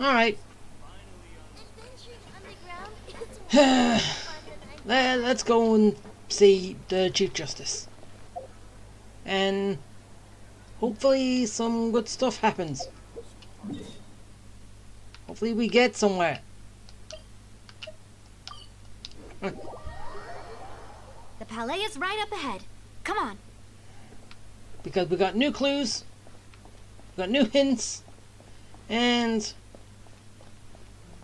Alright. Let's go and see the Chief Justice. And hopefully some good stuff happens. Hopefully we get somewhere. The palais is right up ahead. Come on. Because we got new clues, we got new hints, and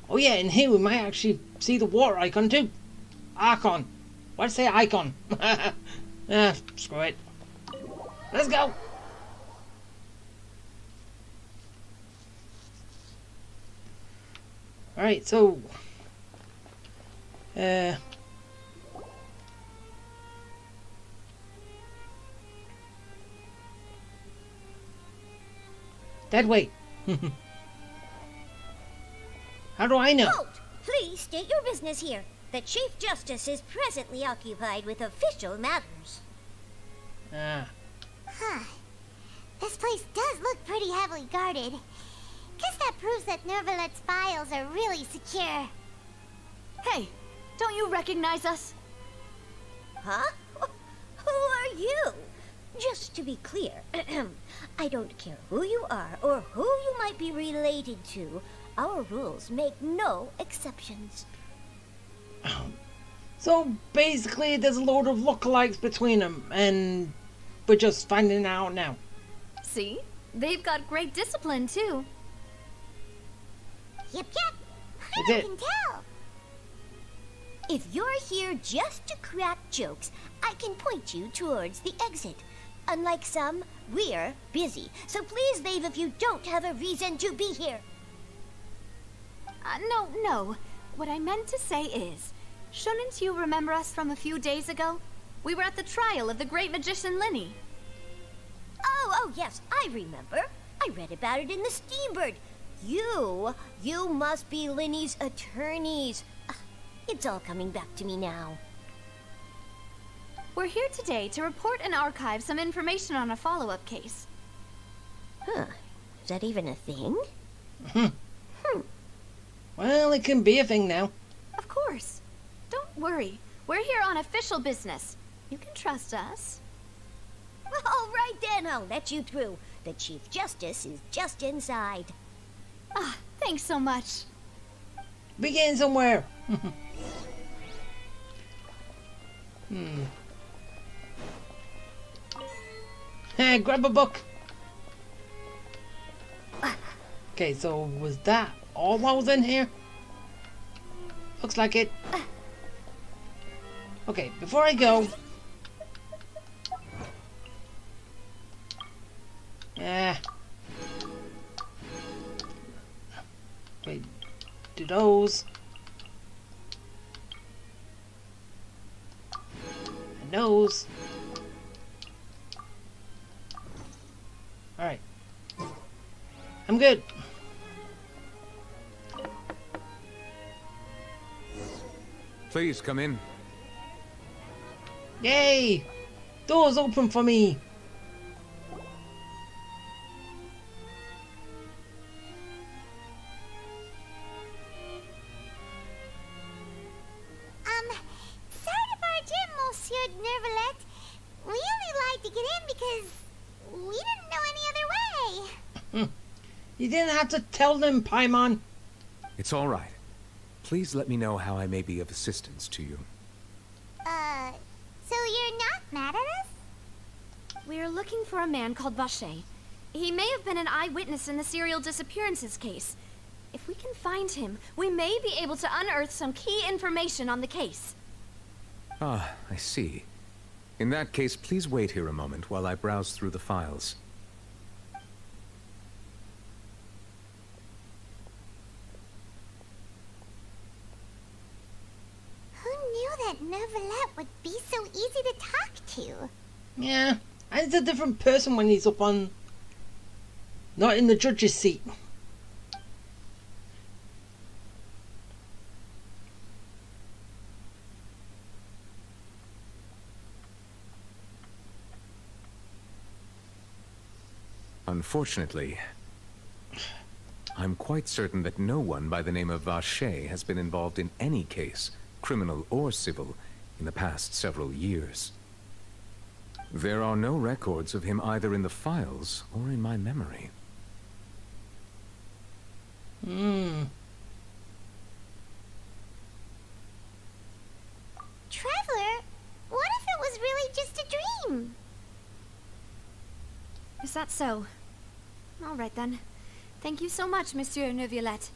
oh yeah, in here we might actually see the water icon too. Icon. Why'd I say icon? Screw it. Let's go. Alright, so that way. How do I know? Halt! Please state your business here. The Chief Justice is presently occupied with official matters. Ah. Huh. This place does look pretty heavily guarded. Guess that proves that Nervalet's files are really secure. Hey, don't you recognize us? Huh? Who are you? Just to be clear, I don't care who you are or who you might be related to. Our rules make no exceptions. So basically there's a load of lookalikes between them, and we're just finding out now. See? They've got great discipline, too. Yep. They I did. can tell. If you're here just to crack jokes, I can point you towards the exit. Unlike some, we're busy, so please leave if you don't have a reason to be here. No. What I meant to say is, shouldn't you remember us from a few days ago? We were at the trial of the great magician Linny. Oh, yes, I remember. I read about it in the Steambird. You must be Linny's attorneys. It's all coming back to me now. We're here today to report and archive some information on a follow-up case. Huh. Is that even a thing? Well, it can be a thing now. Of course. Don't worry. We're here on official business. You can trust us. All right then, I'll let you through. The Chief Justice is just inside. Thanks so much. Begin somewhere. Hey, grab a book. Okay, so was that all that was in here? Looks like it. Okay, before I go. Okay, do those. And those. Alright. I'm good. Please come in. Yay! Doors open for me. Sorry to barge in, Monsieur Nervalet. We only lied to get in because we didn't know any other way. You didn't have to tell them, Paimon. It's all right. Please let me know how I may be of assistance to you. So you're not mad at us? We're looking for a man called Vacher. He may have been an eyewitness in the serial disappearances case. If we can find him, we may be able to unearth some key information on the case. Ah, I see. In that case, please wait here a moment while I browse through the files. Who knew that Nervalet would be so easy to talk to? Yeah, and he's a different person when he's up on... not in the judge's seat. Unfortunately, I'm quite certain that no one by the name of Vacher has been involved in any case, criminal or civil, in the past several years. There are no records of him either in the files or in my memory. Traveler, what if it was really just a dream? Is that so? All right then. Thank you so much, Monsieur Neuvillette.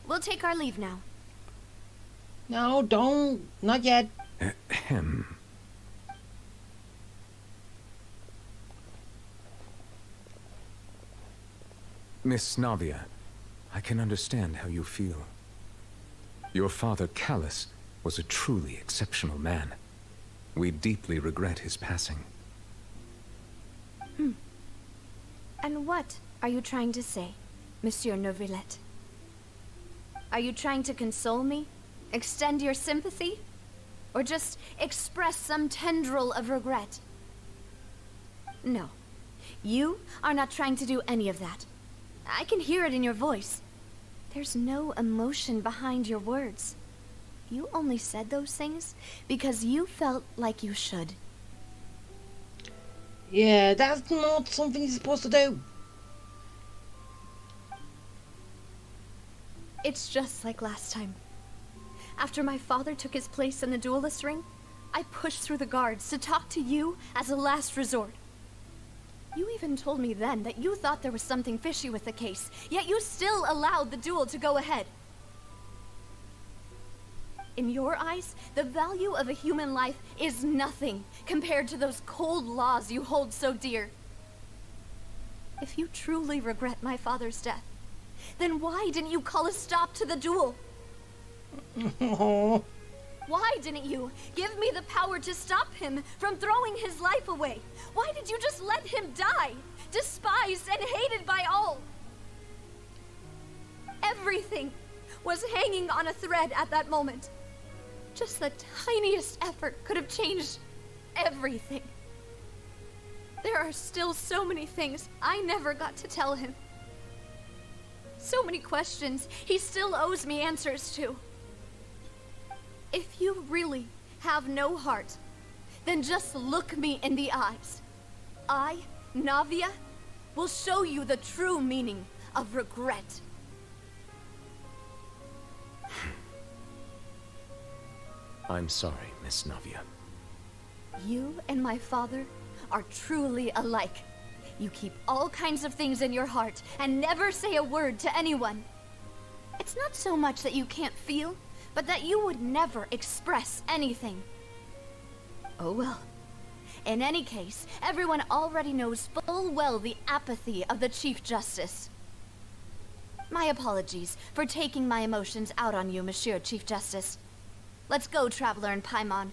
We'll take our leave now. No, don't. Not yet. Ahem. Miss Navia, I can understand how you feel. Your father, Callus, was a truly exceptional man. We deeply regret his passing. And what are you trying to say, Monsieur Neuvillette? Are you trying to console me? Extend your sympathy? Or just express some tendril of regret? No. You are not trying to do any of that. I can hear it in your voice. There's no emotion behind your words. You only said those things because you felt like you should. Yeah, that's not something you're supposed to do. It's just like last time. After my father took his place in the duelist ring, I pushed through the guards to talk to you as a last resort. You even told me then that you thought there was something fishy with the case, yet you still allowed the duel to go ahead. In your eyes, the value of a human life is nothing compared to those cold laws you hold so dear. If you truly regret my father's death, then why didn't you call a stop to the duel? Why didn't you give me the power to stop him from throwing his life away? Why did you just let him die, despised and hated by all? Everything was hanging on a thread at that moment. Just the tiniest effort could have changed everything. There are still so many things I never got to tell him. So many questions he still owes me answers to. If you really have no heart, then just look me in the eyes. I, Navia, will show you the true meaning of regret. I'm sorry, Miss Navia. You and my father are truly alike. You keep all kinds of things in your heart and never say a word to anyone. It's not so much that you can't feel, but that you would never express anything. Oh well. In any case, everyone already knows full well the apathy of the Chief Justice. My apologies for taking my emotions out on you, Monsieur Chief Justice. Let's go, Traveler and Paimon.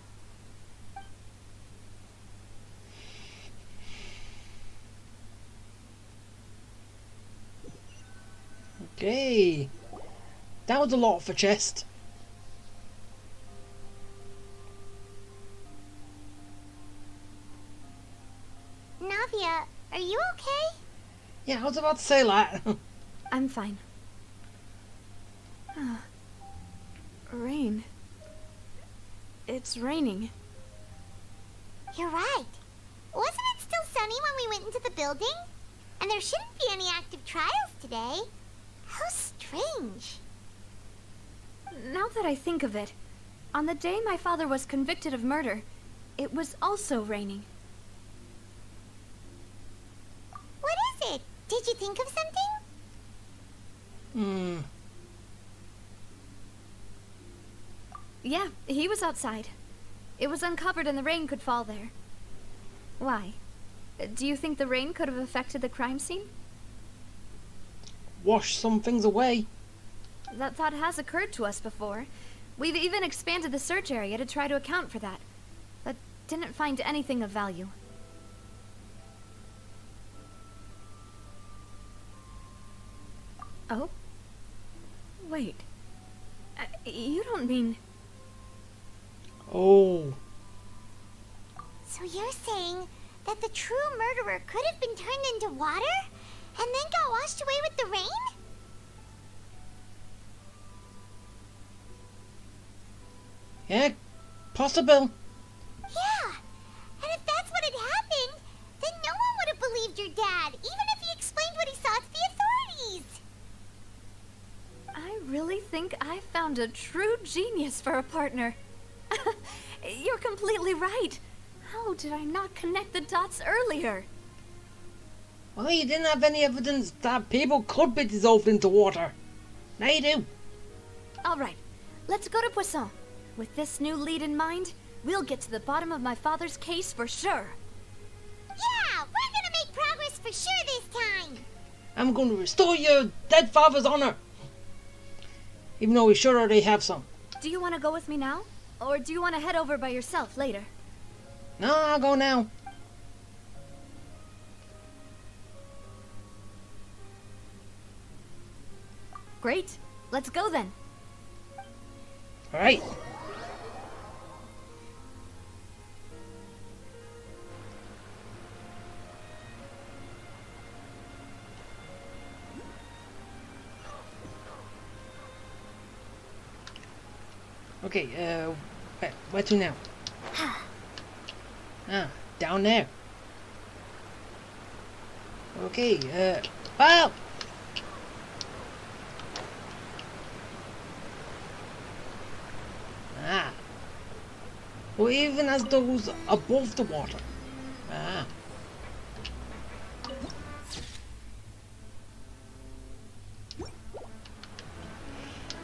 Okay. That was a lot for chest. Navia, are you okay? Yeah, I was about to say that. I'm fine. Rain. It's raining. You're right. Wasn't it still sunny when we went into the building? And there shouldn't be any active trials today. How strange. Now that I think of it, on the day my father was convicted of murder, it was also raining. What is it? Did you think of something? Yeah, he was outside. It was uncovered and the rain could fall there. Why? Do you think the rain could have affected the crime scene? Wash some things away. That thought has occurred to us before. We've even expanded the search area to try to account for that, but didn't find anything of value. Oh? Wait. You don't mean... Oh. So you're saying that the true murderer could have been turned into water and then got washed away with the rain? Yeah, possible. Yeah, and if that's what had happened, then no one would have believed your dad, even if he explained what he saw to the authorities. I really think I found a true genius for a partner. You're completely right. How did I not connect the dots earlier? Well, you didn't have any evidence that people could be dissolved into water. Now you do. All right, let's go to Poisson. With this new lead in mind, we'll get to the bottom of my father's case for sure. Yeah, we're gonna make progress for sure this time. I'm going to restore your dead father's honor. Even though we should already have some. Do you want to go with me now? Or do you want to head over by yourself later? No, I'll go now. Great. Let's go then. All right. Okay, where to now? Down there. Okay, oh! Or even as those above the water.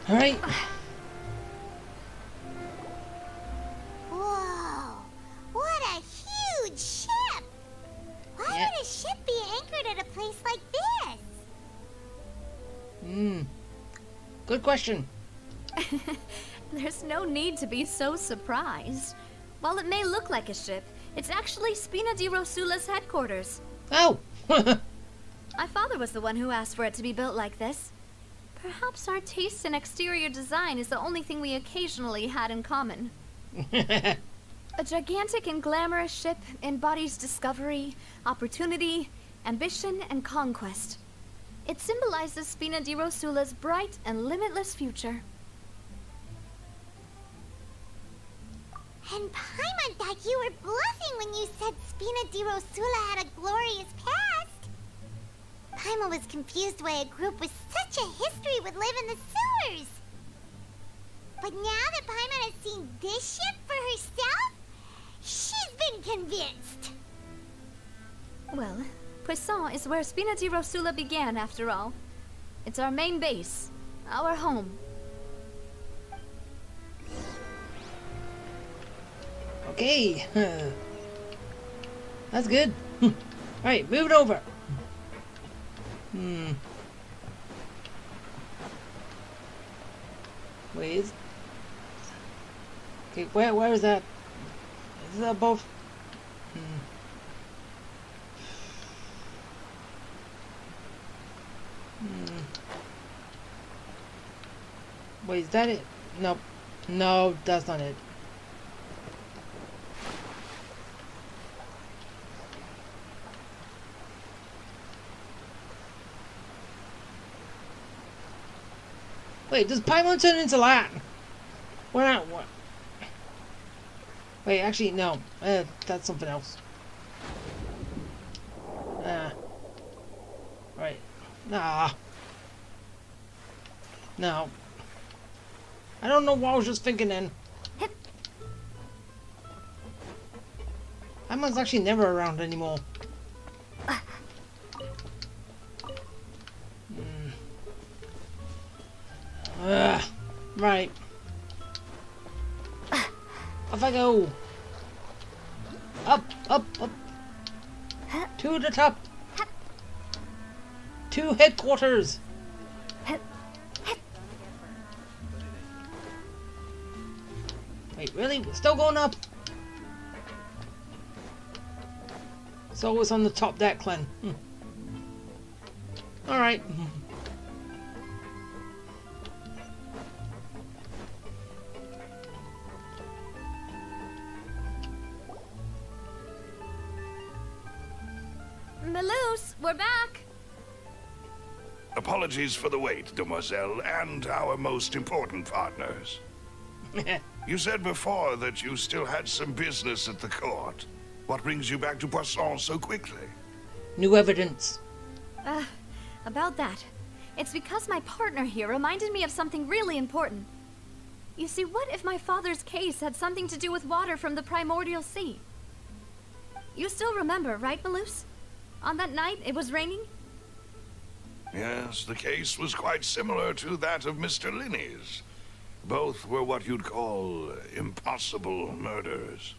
Alright. Whoa, what a huge ship! Why would a ship be anchored at a place like this? Good question. There's no need to be so surprised. While it may look like a ship, it's actually Spina di Rosula's headquarters. Oh! My father was the one who asked for it to be built like this. Perhaps our taste in exterior design is the only thing we occasionally had in common. A gigantic and glamorous ship embodies discovery, opportunity, ambition, and conquest. It symbolizes Spina di Rosula's bright and limitless future. And Paimon thought you were bluffing when you said Spina di Rosula had a glorious past. Paimon was confused why a group with such a history would live in the sewers. But now that Paimon has seen this ship for herself, she's been convinced. Well, Poisson is where Spina di Rosula began, after all. It's our main base, our home. Okay. That's good. Alright, move it over. Wait, is... Okay, where is that? Is that above? Wait, is that it? Nope. No, that's not it. Wait, does Paimon turn into that? Why not? What? Wait, actually, no. That's something else. Right. Nah. No. I don't know what I was just thinking then. Paimon's actually never around anymore. Right. Off I go. Up, up, up. To the top. To headquarters. Wait, really? We're still going up? So it's on the top deck, Glenn. Alright. Melus, we're back! Apologies for the wait, demoiselle, and our most important partners. You said before that you still had some business at the court. What brings you back to Poisson so quickly? New evidence. About that. It's because my partner here reminded me of something really important. You see, what if my father's case had something to do with water from the primordial sea? You still remember, right, Malus? On that night, it was raining? Yes, the case was quite similar to that of Mr. Linney's. Both were what you'd call impossible murders.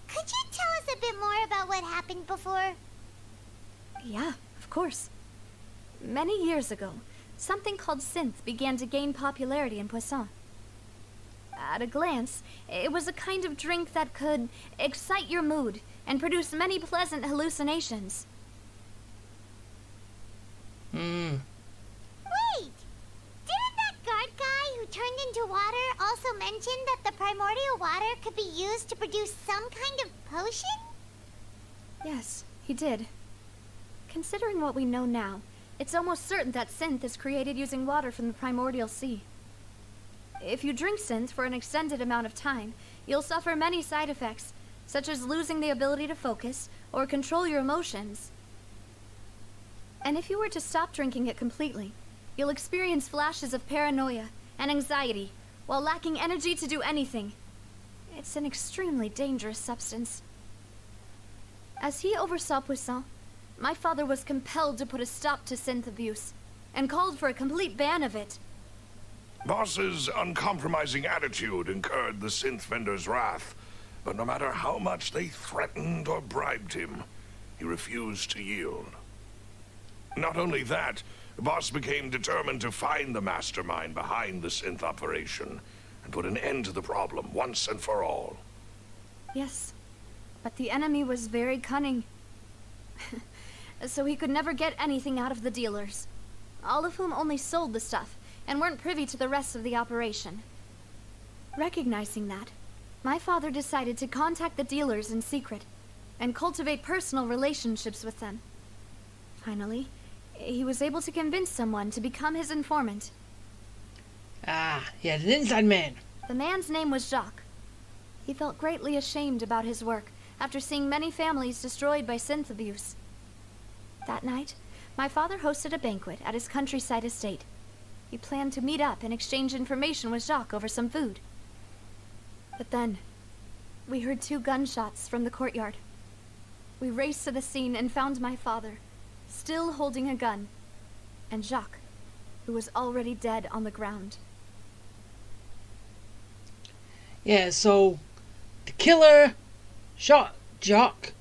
Could you tell us a bit more about what happened before? Yeah, of course. Many years ago, something called synth began to gain popularity in Poisson. At a glance, it was a kind of drink that could excite your mood and produce many pleasant hallucinations. Wait! Didn't that guard guy who turned into water also mention that the primordial water could be used to produce some kind of potion? Yes, he did. Considering what we know now, it's almost certain that synth is created using water from the primordial sea. If you drink synth for an extended amount of time, you'll suffer many side effects, such as losing the ability to focus or control your emotions. And if you were to stop drinking it completely, you'll experience flashes of paranoia and anxiety while lacking energy to do anything. It's an extremely dangerous substance. As he oversaw Poisson, my father was compelled to put a stop to synth abuse and called for a complete ban of it. Boss's uncompromising attitude incurred the synth vendor's wrath, but no matter how much they threatened or bribed him, he refused to yield. Not only that, Boss became determined to find the mastermind behind the synth operation and put an end to the problem once and for all. Yes, but the enemy was very cunning. So he could never get anything out of the dealers, all of whom only sold the stuff and weren't privy to the rest of the operation. Recognizing that, my father decided to contact the dealers in secret and cultivate personal relationships with them. Finally, he was able to convince someone to become his informant. Ah, yeah, an inside man. The man's name was Jacques. He felt greatly ashamed about his work after seeing many families destroyed by synth abuse. That night, my father hosted a banquet at his countryside estate. He planned to meet up and exchange information with Jacques over some food. But then, we heard 2 gunshots from the courtyard. We raced to the scene and found my father, still holding a gun, and Jacques, who was already dead on the ground. Yeah, so the killer shot Jock.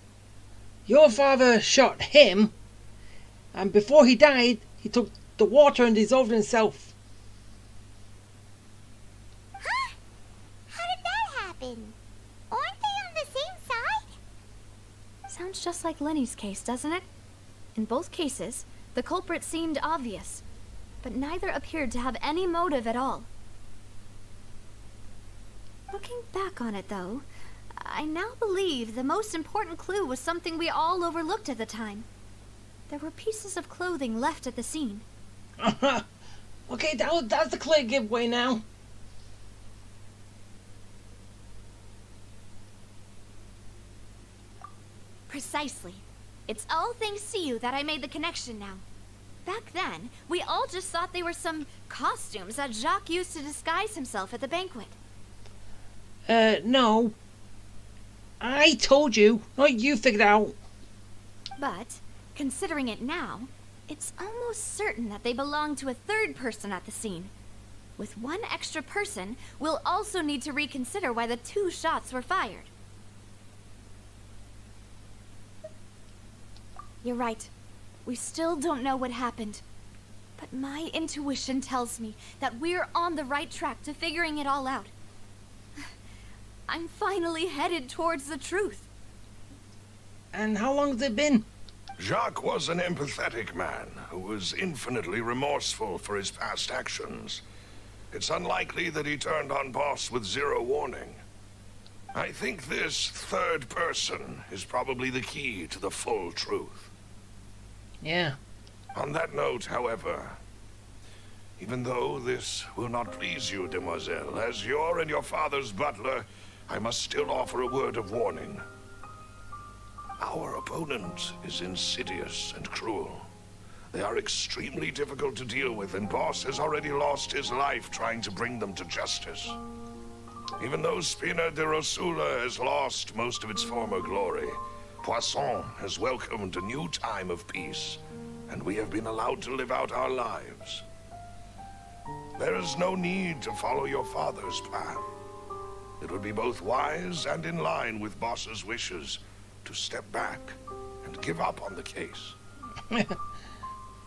Your father shot him, and before he died, he took the water and dissolved himself. Huh? How did that happen? Aren't they on the same side? Sounds just like Lenny's case, doesn't it? In both cases, the culprit seemed obvious, but neither appeared to have any motive at all. Looking back on it, though, I now believe the most important clue was something we all overlooked at the time. There were pieces of clothing left at the scene. Okay, that's the clear giveaway now. Precisely. It's all thanks to you that I made the connection now. Back then, we all just thought they were some costumes that Jacques used to disguise himself at the banquet. No. I told you. Not you figured out. But, considering it now, it's almost certain that they belong to a third person at the scene. With one extra person, we'll also need to reconsider why the 2 shots were fired. You're right. We still don't know what happened. But my intuition tells me that we're on the right track to figuring it all out. I'm finally headed towards the truth. And how long has it been? Jacques was an empathetic man who was infinitely remorseful for his past actions. It's unlikely that he turned on Boss with 0 warning. I think this third person is probably the key to the full truth. Yeah. On that note, however, he Even though this will not please you, demoiselle, as your and your father's butler, I must still offer a word of warning. Our opponent is insidious and cruel. They are extremely difficult to deal with, and Boss has already lost his life trying to bring them to justice. Even though Spina de Rosula has lost most of its former glory, Poisson has welcomed a new time of peace, and we have been allowed to live out our lives. There is no need to follow your father's path. It would be both wise and in line with Boss's wishes to step back and give up on the case.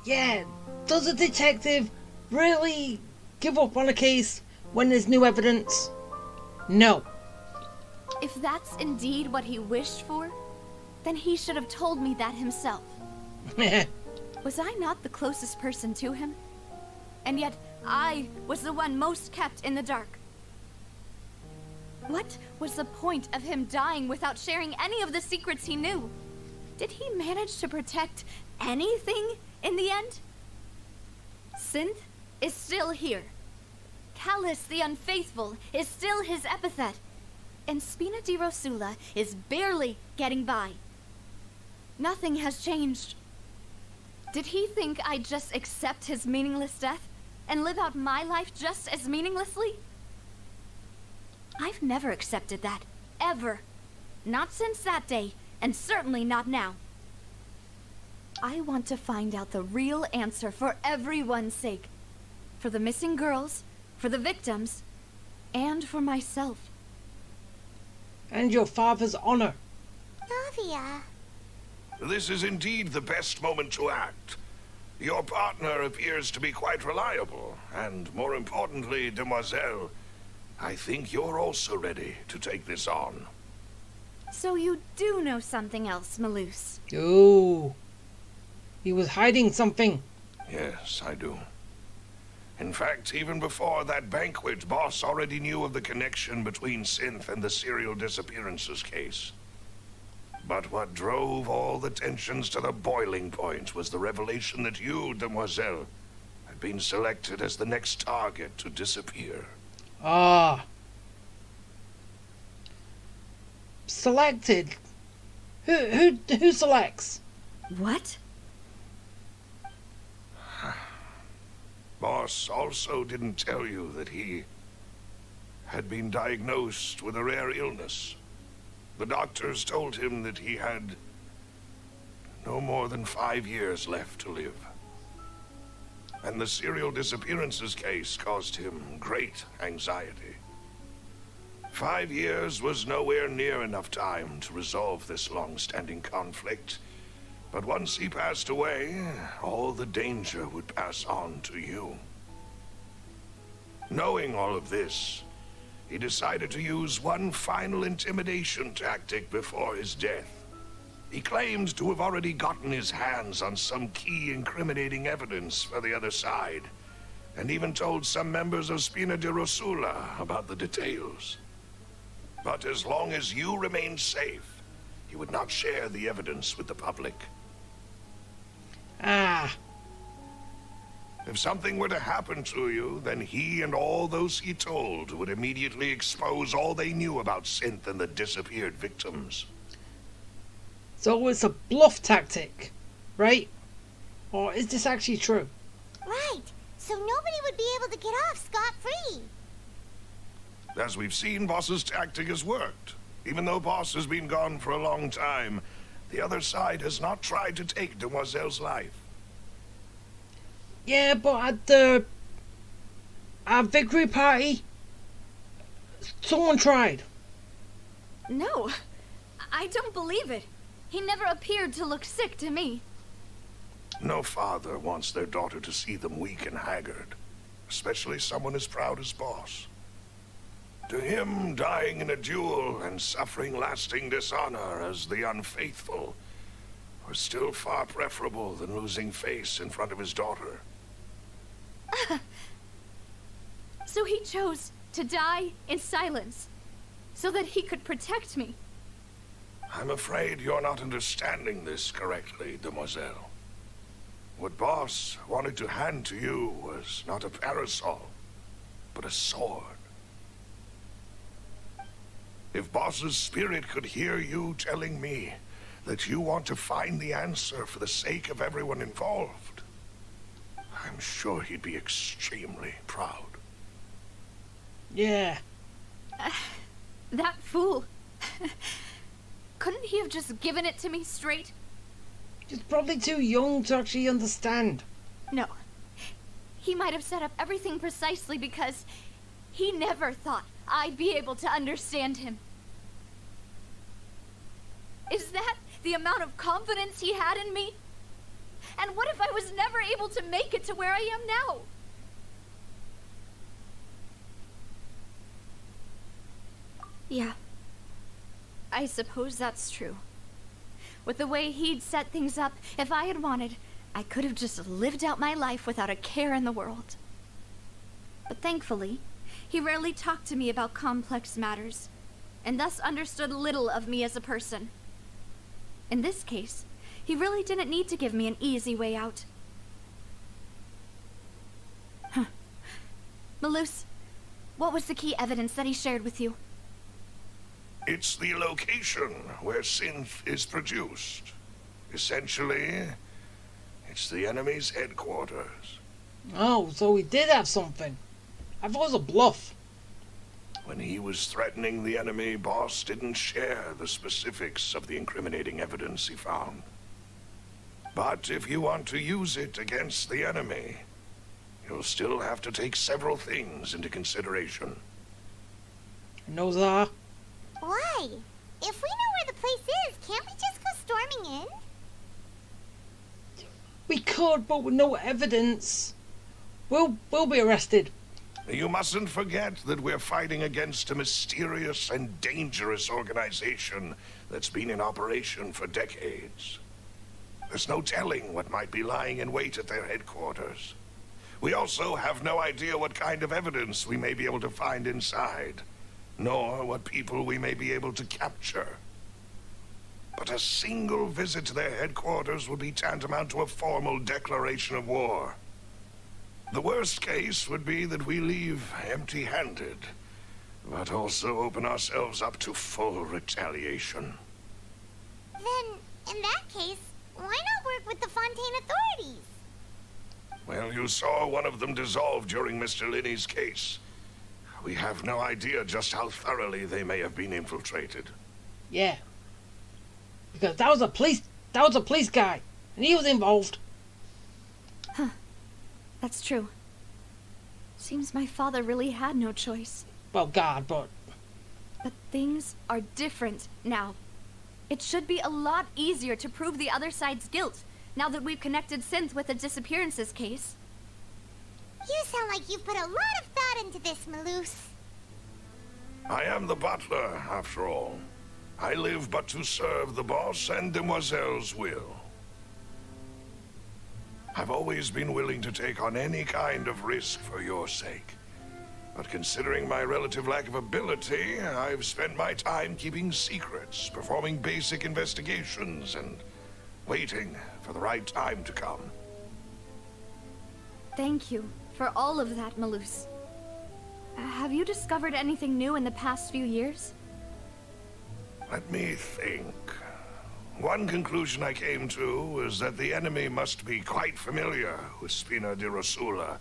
Yeah, does a detective really give up on a case when there's new evidence? No. If that's indeed what he wished for, then he should have told me that himself. Was I not the closest person to him? And yet, I was the one most kept in the dark. What was the point of him dying without sharing any of the secrets he knew? Did he manage to protect anything in the end? Synth is still here. Callus the Unfaithful is still his epithet. And Spina di Rosula is barely getting by. Nothing has changed. Did he think I'd just accept his meaningless death and live out my life just as meaninglessly? I've never accepted that, ever. Not since that day, and certainly not now. I want to find out the real answer for everyone's sake. For the missing girls, for the victims, and for myself. And your father's honor. Navia. This is indeed the best moment to act. Your partner appears to be quite reliable, and more importantly, demoiselle, I think you're also ready to take this on. So you do know something else, Maloose? Oh. He was hiding something. Yes, I do. In fact, even before that banquet, Boss already knew of the connection between Synth and the serial disappearances case. But what drove all the tensions to the boiling point was the revelation that you, demoiselle, had been selected as the next target to disappear. Ah. Selected? Who selects? What? Boss also didn't tell you that he had been diagnosed with a rare illness. The doctors told him that he had no more than 5 years left to live. And the serial disappearances case caused him great anxiety. 5 years was nowhere near enough time to resolve this long-standing conflict. But once he passed away, all the danger would pass on to you. Knowing all of this, he decided to use one final intimidation tactic before his death. He claimed to have already gotten his hands on some key incriminating evidence for the other side, and even told some members of Spina de Rosula about the details. But as long as you remained safe, he would not share the evidence with the public. Ah. If something were to happen to you, then he and all those he told would immediately expose all they knew about Synth and the disappeared victims. So it's a bluff tactic, right? Or is this actually true? Right. So nobody would be able to get off scot-free. As we've seen, Boss's tactic has worked. Even though Boss has been gone for a long time, the other side has not tried to take Demoiselle's life. Yeah, but at our victory party, someone tried. No, I don't believe it. He never appeared to look sick to me. No father wants their daughter to see them weak and haggard, especially someone as proud as Boss. To him, dying in a duel and suffering lasting dishonor as the unfaithful was still far preferable than losing face in front of his daughter. So he chose to die in silence, so that he could protect me. I'm afraid you're not understanding this correctly, demoiselle. What Boss wanted to hand to you was not a parasol, but a sword. If Boss's spirit could hear you telling me that you want to find the answer for the sake of everyone involved, I'm sure he'd be extremely proud. Yeah. That fool. Couldn't he have just given it to me straight? He's probably too young to actually understand. No. He might have set up everything precisely because he never thought I'd be able to understand him. Is that the amount of confidence he had in me? And what if I was never able to make it to where I am now? Yeah. I suppose that's true. With the way he'd set things up, if I had wanted, I could have just lived out my life without a care in the world. But thankfully, he rarely talked to me about complex matters, and thus understood little of me as a person. In this case, he really didn't need to give me an easy way out. Huh. Malus, what was the key evidence that he shared with you? It's the location where synth is produced. Essentially, it's the enemy's headquarters. Oh, so he did have something. I thought it was a bluff. When he was threatening the enemy, Boss didn't share the specifics of the incriminating evidence he found. But if you want to use it against the enemy, you'll still have to take several things into consideration. And those are... Why? If we know where the place is, can't we just go storming in? We could, but with no evidence. We'll be arrested. You mustn't forget that we're fighting against a mysterious and dangerous organization that's been in operation for decades. There's no telling what might be lying in wait at their headquarters. We also have no idea what kind of evidence we may be able to find inside, nor what people we may be able to capture. But a single visit to their headquarters would be tantamount to a formal declaration of war. The worst case would be that we leave empty-handed, but also open ourselves up to full retaliation. Then, in that case, why not work with the Fontaine authorities? Well, you saw one of them dissolve during Mr. Linney's case. We have no idea just how thoroughly they may have been infiltrated. Yeah. Because that was a police guy, and he was involved. Huh. That's true. Seems my father really had no choice. Well, God, but... But things are different now. It should be a lot easier to prove the other side's guilt, now that we've connected Synth with the disappearances case. You sound like you've put a lot of thought into this, Malus. I am the butler, after all. I live but to serve the boss and Demoiselle's will. I've always been willing to take on any kind of risk for your sake. But considering my relative lack of ability, I've spent my time keeping secrets, performing basic investigations, and waiting for the right time to come. Thank you for all of that, Malus. Have you discovered anything new in the past few years? Let me think. One conclusion I came to was that the enemy must be quite familiar with Spina di Rosula,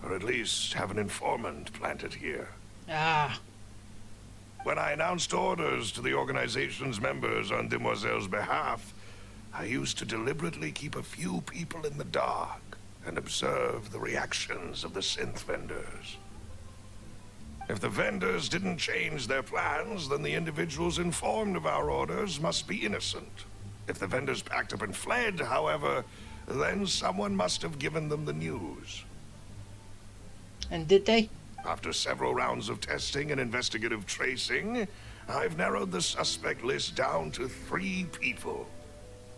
or at least have an informant planted here. Ah. When I announced orders to the organization's members on Demoiselle's behalf, I used to deliberately keep a few people in the dark and observe the reactions of the synth vendors. If the vendors didn't change their plans, then the individuals informed of our orders must be innocent. If the vendors packed up and fled, however, then someone must have given them the news. And did they? After several rounds of testing and investigative tracing, I've narrowed the suspect list down to 3 people.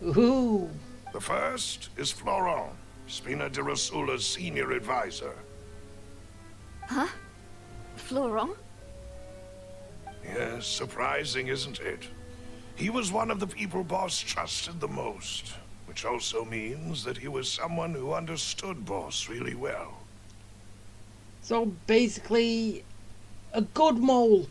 Ooh. The first is Florent, Spina di Rosula's senior advisor. Huh? Florent? Yes, surprising, isn't it? He was one of the people Boss trusted the most. which also means that he was someone who understood Boss really well. So basically, a good mole.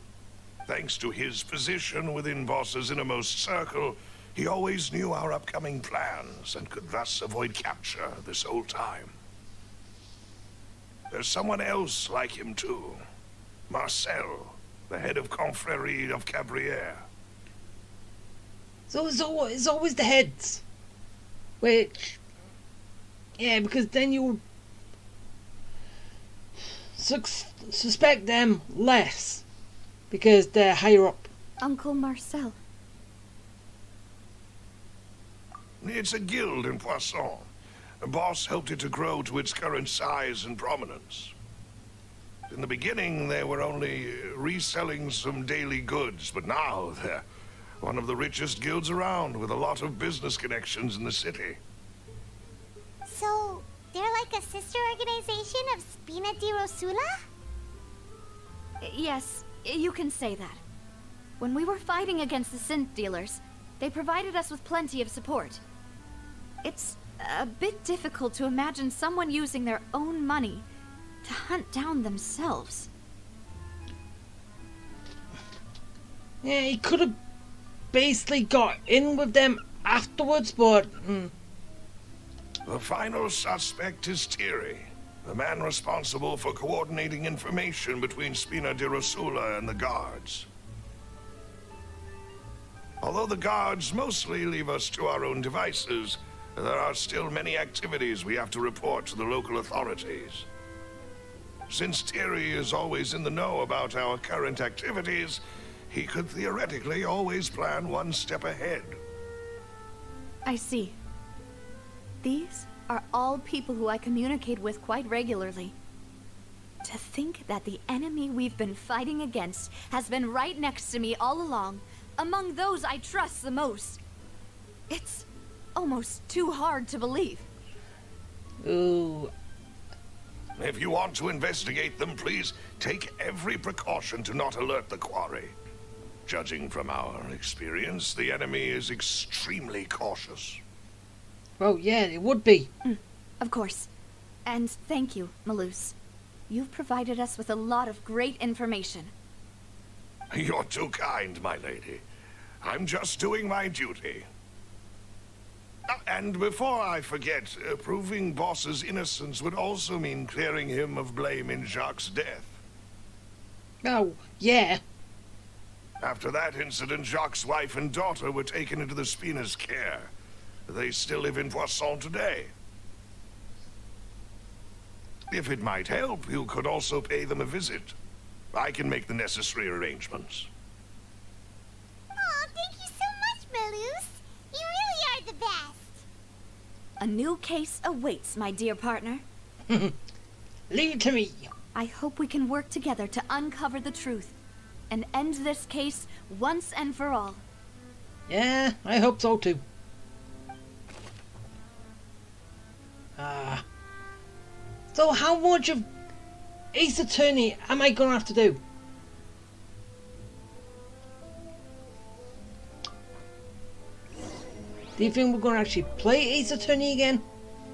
Thanks to his position within Boss's innermost circle, he always knew our upcoming plans and could thus avoid capture this whole time. There's someone else like him too. Marcel, the head of Confrérie of Cabrières. So it's always the heads. Which, yeah, because then you suspect them less. Because they're higher up. Uncle Marcel. It's a guild in Poisson. Boss helped it to grow to its current size and prominence. In the beginning, they were only reselling some daily goods, but now they're one of the richest guilds around, with a lot of business connections in the city. So, they're like a sister organization of Spina di Rosula? Yes, you can say that. When we were fighting against the synth dealers, they provided us with plenty of support. It's a bit difficult to imagine someone using their own money to hunt down themselves. Yeah, he could have basically got in with them afterwards, but... The final suspect is Thierry, the man responsible for coordinating information between Spina di Rosula and the guards. Although the guards mostly leave us to our own devices, there are still many activities we have to report to the local authorities. Since Thierry is always in the know about our current activities, he could theoretically always plan one step ahead. I see. These are all people who I communicate with quite regularly. To think that the enemy we've been fighting against has been right next to me all along, among those I trust the most. It's almost too hard to believe. Ooh. If you want to investigate them, please take every precaution to not alert the quarry. Judging from our experience, the enemy is extremely cautious. Well, yeah, it would be. Of course. And thank you, Malus. You've provided us with a lot of great information. You're too kind, my lady. I'm just doing my duty. And before I forget, proving Boss's innocence would also mean clearing him of blame in Jacques' death. Oh, yeah. After that incident, Jacques' wife and daughter were taken into the Spina's care. They still live in Poisson today. If it might help, you could also pay them a visit. I can make the necessary arrangements. Aw, thank you so much, Malus. You really are the best. A new case awaits, my dear partner. Leave it to me. I hope we can work together to uncover the truth and end this case once and for all. Yeah, I hope so too. So how much of Ace Attorney am I gonna have to do? Do you think we're gonna actually play Ace Attorney again?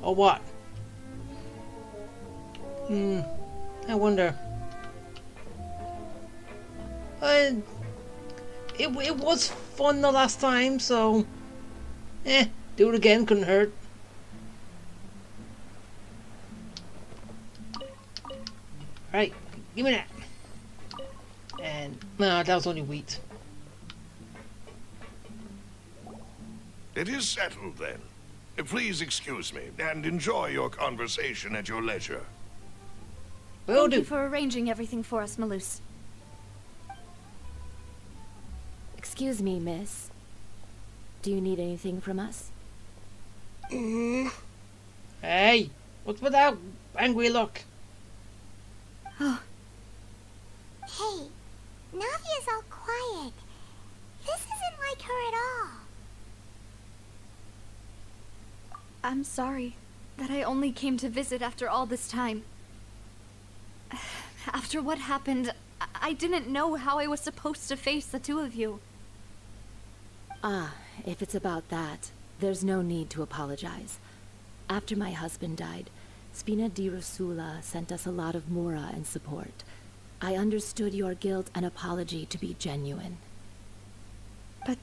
Or what? I wonder. It was fun the last time, so do it again, couldn't hurt. Right, give me that. And no, that was only wheat. It is settled then. Please excuse me, and enjoy your conversation at your leisure. Will Thank you do. for arranging everything for us, Malus. Excuse me, miss. Do you need anything from us? Hey, what's with that angry look? Oh, Hey, Navia's all quiet. This isn't like her at all. I'm sorry that I only came to visit after all this time. After what happened, I didn't know how I was supposed to face the two of you. Ah, if it's about that, There's no need to apologize. After my husband died, Spina di Rosula sent us a lot of mora and support. I understood your guilt and apology to be genuine. But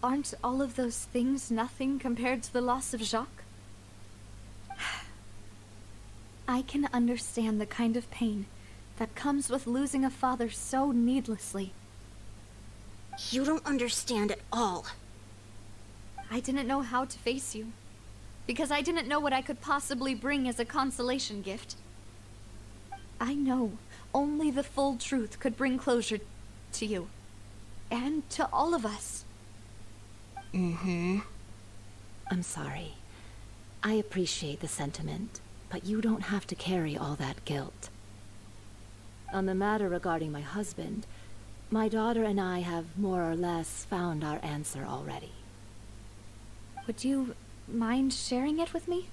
aren't all of those things nothing compared to the loss of Jacques? I can understand the kind of pain that comes with losing a father so needlessly. You don't understand at all. I didn't know how to face you, because I didn't know what I could possibly bring as a consolation gift. I know only the full truth could bring closure to you, and to all of us. I'm sorry. I appreciate the sentiment, but you don't have to carry all that guilt. On the matter regarding my husband, my daughter and I have more or less found our answer already. Would you mind sharing it with me?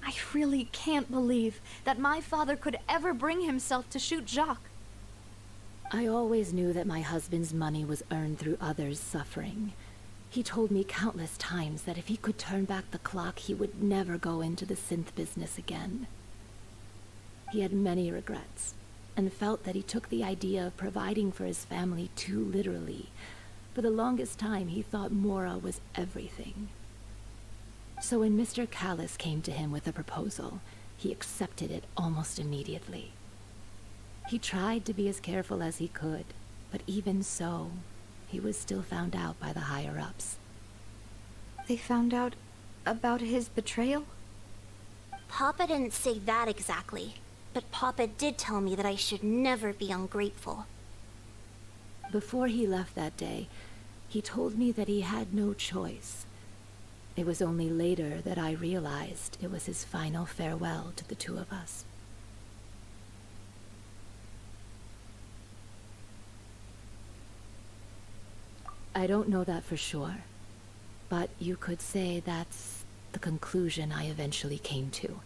I really can't believe that my father could ever bring himself to shoot Jacques. I always knew that my husband's money was earned through others' suffering. He told me countless times that if he could turn back the clock, he would never go into the synth business again. He had many regrets, and felt that he took the idea of providing for his family too literally. For the longest time, he thought Mora was everything. So when Mr. Callis came to him with a proposal, he accepted it almost immediately. He tried to be as careful as he could, but even so, he was still found out by the higher-ups. They found out about his betrayal? Papa didn't say that exactly, but Papa did tell me that I should never be ungrateful. Before he left that day, he told me that he had no choice. It was only later that I realized it was his final farewell to the two of us. I don't know that for sure, but you could say that's the conclusion I eventually came to.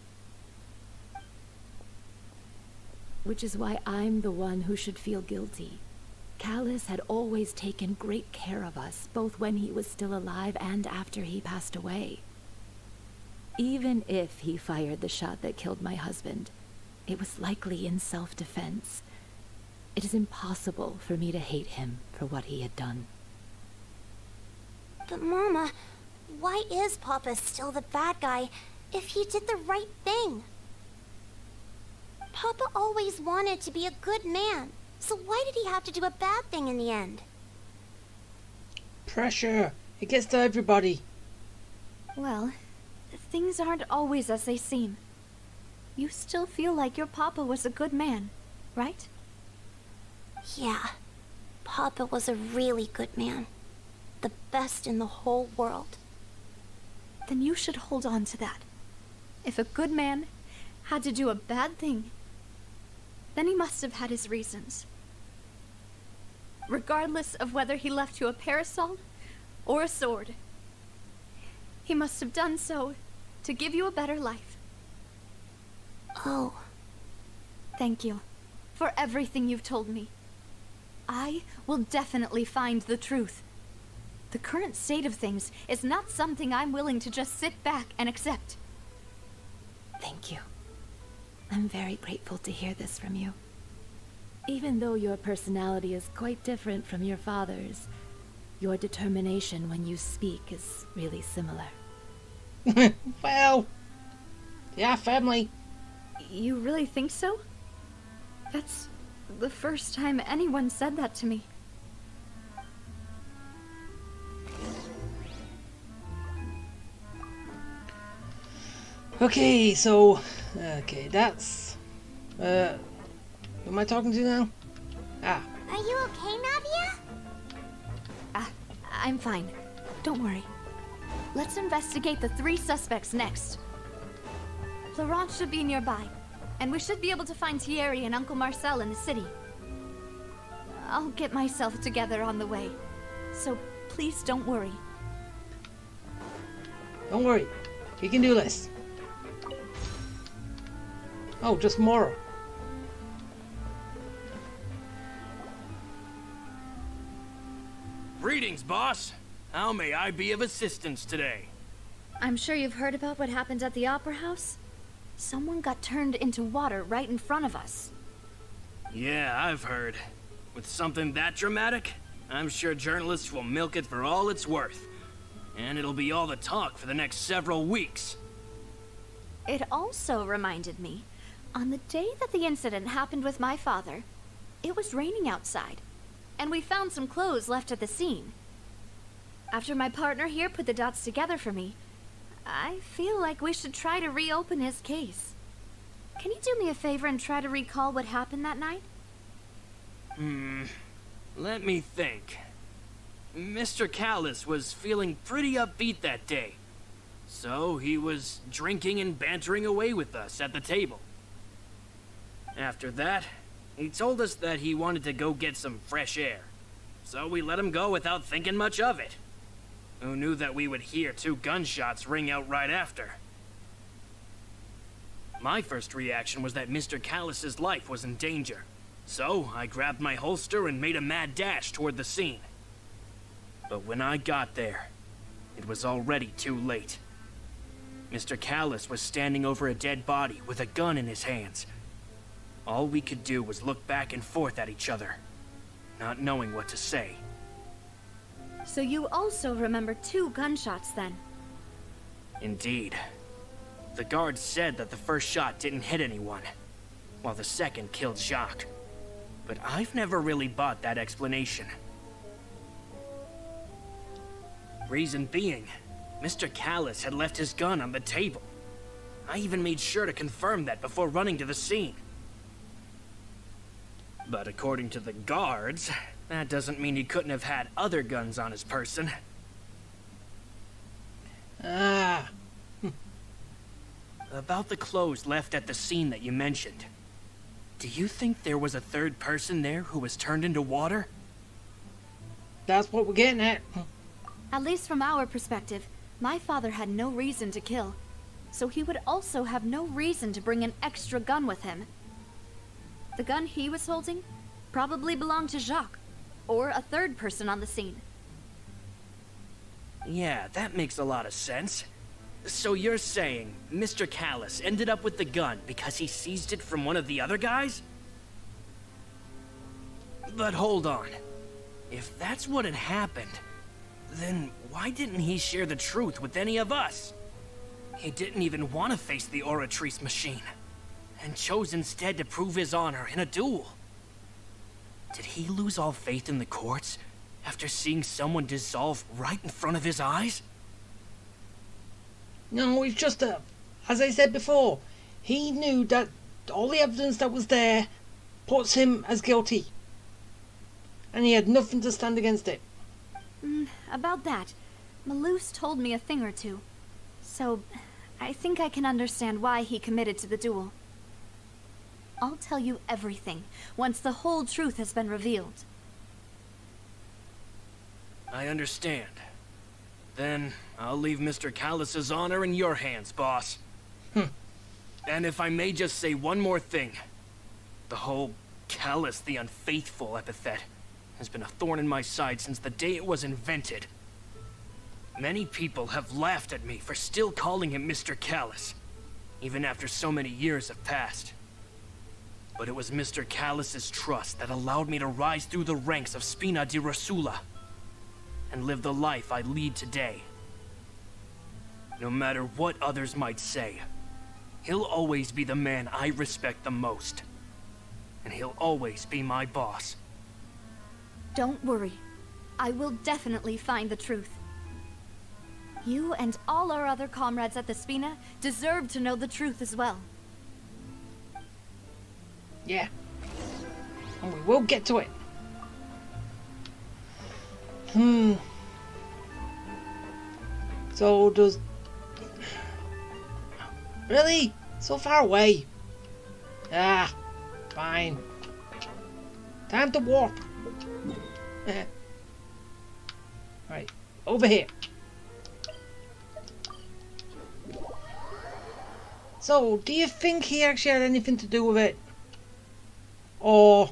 Which is why I'm the one who should feel guilty. Callis had always taken great care of us, both when he was still alive and after he passed away. Even if he fired the shot that killed my husband, it was likely in self-defense. It is impossible for me to hate him for what he had done. But Mama, why is Papa still the bad guy if he did the right thing? Papa always wanted to be a good man, so why did he have to do a bad thing in the end? Pressure. It gets to everybody. Well, things aren't always as they seem. You still feel like your papa was a good man, right? Yeah, Papa was a really good man. The best in the whole world. Then you should hold on to that. If a good man had to do a bad thing, then he must have had his reasons. Regardless of whether he left you a parasol or a sword, he must have done so to give you a better life. Oh. Thank you for everything you've told me. I will definitely find the truth. The current state of things is not something I'm willing to just sit back and accept. Thank you. I'm very grateful to hear this from you. Even though your personality is quite different from your father's, your determination when you speak is really similar. Well, yeah, family. You really think so? That's the first time anyone said that to me. Okay, so... Okay, that's... Who am I talking to now? Ah. Are you okay, Navia? I'm fine. Don't worry. Let's investigate the 3 suspects next. Laurent should be nearby, and we should be able to find Thierry and Uncle Marcel in the city. I'll get myself together on the way, so please don't worry. Don't worry. You can do this. Oh, just more. Greetings, boss. How may I be of assistance today? I'm sure you've heard about what happened at the Opera House. Someone got turned into water right in front of us. Yeah, I've heard. With something that dramatic, I'm sure journalists will milk it for all it's worth. And it'll be all the talk for the next several weeks. It also reminded me, on the day that the incident happened with my father, it was raining outside, and we found some clothes left at the scene. After my partner here put the dots together for me, I feel like we should try to reopen his case. Can you do me a favor and try to recall what happened that night? Let me think. Mr. Callis was feeling pretty upbeat that day. So he was drinking and bantering away with us at the table. After that, he told us that he wanted to go get some fresh air. So we let him go without thinking much of it. Who knew that we would hear 2 gunshots ring out right after? My first reaction was that Mr. Callis's life was in danger. So I grabbed my holster and made a mad dash toward the scene. But when I got there, it was already too late. Mr. Callis was standing over a dead body with a gun in his hands. All we could do was look back and forth at each other, not knowing what to say. So you also remember 2 gunshots then? Indeed. The guards said that the first shot didn't hit anyone, while the second killed Jacques. But I've never really bought that explanation. Reason being, Mr. Callis had left his gun on the table. I even made sure to confirm that before running to the scene. But according to the guards, that doesn't mean he couldn't have had other guns on his person. About the clothes left at the scene that you mentioned. Do you think there was a third person there who was turned into water? That's what we're getting at. At least from our perspective, my father had no reason to kill. So he would also have no reason to bring an extra gun with him. The gun he was holding probably belonged to Jacques, or a third person on the scene. Yeah, that makes a lot of sense. So you're saying Mr. Callis ended up with the gun because he seized it from one of the other guys? But hold on. If that's what had happened, then why didn't he share the truth with any of us? He didn't even want to face the Oratrice machine, and chose instead to prove his honor in a duel. Did he lose all faith in the courts after seeing someone dissolve right in front of his eyes? No, it's just as I said before, he knew that all the evidence that was there puts him as guilty. And he had nothing to stand against it. About that, Malus told me a thing or two. So, I think I can understand why he committed to the duel. I'll tell you everything once the whole truth has been revealed. I understand. Then I'll leave Mr. Callis's honor in your hands, boss. And if I may just say one more thing. The whole Callis the Unfaithful epithet has been a thorn in my side since the day it was invented. Many people have laughed at me for still calling him Mr. Callis, even after so many years have passed. But it was Mr. Callis's trust that allowed me to rise through the ranks of Spina di Rosula and live the life I lead today. No matter what others might say, he'll always be the man I respect the most. And he'll always be my boss. Don't worry. I will definitely find the truth. You and all our other comrades at the Spina deserve to know the truth as well. Yeah. And we will get to it. So does... Really? So far away? Ah, fine. Time to warp. Right, over here. So, do you think he actually had anything to do with it? Or...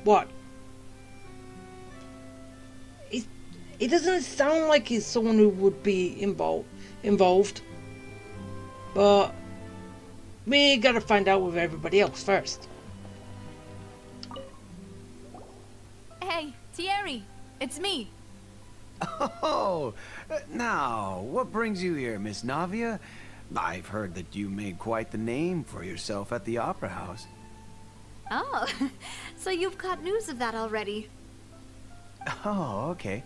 what? It doesn't sound like he's someone who would be involved. But we gotta find out with everybody else first. Hey, Thierry, it's me. Oh, now, what brings you here, Miss Navia? I've heard that you made quite the name for yourself at the Opera House. Oh, so you've caught news of that already. Oh, okay.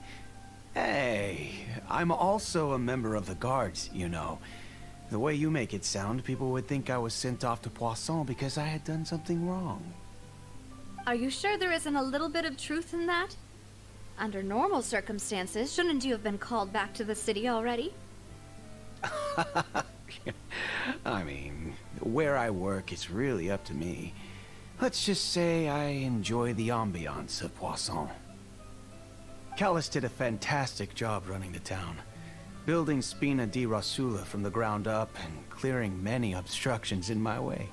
Hey, I'm also a member of the Guards, you know. The way you make it sound, people would think I was sent off to Poisson because I had done something wrong. Are you sure there isn't a little bit of truth in that? Under normal circumstances, shouldn't you have been called back to the city already? I mean, where I work, it's really up to me. Let's just say I enjoy the ambiance of Poisson. Callis did a fantastic job running the town, building Spina di Rosula from the ground up and clearing many obstructions in my way.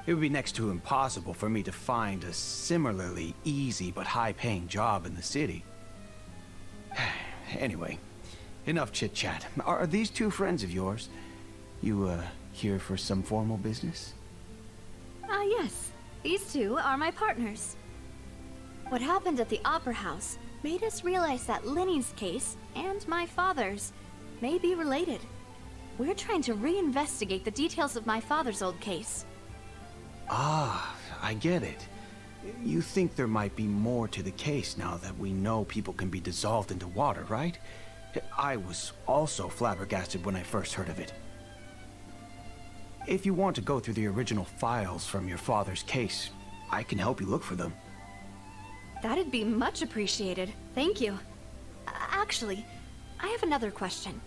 It would be next to impossible for me to find a similarly easy but high-paying job in the city. Anyway, enough chit-chat. Are these two friends of yours? You, here for some formal business? Yes. These two are my partners. What happened at the Opera House made us realize that Linny's case and my father's may be related. We're trying to reinvestigate the details of my father's old case. Ah, I get it. You think there might be more to the case now that we know people can be dissolved into water, right? I was also flabbergasted when I first heard of it. If you want to go through the original files from your father's case, I can help you look for them. That'd be much appreciated. Thank you. Actually, I have another question.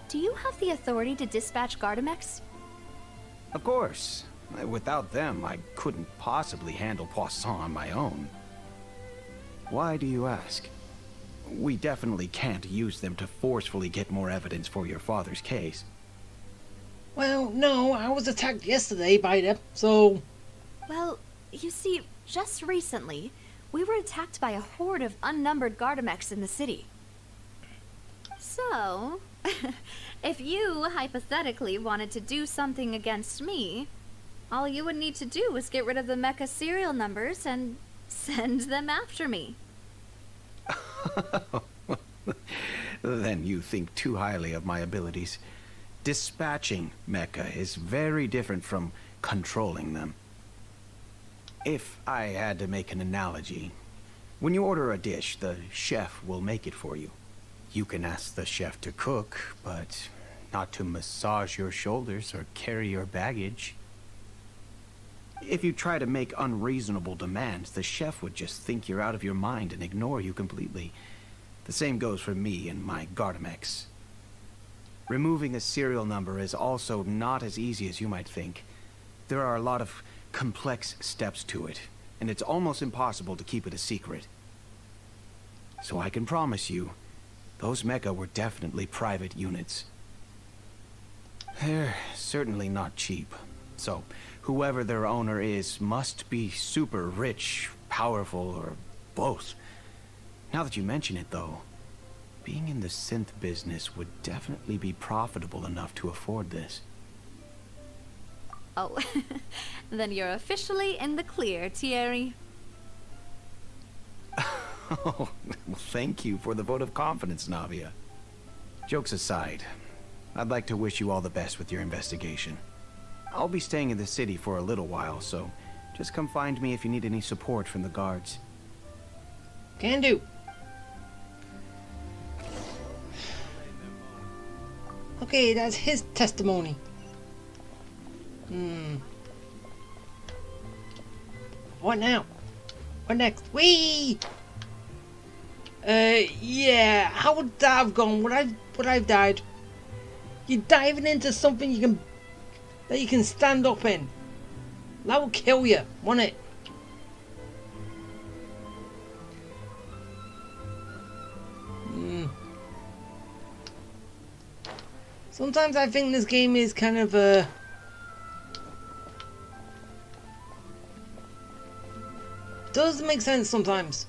Do you have the authority to dispatch Gardamex? Of course. Without them, I couldn't possibly handle Poisson on my own. Why do you ask? We definitely can't use them to forcefully get more evidence for your father's case. Well, no, I was attacked yesterday by them, so... Well, you see, just recently, we were attacked by a horde of unnumbered Gardamex in the city. So, if you hypothetically wanted to do something against me, all you would need to do was get rid of the mecha serial numbers and send them after me. Then you think too highly of my abilities. Dispatching mecha is very different from controlling them. If I had to make an analogy, when you order a dish, the chef will make it for you. You can ask the chef to cook, but not to massage your shoulders or carry your baggage. If you try to make unreasonable demands, the chef would just think you're out of your mind and ignore you completely. The same goes for me and my Gardamex. Removing a serial number is also not as easy as you might think. There are a lot of complex steps to it, and it's almost impossible to keep it a secret. So I can promise you, those mecha were definitely private units. They're certainly not cheap, so whoever their owner is must be super rich, powerful, or both. Now that you mention it, though, being in the synth business would definitely be profitable enough to afford this. Oh, then you're officially in the clear, Thierry. Oh, well, thank you for the vote of confidence, Navia. Jokes aside, I'd like to wish you all the best with your investigation. I'll be staying in the city for a little while, so just come find me if you need any support from the guards. Can do. Okay, that's his testimony. What now? What next? Whee! Yeah. How would that have gone? Would I've died? You're diving into something that you can stand up in. That will kill you, won't it? Sometimes I think this game is kind of does make sense sometimes.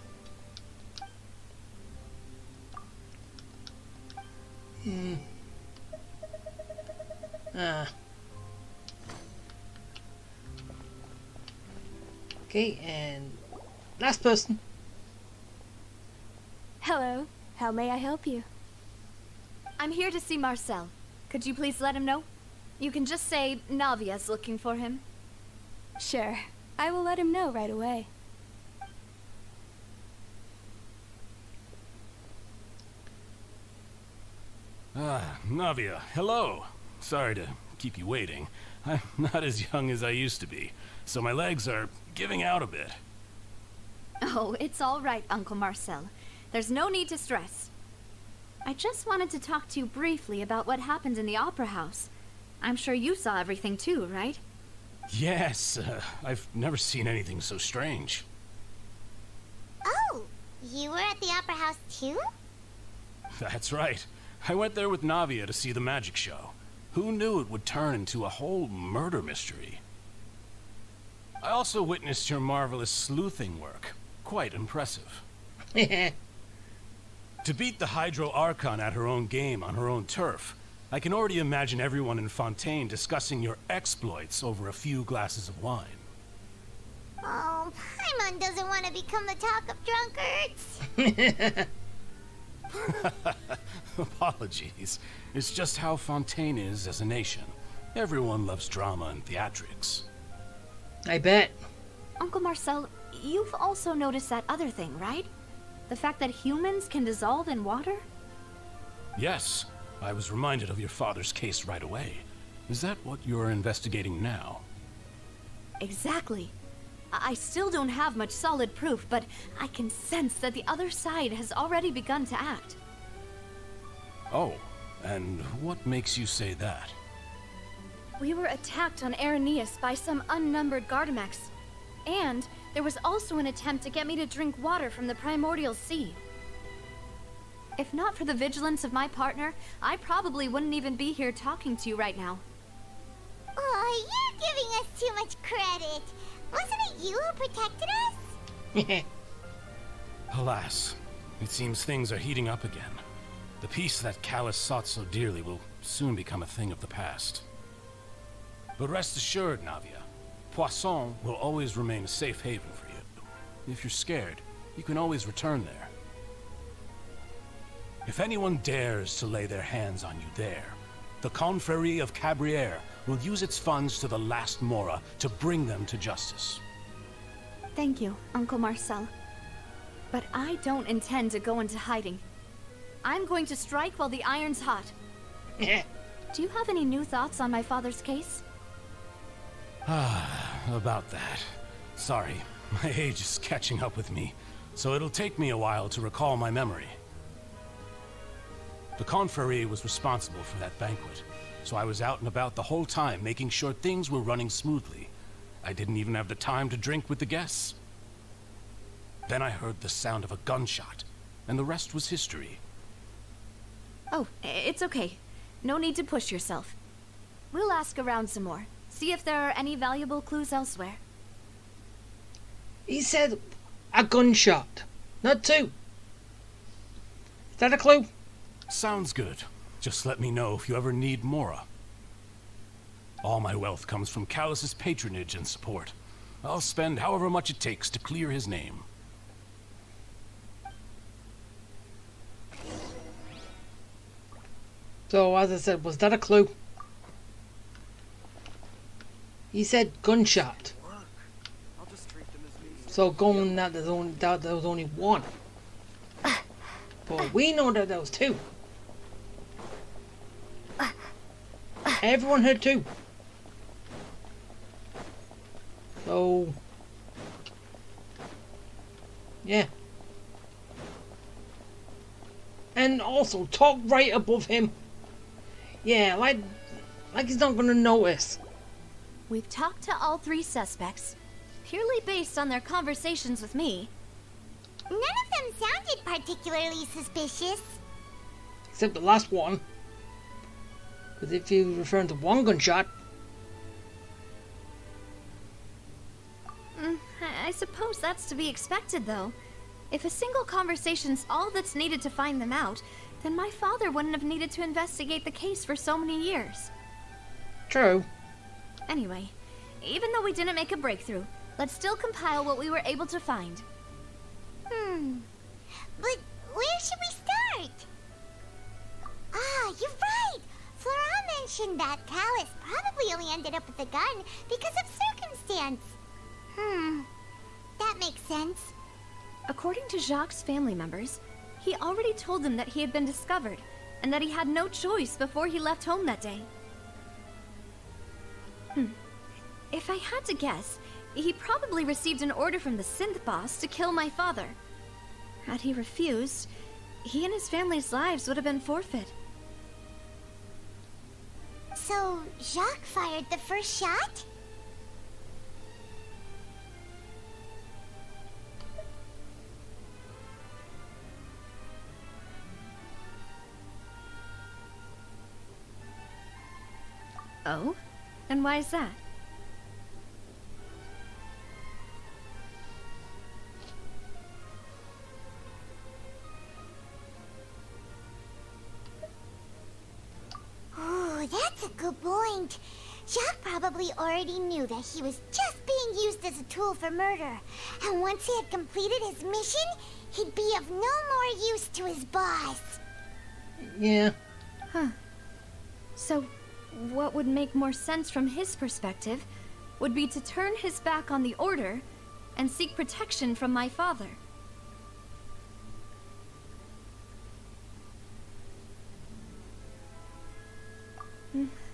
Okay, and last person. Hello. How may I help you? I'm here to see Marcel. Could you please let him know? You can just say Navia's looking for him. Sure. I will let him know right away. Navia, hello. Sorry to keep you waiting. I'm not as young as I used to be, so my legs are giving out a bit. Oh, it's all right, Uncle Marcel. There's no need to stress. I just wanted to talk to you briefly about what happened in the Opera House. I'm sure you saw everything too, right? Yes, I've never seen anything so strange. Oh, you were at the Opera House too? That's right. I went there with Navia to see the magic show. Who knew it would turn into a whole murder mystery? I also witnessed your marvelous sleuthing work. Quite impressive. To beat the Hydro Archon at her own game on her own turf, I can already imagine everyone in Fontaine discussing your exploits over a few glasses of wine. Oh, Paimon doesn't want to become the talk of drunkards. Apologies. It's just how Fontaine is as a nation. Everyone loves drama and theatrics. I bet. Uncle Marcel, you've also noticed that other thing, right? The fact that humans can dissolve in water? Yes. I was reminded of your father's case right away. Is that what you're investigating now? Exactly. I still don't have much solid proof, but I can sense that the other side has already begun to act. Oh, and what makes you say that? We were attacked on Araneus by some unnumbered Gardamex. And there was also an attempt to get me to drink water from the primordial sea. If not for the vigilance of my partner, I probably wouldn't even be here talking to you right now. Oh, you're giving us too much credit. Wasn't it you who protected us? Alas, it seems things are heating up again. The peace that Callus sought so dearly will soon become a thing of the past. But rest assured, Navia, Poisson will always remain a safe haven for you. If you're scared, you can always return there. If anyone dares to lay their hands on you there, the Confrérie of Cabrières will use its funds to the last Mora to bring them to justice. Thank you, Uncle Marcel. But I don't intend to go into hiding. I'm going to strike while the iron's hot. Do you have any new thoughts on my father's case? About that. Sorry, my age is catching up with me, so it'll take me a while to recall my memory. The Confrérie was responsible for that banquet, so I was out and about the whole time making sure things were running smoothly. I didn't even have the time to drink with the guests. Then I heard the sound of a gunshot, and the rest was history. Oh, it's okay. No need to push yourself. We'll ask around some more. See if there are any valuable clues elsewhere. He said a gunshot, not two. Is that a clue? Sounds good. Just let me know if you ever need Mora. All my wealth comes from Callus's patronage and support. I'll spend however much it takes to clear his name. So, as I said, was that a clue? He said gunshot. So going that there was only one. But we know that there was two. Everyone heard two. So yeah. And also talk right above him. Yeah, like he's not gonna notice. We've talked to all three suspects, purely based on their conversations with me. None of them sounded particularly suspicious. Except the last one. Because if you're referring to one gunshot. I suppose that's to be expected, though. If a single conversation's all that's needed to find them out, then my father wouldn't have needed to investigate the case for so many years. True. Anyway, even though we didn't make a breakthrough, let's still compile what we were able to find. But where should we start? Ah, you're right! Flora mentioned that Callus probably only ended up with the gun because of circumstance. That makes sense. According to Jacques' family members, he already told them that he had been discovered, and that he had no choice before he left home that day. If I had to guess, he probably received an order from the synth boss to kill my father. Had he refused, he and his family's lives would have been forfeit. So, Jacques fired the first shot? Oh? And why is that? Oh, that's a good point. Jacques probably already knew that he was just being used as a tool for murder. And once he had completed his mission, he'd be of no more use to his boss. Yeah. So, what would make more sense from his perspective would be to turn his back on the Order and seek protection from my father.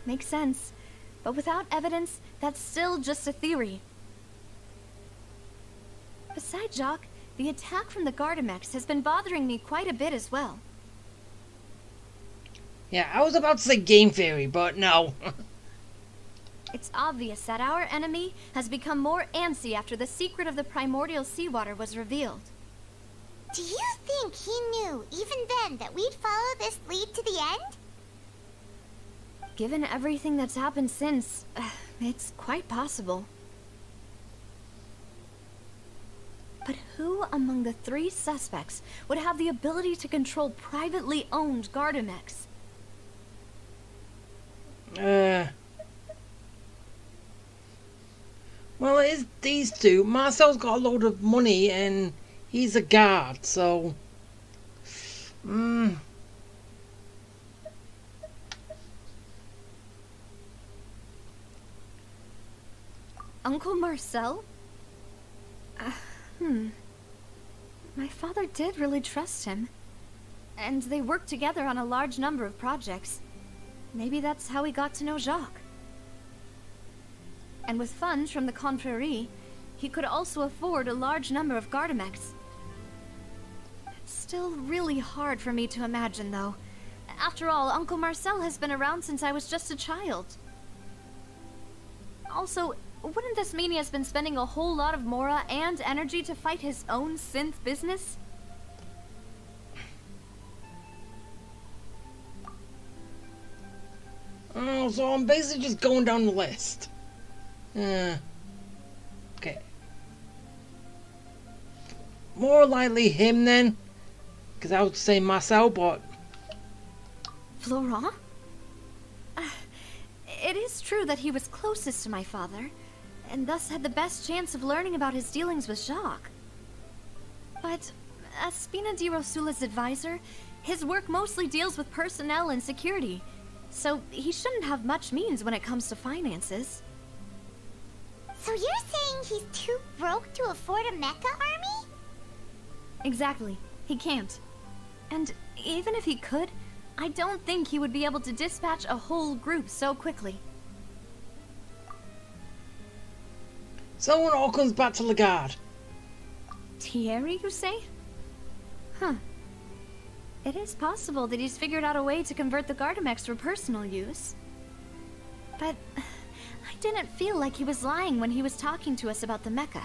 Makes sense. But without evidence, that's still just a theory. Besides Jacques, the attack from the Gardamex has been bothering me quite a bit as well. Yeah, I was about to say game theory, but no. It's obvious that our enemy has become more antsy after the secret of the primordial seawater was revealed. Do you think he knew, even then, that we'd follow this lead to the end? Given everything that's happened since, it's quite possible. But who among the 3 suspects would have the ability to control privately owned Gardamex? Well, it is these two. Marcel's got a load of money and he's a guard, so... Uncle Marcel? My father did really trust him. And they worked together on a large number of projects. Maybe that's how he got to know Jacques. And with funds from the Confrérie, he could also afford a large number of Gardamex. It's still really hard for me to imagine, though. After all, Uncle Marcel has been around since I was just a child. Also, wouldn't this mean he has been spending a whole lot of mora and energy to fight his own synth business? Oh, so I'm basically just going down the list. Okay. More likely him then. Because I would say Marcel, but... Florent? It is true that he was closest to my father, and thus had the best chance of learning about his dealings with Jacques. But, as Spina di Rosula's advisor, his work mostly deals with personnel and security, so he shouldn't have much means when it comes to finances. So you're saying he's too broke to afford a mecha army? Exactly. He can't. And even if he could, I don't think he would be able to dispatch a whole group so quickly. So it all comes back to Lagarde. Thierry, you say? Huh. It is possible that he's figured out a way to convert the Gardamex for personal use. But I didn't feel like he was lying when he was talking to us about the mecha.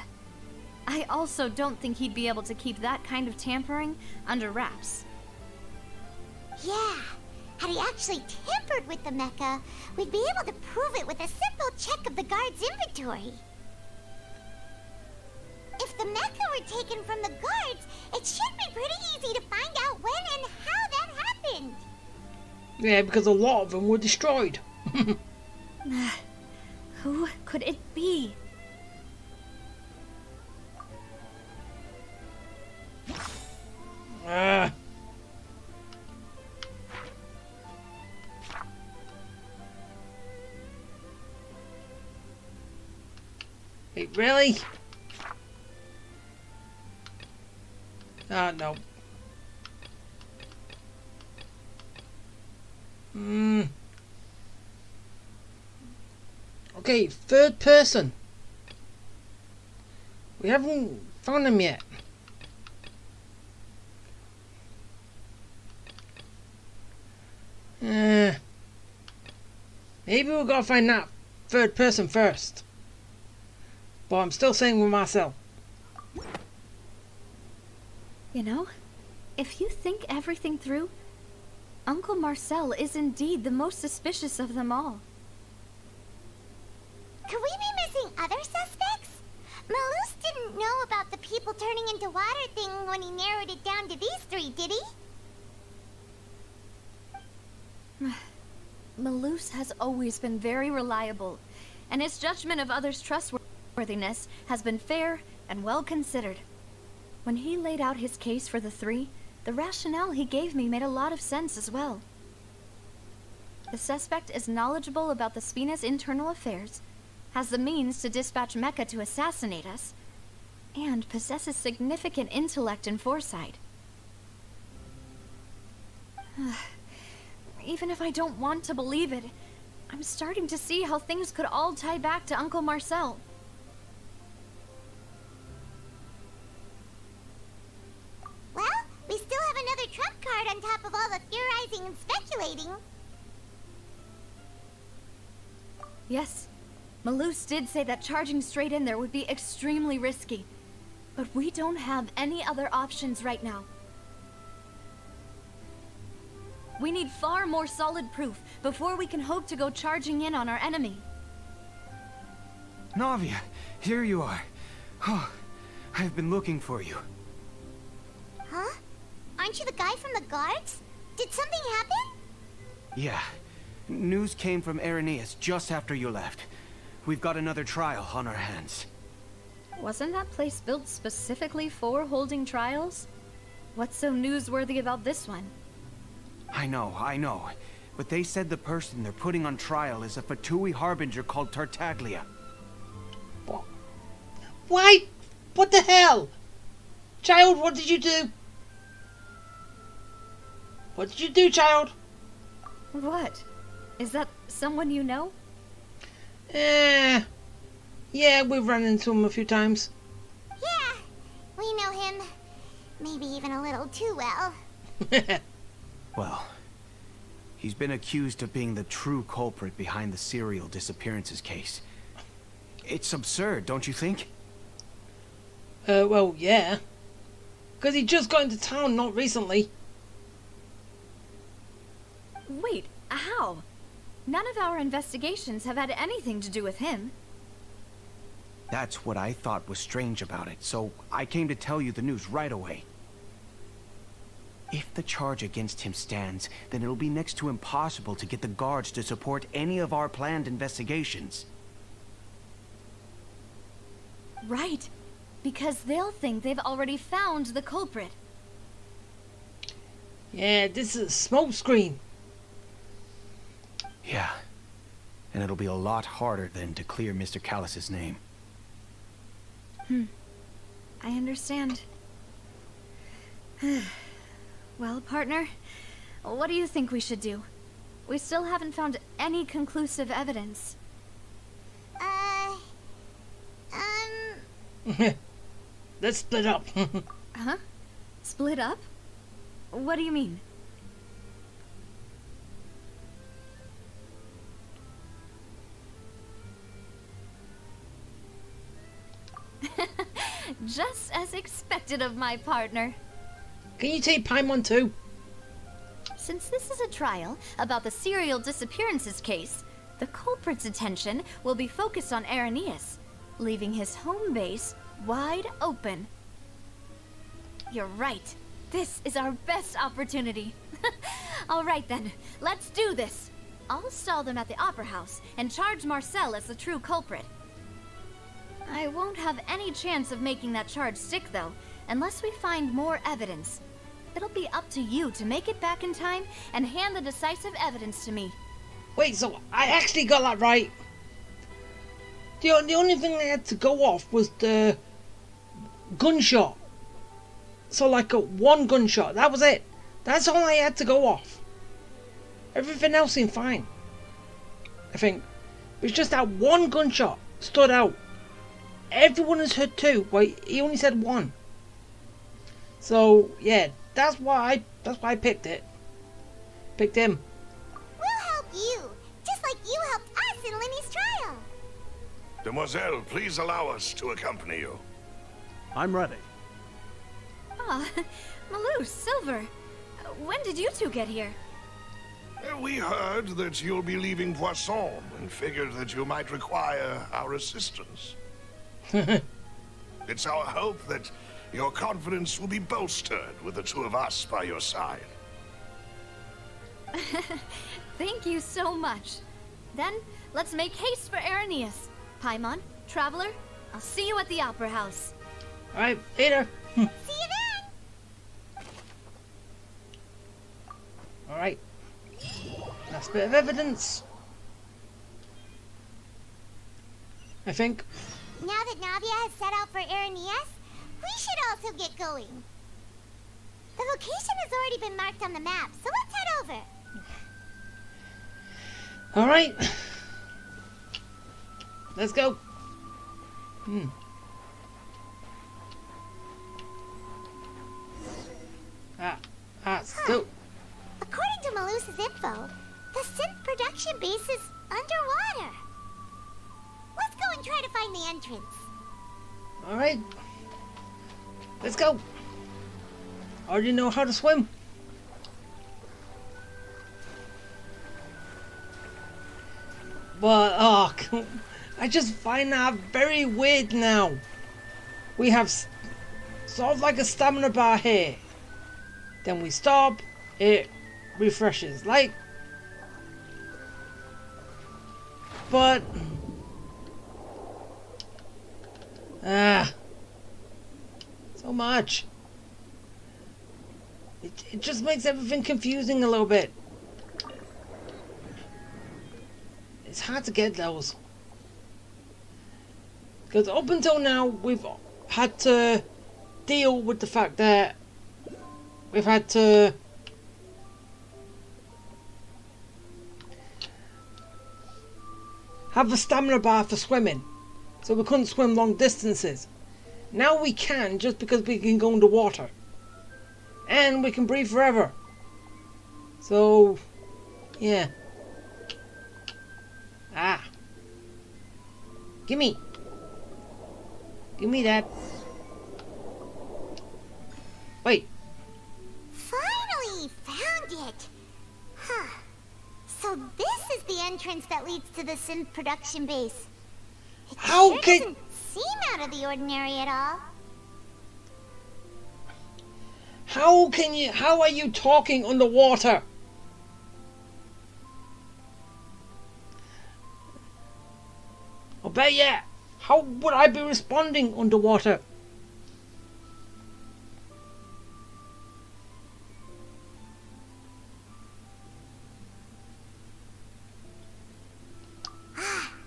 I also don't think he'd be able to keep that kind of tampering under wraps. Yeah. Had he actually tampered with the mecha, we'd be able to prove it with a simple check of the guard's inventory. If the mecha were taken from the guards, it should be pretty easy to find out when and how that happened. Yeah, because a lot of them were destroyed. Who could it be? Wait, really? Ah, no. Okay, third person. We haven't found him yet. Maybe we've got to find that third person first. But I'm still saying with Marcel. You know, if you think everything through, Uncle Marcel is indeed the most suspicious of them all. Could we be missing other suspects? Malus didn't know about the people turning into water thing when he narrowed it down to these three, did he? Malus has always been very reliable, and his judgment of others' trustworthiness has been fair and well considered. When he laid out his case for the three, the rationale he gave me made a lot of sense as well. The suspect is knowledgeable about the Spina's internal affairs, has the means to dispatch Mecha to assassinate us, and possesses significant intellect and foresight. Even if I don't want to believe it, I'm starting to see how things could all tie back to Uncle Marcel. Well, we still have another trump card on top of all the theorizing and speculating. Yes, Malus did say that charging straight in there would be extremely risky, but we don't have any other options right now. We need far more solid proof before we can hope to go charging in on our enemy. Navia, here you are. Oh, I've been looking for you. Huh? Aren't you the guy from the guards? Did something happen? Yeah. News came from Irenaeus just after you left. We've got another trial on our hands. Wasn't that place built specifically for holding trials? What's so newsworthy about this one? I know. But they said the person they're putting on trial is a F2P harbinger called Tartaglia. Why? What the hell? Child, what did you do? What did you do, child? What? Is that someone you know? Yeah, we've run into him a few times. Yeah, we know him. Maybe even a little too well. Well, he's been accused of being the true culprit behind the serial disappearances case. It's absurd, don't you think? Well, yeah. Because he just got into town not recently. Wait, how? None of our investigations have had anything to do with him. That's what I thought was strange about it, so I came to tell you the news right away. If the charge against him stands, then it'll be next to impossible to get the guards to support any of our planned investigations. Right, because they'll think they've already found the culprit. Yeah, this is a smokescreen. Yeah, and it'll be a lot harder then to clear Mr. Callus's name. I understand. Well, partner, what do you think we should do? We still haven't found any conclusive evidence. Let's split up. Huh? Split up? What do you mean? Just as expected of my partner. Can you take Paimon too? Since this is a trial about the serial disappearances case, the culprit's attention will be focused on Irenaeus, leaving his home base wide open. You're right. This is our best opportunity. All right then, let's do this. I'll stall them at the Opera House and charge Marcel as the true culprit. I won't have any chance of making that charge stick though, unless we find more evidence. It'll be up to you to make it back in time and hand the decisive evidence to me. Wait, so I actually got that right? The only thing I had to go off was the gunshot. So like one gunshot. That was it. That's all I had to go off. Everything else seemed fine. I think. It's just that one gunshot stood out. Everyone has heard two, but he only said one. So yeah, that's why I picked it. Picked him. We'll help you, just like you helped us in Lenny's trial. Demoiselle, please allow us to accompany you. I'm ready. Ah, Malou, Silver. When did you two get here? We heard that you'll be leaving Poisson and figured that you might require our assistance. It's our hope that your confidence will be bolstered with the two of us by your side. Thank you so much. Then, let's make haste for Arrhenius. Paimon, Traveler, I'll see you at the Opera House. Alright, later. See you then! Alright. Last bit of evidence. I think. Now that Navia has set out for Arrhenius, we should also get going. The location has already been marked on the map, so let's head over. Alright. Let's go. So. According to Malusa's info, the synth production base is underwater. Let's go and try to find the entrance. Alright. Let's go. I already know how to swim. But, I just find that very weird now. We have sort of like a stamina bar here. Then we stop, it refreshes. Like, but, so much. It just makes everything confusing a little bit. It's hard to get those. Because up until now, we've had to deal with the fact that we've had to have a stamina bar for swimming. So we couldn't swim long distances. Now we can, just because we can go underwater. And we can breathe forever. So, yeah. Gimme that. Wait. Finally found it. Huh. So this is the entrance that leads to the synth production base. It How sure can... doesn't seem out of the ordinary at all. How are you talking underwater? I bet yeah. How would I be responding underwater?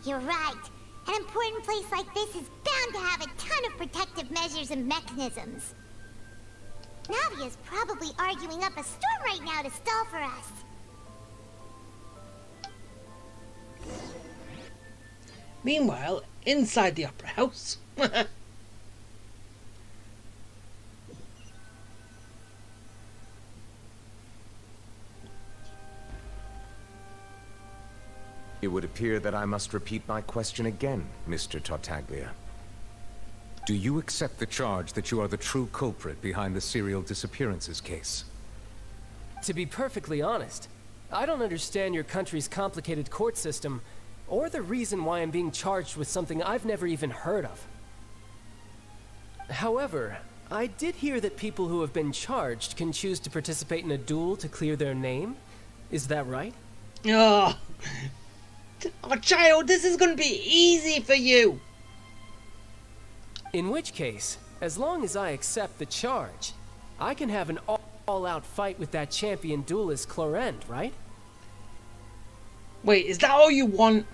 You're right. An important place like this is bound to have a ton of protective measures and mechanisms. Navia's probably arguing up a storm right now to stall for us. Meanwhile, inside the opera house. It would appear that I must repeat my question again, Mr. Tartaglia. Do you accept the charge that you are the true culprit behind the serial disappearances case? To be perfectly honest, I don't understand your country's complicated court system, or the reason why I'm being charged with something I've never even heard of. However, I did hear that people who have been charged can choose to participate in a duel to clear their name. Is that right? Oh, child, this is going to be easy for you. In which case, as long as I accept the charge, I can have an all-out fight with that champion duelist Clorend, right? Wait, is that all you want?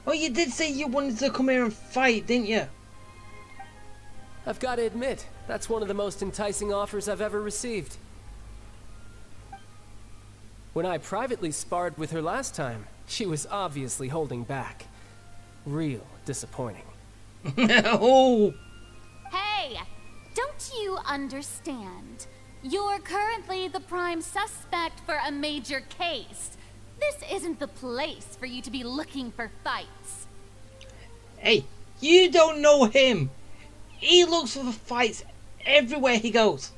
Oh, you did say you wanted to come here and fight, didn't you? I've got to admit, that's one of the most enticing offers I've ever received. When I privately sparred with her last time, she was obviously holding back. Real disappointing. Oh! Hey! Don't you understand? You're currently the prime suspect for a major case. This isn't the place for you to be looking for fights. Hey, you don't know him. He looks for fights everywhere he goes.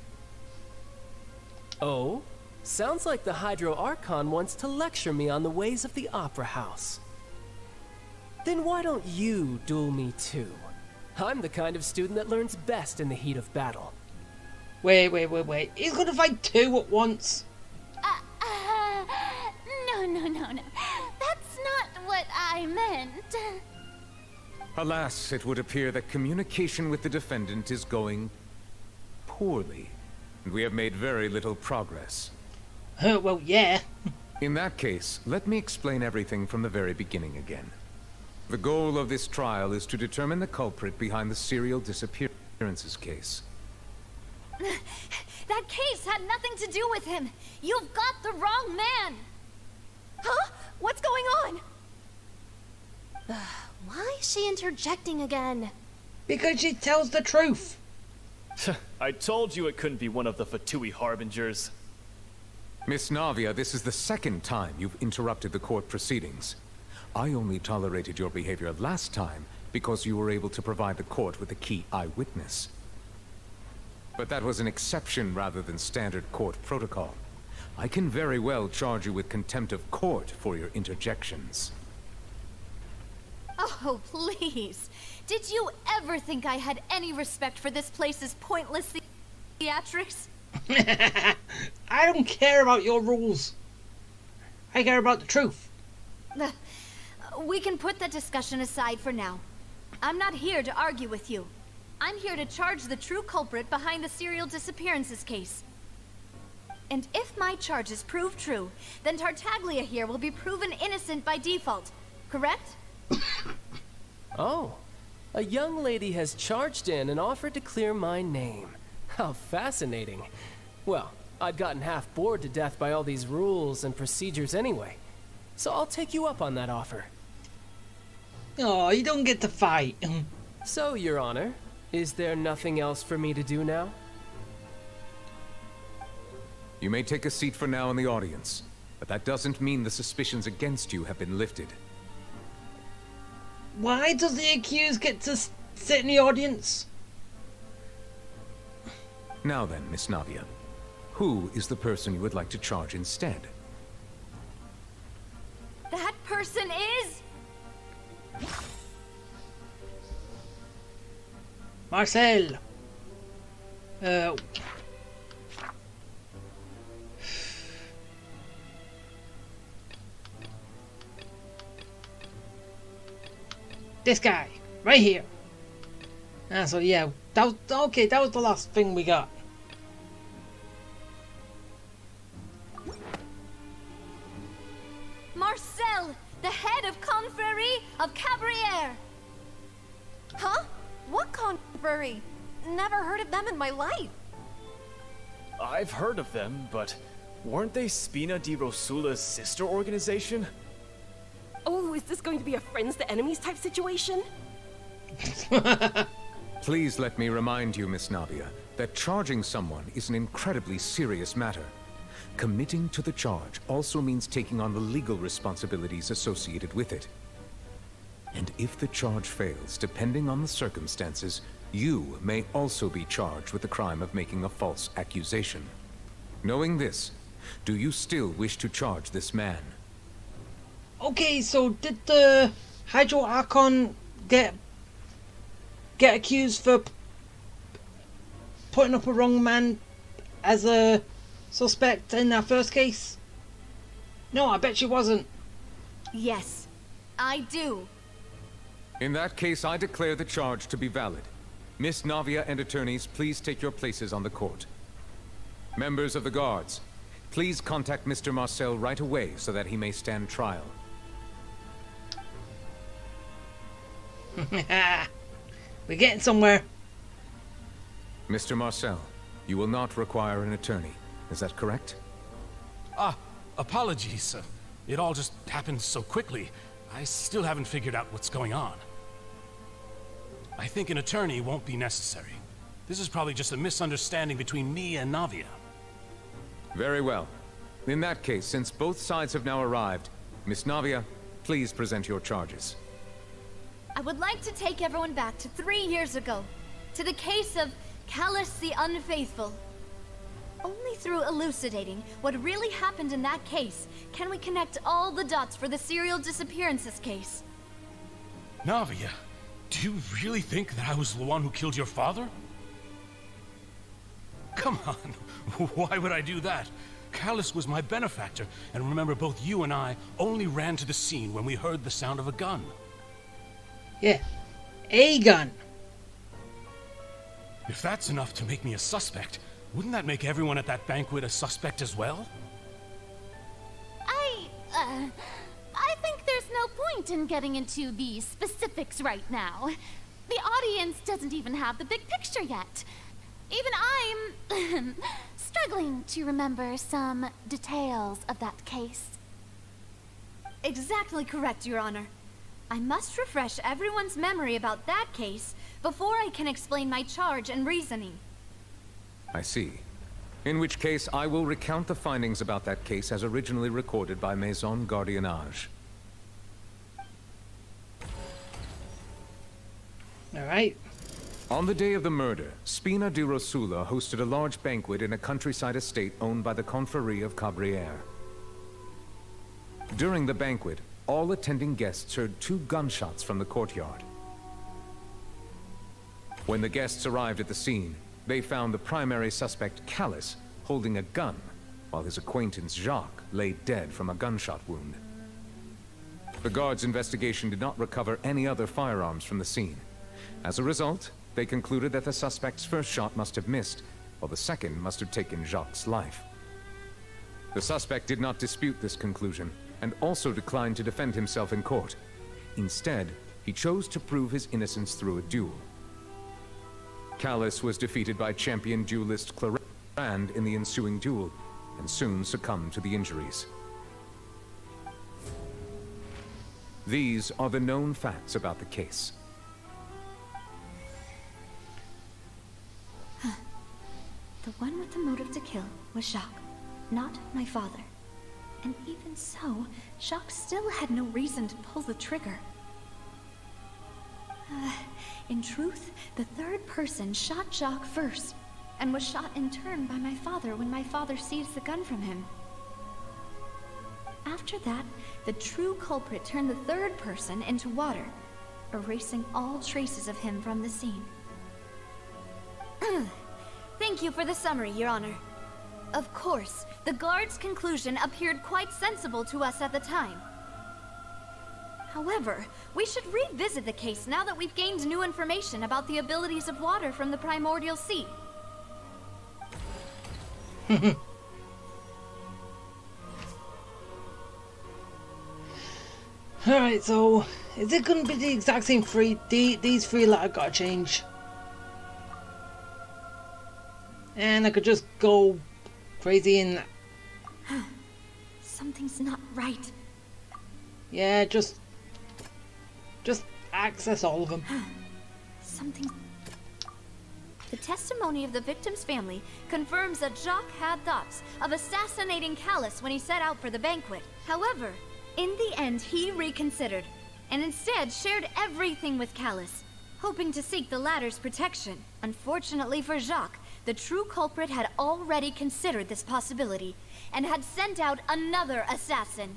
Oh? Sounds like the Hydro Archon wants to lecture me on the ways of the Opera House. Then why don't you duel me too? I'm the kind of student that learns best in the heat of battle. Wait. He's gonna fight two at once. No. That's not what I meant. Alas, it would appear that communication with the defendant is going poorly, and we have made very little progress. Well, yeah. In that case, let me explain everything from the very beginning again. The goal of this trial is to determine the culprit behind the serial disappearances case. That case had nothing to do with him. You've got the wrong man. Huh? What's going on? Why is she interjecting again? Because she tells the truth. I told you it couldn't be one of the F2P harbingers. Miss Navia, this is the second time you've interrupted the court proceedings. I only tolerated your behavior last time because you were able to provide the court with a key eyewitness. But that was an exception rather than standard court protocol. I can very well charge you with contempt of court for your interjections. Oh, please. Did you ever think I had any respect for this place's pointless theatrics? I don't care about your rules. I care about the truth. We can put that discussion aside for now. I'm not here to argue with you. I'm here to charge the true culprit behind the serial disappearances case. And if my charges prove true, then Tartaglia here will be proven innocent by default, correct? Oh, a young lady has charged in and offered to clear my name. How fascinating. Well, I'd gotten half bored to death by all these rules and procedures anyway. So I'll take you up on that offer. Oh, you don't get to fight. So, Your Honor, is there nothing else for me to do now? You may take a seat for now in the audience, but that doesn't mean the suspicions against you have been lifted. Why does the accused get to sit in the audience? Now then, Miss Navia, who is the person you would like to charge instead? That person is... Marcel. This guy, right here. So yeah, that was okay. That was the last thing we got. Marcel, the head of Confrérie of Cabrières. Huh? What Confrérie? Never heard of them in my life. I've heard of them, but weren't they Spina di Rosula's sister organization? Oh, is this going to be a friends to enemies type situation? Please let me remind you, Miss Navia, that charging someone is an incredibly serious matter. Committing to the charge also means taking on the legal responsibilities associated with it. And if the charge fails, depending on the circumstances, you may also be charged with the crime of making a false accusation. Knowing this, do you still wish to charge this man? Okay, so did the Hydro Archon get accused for putting up a wrong man as a suspect in that first case? No, I bet she wasn't. Yes, I do. In that case, I declare the charge to be valid. Miss Navia and attorneys, please take your places on the court. Members of the guards, please contact Mr. Marcel right away so that he may stand trial. We're getting somewhere. Mr. Marcel, you will not require an attorney. Is that correct? Apologies. It all just happened so quickly. I still haven't figured out what's going on. I think an attorney won't be necessary. This is probably just a misunderstanding between me and Navia. Very well. In that case, since both sides have now arrived, Miss Navia, please present your charges. I would like to take everyone back to 3 years ago, to the case of Callus the Unfaithful. Only through elucidating what really happened in that case can we connect all the dots for the serial disappearances case. Navia, do you really think that I was the one who killed your father? Come on, why would I do that? Callus was my benefactor, and remember both you and I only ran to the scene when we heard the sound of a gun. Yeah, a gun. If that's enough to make me a suspect, wouldn't that make everyone at that banquet a suspect as well? I think there's no point in getting into the specifics right now. The audience doesn't even have the big picture yet. Even I'm struggling to remember some details of that case. Exactly correct, Your Honor. I must refresh everyone's memory about that case before I can explain my charge and reasoning. I see. In which case, I will recount the findings about that case as originally recorded by Maison Gardiennage. Alright. On the day of the murder, Spina di Rosula hosted a large banquet in a countryside estate owned by the Confrérie of Cabrières. During the banquet, all attending guests heard 2 gunshots from the courtyard. When the guests arrived at the scene, they found the primary suspect, Callus, holding a gun, while his acquaintance, Jacques, lay dead from a gunshot wound. The guards' investigation did not recover any other firearms from the scene. As a result, they concluded that the suspect's first shot must have missed, while the second must have taken Jacques' life. The suspect did not dispute this conclusion, and also declined to defend himself in court. Instead, he chose to prove his innocence through a duel. Callus was defeated by champion duelist Clarand in the ensuing duel, and soon succumbed to the injuries. These are the known facts about the case. The one with the motive to kill was Jacques, not my father. And even so, Jacques still had no reason to pull the trigger. In truth, the third person shot Jacques first, and was shot in turn by my father when my father seized the gun from him. After that, the true culprit turned the third person into water, erasing all traces of him from the scene. Thank you for the summary, Your Honor. Of course, the guard's conclusion appeared quite sensible to us at the time. However, we should revisit the case now that we've gained new information about the abilities of water from the primordial sea. Alright, so is it going to be the exact same these 3 that I gotta change? And I could just go crazy and... Something's not right. Yeah, just access all of them. Something... The testimony of the victim's family confirms that Jacques had thoughts of assassinating Callus when he set out for the banquet. However, in the end he reconsidered, and instead shared everything with Callus, hoping to seek the latter's protection. Unfortunately for Jacques, the true culprit had already considered this possibility, and had sent out another assassin.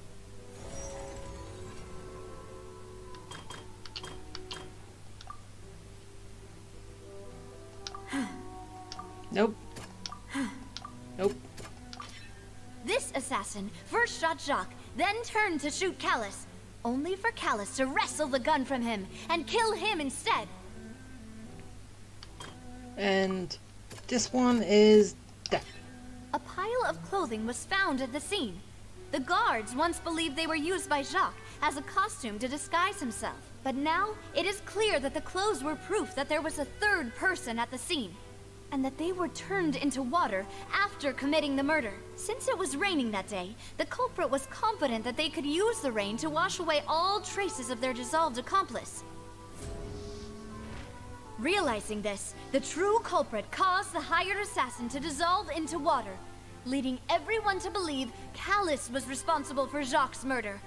Nope. Nope. This assassin first shot Jacques, then turned to shoot Callus, only for Callus to wrestle the gun from him and kill him instead. And this one is that. A pile of clothing was found at the scene. The guards once believed they were used by Jacques as a costume to disguise himself. But now, it is clear that the clothes were proof that there was a third person at the scene, and that they were turned into water after committing the murder. Since it was raining that day, the culprit was confident that they could use the rain to wash away all traces of their dissolved accomplice. Realizing this, the true culprit caused the hired assassin to dissolve into water, leading everyone to believe Callus was responsible for Jacques' murder.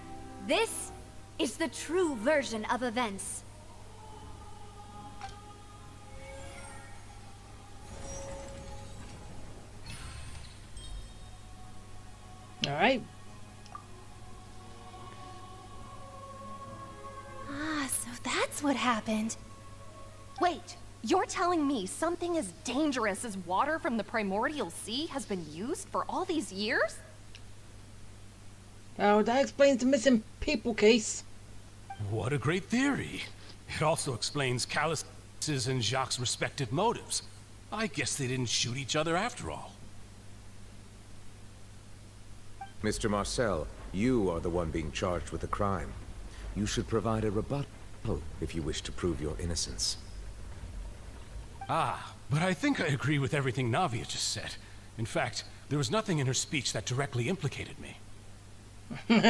This is the true version of events. All right. Ah, so that's what happened. Wait, you're telling me something as dangerous as water from the primordial sea has been used for all these years? Oh, that explains the missing people case. What a great theory. It also explains Callus's and Jacques' respective motives. I guess they didn't shoot each other after all. Mr. Marcel, you are the one being charged with the crime. You should provide a rebuttal if you wish to prove your innocence. Ah, but I think I agree with everything Navia just said. In fact, there was nothing in her speech that directly implicated me. Then,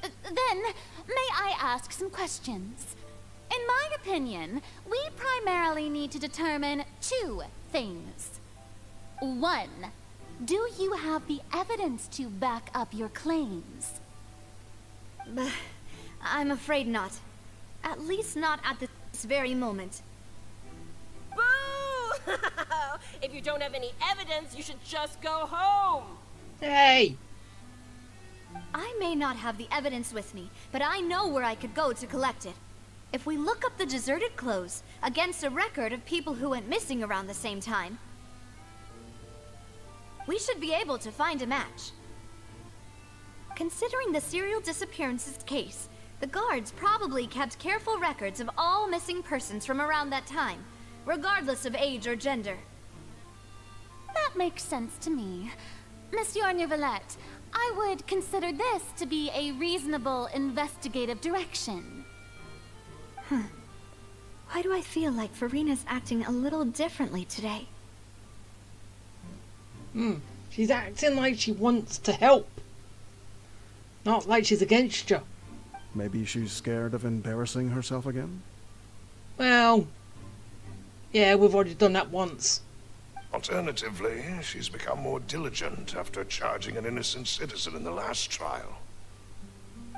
may I ask some questions? In my opinion, we primarily need to determine two things. One, do you have the evidence to back up your claims? I'm afraid not. At least not at this very moment. Boo! If you don't have any evidence, you should just go home. Hey! I may not have the evidence with me, but I know where I could go to collect it. If we look up the deserted clothes against a record of people who went missing around the same time, we should be able to find a match. Considering the serial disappearances case, the guards probably kept careful records of all missing persons from around that time, regardless of age or gender. That makes sense to me. Monsieur Neuvillette, I would consider this to be a reasonable investigative direction. Why do I feel like Farina's acting a little differently today? She's acting like she wants to help. Not like she's against you. Maybe she's scared of embarrassing herself again? Well, yeah, we've already done that once. Alternatively, she's become more diligent after charging an innocent citizen in the last trial.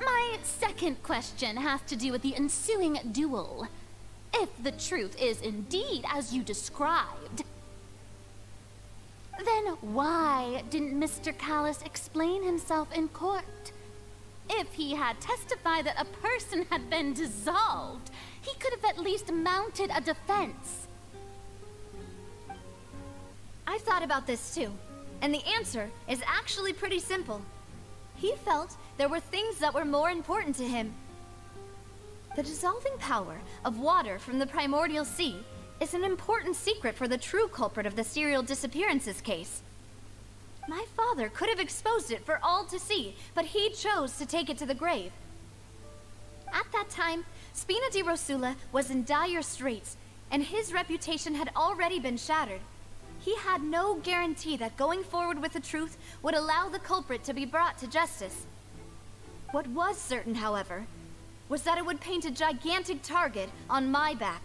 My second question has to do with the ensuing duel. If the truth is indeed as you described, then why didn't Mr. Callus explain himself in court? If he had testified that a person had been dissolved, he could have at least mounted a defense. I thought about this too, and the answer is actually pretty simple. He felt there were things that were more important to him. The dissolving power of water from the primordial sea is an important secret for the true culprit of the serial disappearances case. My father could have exposed it for all to see, but he chose to take it to the grave. At that time, Spina di Rosula was in dire straits, and his reputation had already been shattered. He had no guarantee that going forward with the truth would allow the culprit to be brought to justice. What was certain, however, was that it would paint a gigantic target on my back.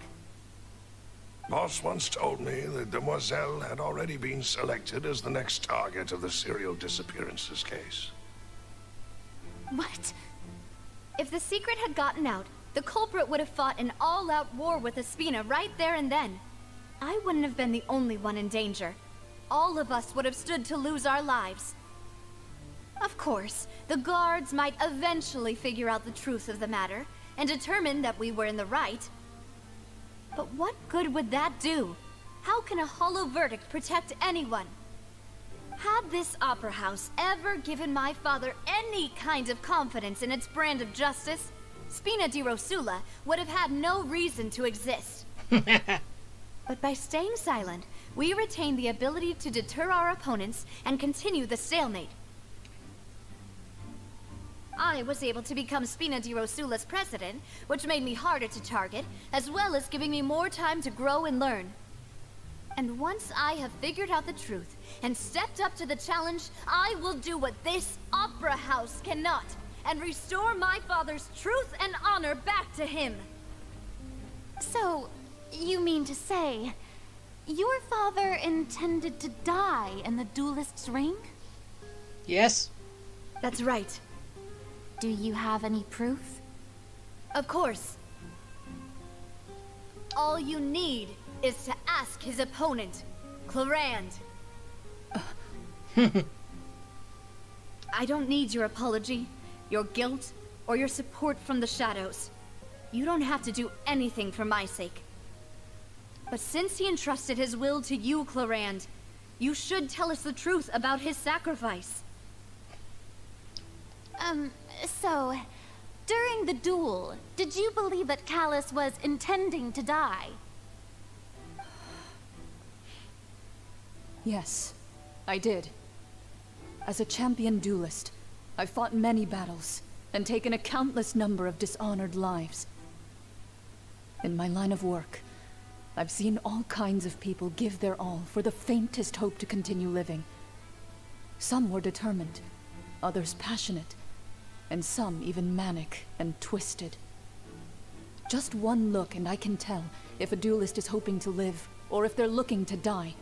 Boss once told me that Demoiselle had already been selected as the next target of the serial disappearances case. What? If the secret had gotten out, the culprit would have fought an all-out war with Espina right there and then. I wouldn't have been the only one in danger. All of us would have stood to lose our lives. Of course, the guards might eventually figure out the truth of the matter and determine that we were in the right. But what good would that do? How can a hollow verdict protect anyone? Had this opera house ever given my father any kind of confidence in its brand of justice, Spina di Rosula would have had no reason to exist. But by staying silent, we retain the ability to deter our opponents and continue the stalemate. I was able to become Spina di Rosula's president, which made me harder to target, as well as giving me more time to grow and learn. And once I have figured out the truth and stepped up to the challenge, I will do what this opera house cannot, and restore my father's truth and honor back to him. So, you mean to say, your father intended to die in the duelist's ring? Yes. That's right. Do you have any proof? Of course. All you need is to ask his opponent, Clorand. I don't need your apology, your guilt, or your support from the shadows. You don't have to do anything for my sake. But since he entrusted his will to you, Clorand, you should tell us the truth about his sacrifice. So, during the duel, did you believe that Callus was intending to die? Yes, I did. As a champion duelist, I've fought many battles and taken a countless number of dishonored lives. In my line of work, I've seen all kinds of people give their all for the faintest hope to continue living. Some were determined, others passionate, and some even manic and twisted. Just one look and I can tell if a duelist is hoping to live or if they're looking to die.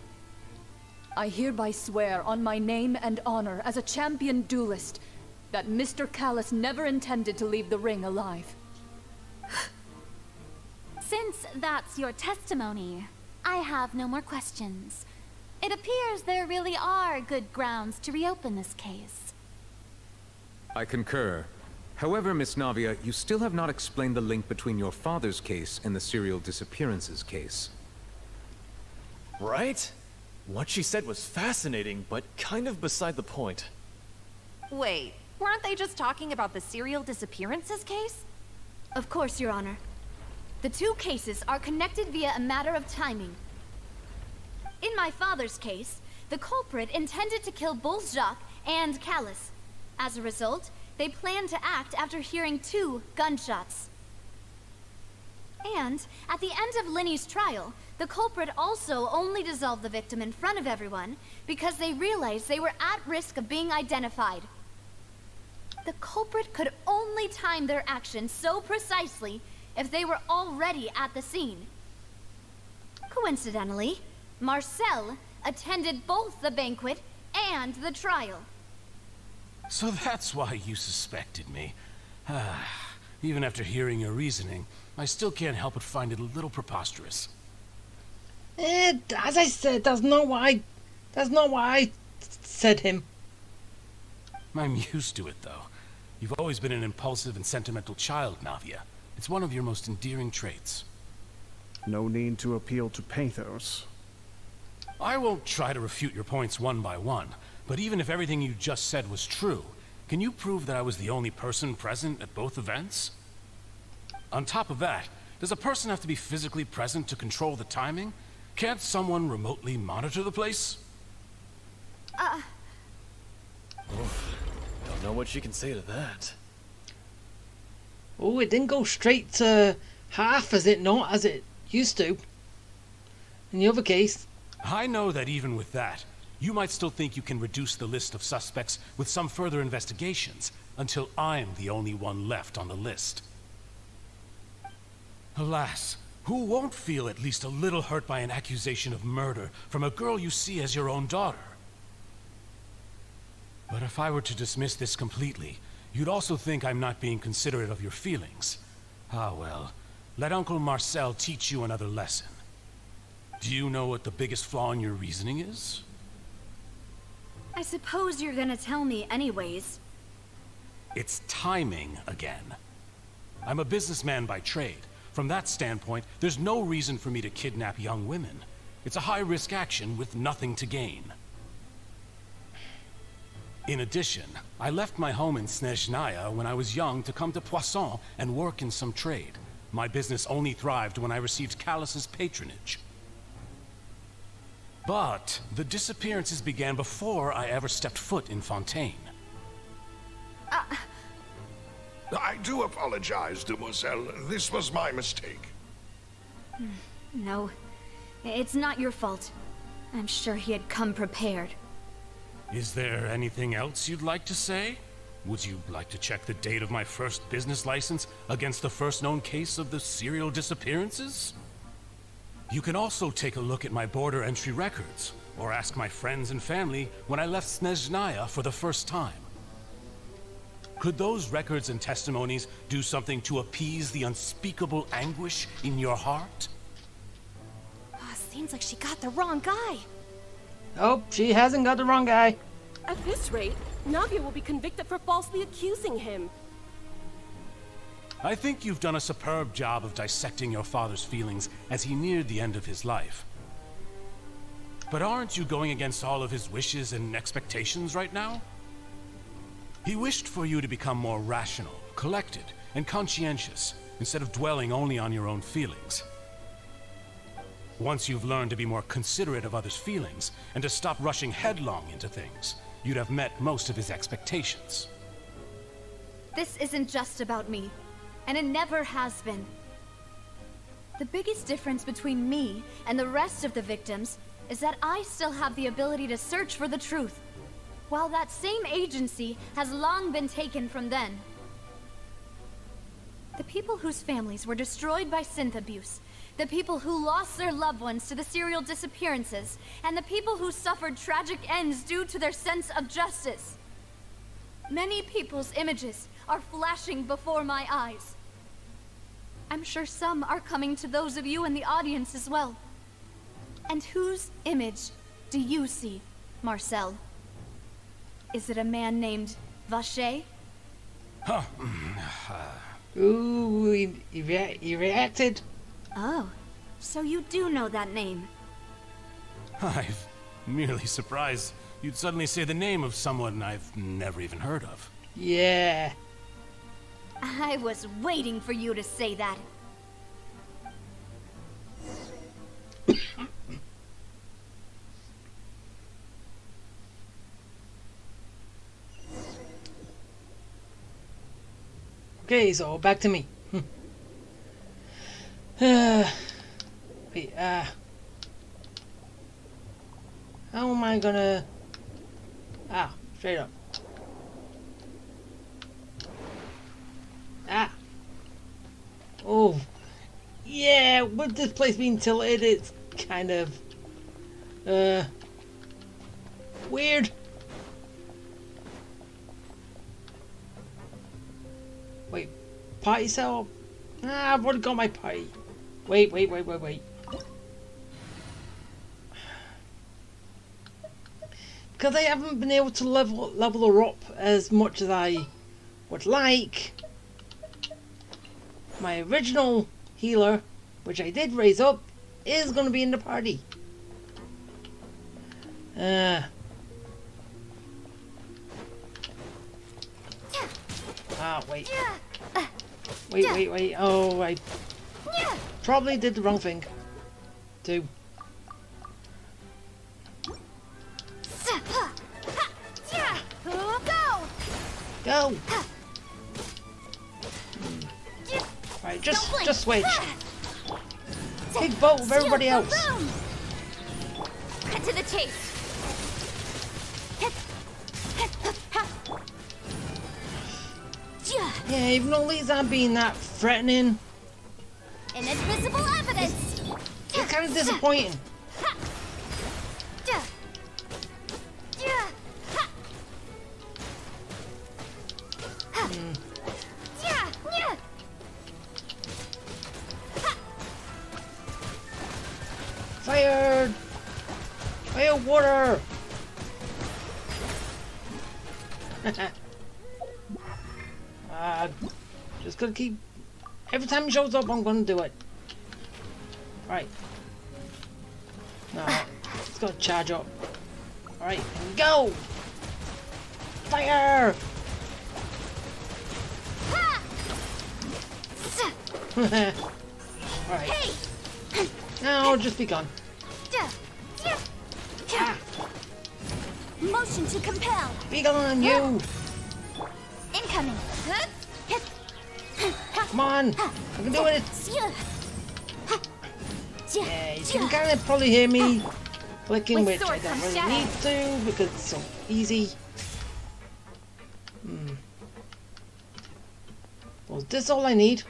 I hereby swear on my name and honor as a champion duelist that Mr. Callus never intended to leave the ring alive. Since that's your testimony, I have no more questions. It appears there really are good grounds to reopen this case. I concur. However, Miss Navia, you still have not explained the link between your father's case and the serial disappearances case. Right? What she said was fascinating, but kind of beside the point. Wait, weren't they just talking about the serial disappearances case? Of course, Your Honor. The two cases are connected via a matter of timing. In my father's case, the culprit intended to kill both Jacques and Callus. As a result, they planned to act after hearing 2 gunshots. And, at the end of Linny's trial, the culprit also only dissolved the victim in front of everyone because they realized they were at risk of being identified. The culprit could only time their actions so precisely if they were already at the scene. Coincidentally, Marcel attended both the banquet and the trial. So that's why you suspected me. Even after hearing your reasoning, I still can't help but find it a little preposterous. As I said, that's not why I said him. I'm used to it, though. You've always been an impulsive and sentimental child, Navia. It's one of your most endearing traits. No need to appeal to pathos. I won't try to refute your points one by one, but even if everything you just said was true, can you prove that I was the only person present at both events? On top of that, does a person have to be physically present to control the timing? Can't someone remotely monitor the place? Oof. Don't know what she can say to that. Oh, it didn't go straight to half, as it not, as it used to. In the other case. I know that even with that, you might still think you can reduce the list of suspects with some further investigations, until I'm the only one left on the list. Alas, who won't feel at least a little hurt by an accusation of murder from a girl you see as your own daughter? But if I were to dismiss this completely, you'd also think I'm not being considerate of your feelings. Ah well, let Uncle Marcel teach you another lesson. Do you know what the biggest flaw in your reasoning is? I suppose you're gonna tell me anyways. It's timing again. I'm a businessman by trade. From that standpoint, there's no reason for me to kidnap young women. It's a high-risk action with nothing to gain. In addition, I left my home in Snezhnaya when I was young to come to Poisson and work in some trade. My business only thrived when I received Callus's patronage. But the disappearances began before I ever stepped foot in Fontaine. I do apologize, demoiselle. This was my mistake. No, it's not your fault. I'm sure he had come prepared. Is there anything else you'd like to say? Would you like to check the date of my first business license against the first known case of the serial disappearances? You can also take a look at my border entry records, or ask my friends and family when I left Snezhnaya for the first time. Could those records and testimonies do something to appease the unspeakable anguish in your heart? Seems like she got the wrong guy. Oh, she hasn't got the wrong guy. At this rate, Navia will be convicted for falsely accusing him. I think you've done a superb job of dissecting your father's feelings as he neared the end of his life. But aren't you going against all of his wishes and expectations right now? He wished for you to become more rational, collected, and conscientious, instead of dwelling only on your own feelings. Once you've learned to be more considerate of others' feelings, and to stop rushing headlong into things, you'd have met most of his expectations. This isn't just about me, and it never has been. The biggest difference between me and the rest of the victims is that I still have the ability to search for the truth, while that same agency has long been taken from them. The people whose families were destroyed by synth abuse, the people who lost their loved ones to the serial disappearances, and the people who suffered tragic ends due to their sense of justice. Many people's images are flashing before my eyes. I'm sure some are coming to those of you in the audience as well. And whose image do you see, Marcel? Is it a man named Vacher? Huh. Ooh, he reacted. Oh, so you do know that name. I'm merely surprised you'd suddenly say the name of someone I've never even heard of. Yeah. I was waiting for you to say that. Okay, so back to me. Wait, how am I gonna... Ah, straight up. Ah. Oh. Yeah, with this place being tilted, it's kind of... weird. Wait, party cell? Ah, I've already got my party. Wait. Because I haven't been able to level her up as much as I would like. My original healer, which I did raise up, is going to be in the party. Wait. Wait. Oh, I probably did the wrong thing. Too. Go! Right, just switch. Big boat with everybody else. Cut to the chase. Yeah, even though Lee's not being that threatening, Inadmissible evidence. it's kind of disappointing. Fire! Fire water! Just gonna keep... Every time he shows up, I'm gonna do it. Right. No, it's gonna charge up. Alright, go! Fire! Alright. Now just be gone. Motion to compel. Be gone, you! Incoming. Come on! I can do it! Yeah, you can kind of probably hear me clicking, which I don't really need to because it's so easy. Well, is this all I need?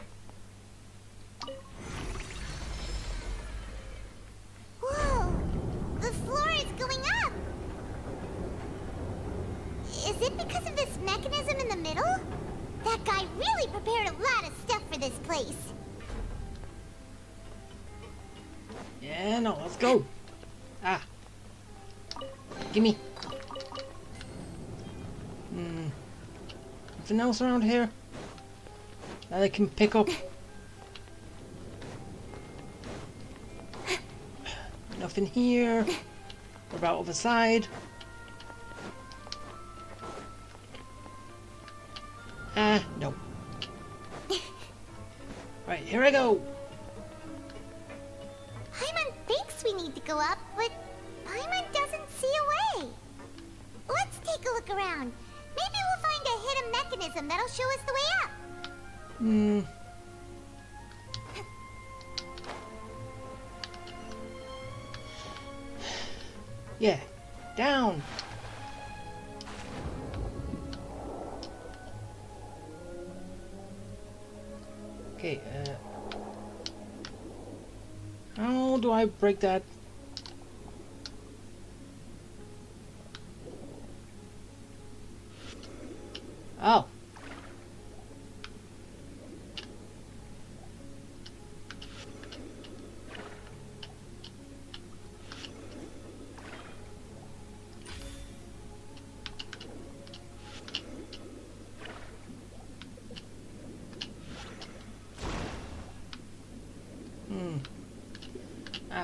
Whoa! The floor is going up! Is it because of this mechanism in the middle? That guy really prepared a lot of stuff for this place. Yeah, no, let's go. Ah. Gimme. Anything else around here that I can pick up? Nothing here. What about other side? No. Right, here I go. Paimon thinks we need to go up, but Paimon doesn't see a way. Let's take a look around. Maybe we'll find a hidden mechanism that'll show us the way up. Yeah, down. Okay, how do I break that? Oh.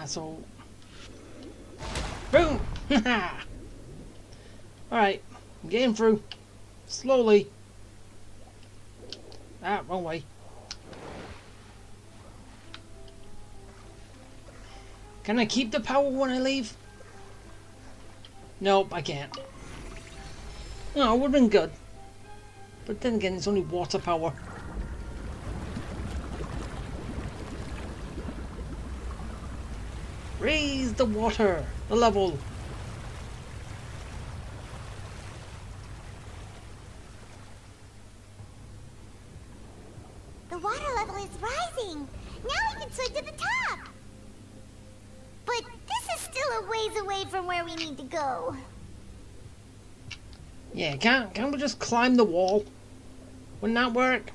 So boom. Alright, I'm getting through slowly. Wrong way. Can I keep the power when I leave? Nope, I can't. No, it would have been good, but then again, it's only water power. Raise the water, the level. The water level is rising. Now we can swim to the top. But this is still a ways away from where we need to go. Yeah, can't we just climb the wall? Wouldn't that work?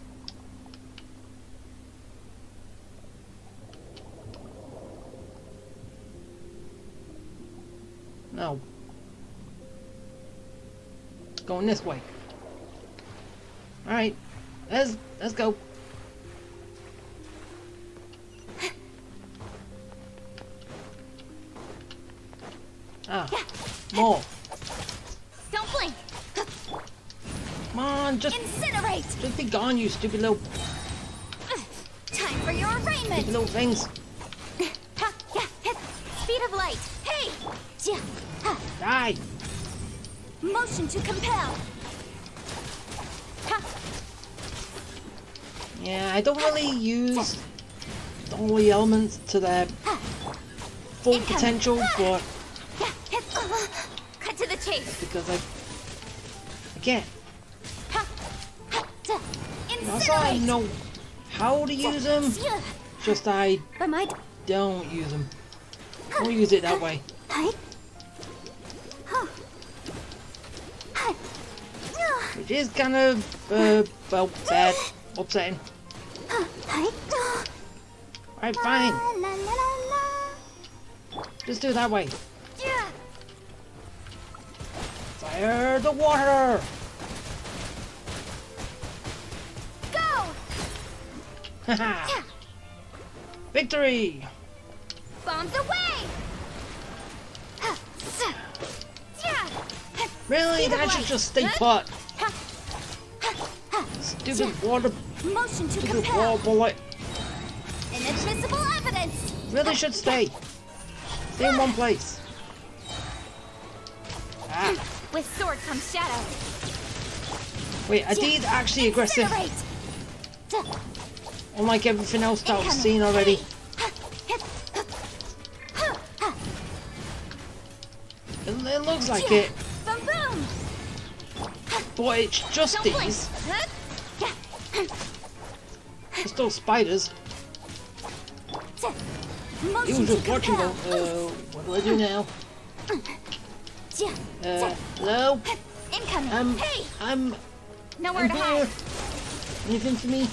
No. Going this way. Alright. Let's go. More. Don't blink. Come on, just incinerate. Just be gone, you stupid little. Time for your arraignment. Stupid little things. Speed of light. Hey. Die. Motion to compel. Yeah, I don't really use all the elements to their full potential, but cut to the chase. Because I can't. Also, I know how to use them. Just I don't use them. I don't use it that way. Which is kind of well, bad, upsetting. Alright, fine. Just do it that way. Fire the water! Go! Haha! Victory! Bombs away! Really? That should just stay put. Stupid water. Motion to stupid compel. wall bullet. Inadmissible evidence. Really should stay. Stay in one place. With sword comes shadow. Wait, are these actually aggressive? Unlike everything else that I've seen already. It looks like it. But it's just these. There's still spiders. He was just watching them. What do I do now? Hello? I'm nowhere to here. hide. Anything for me?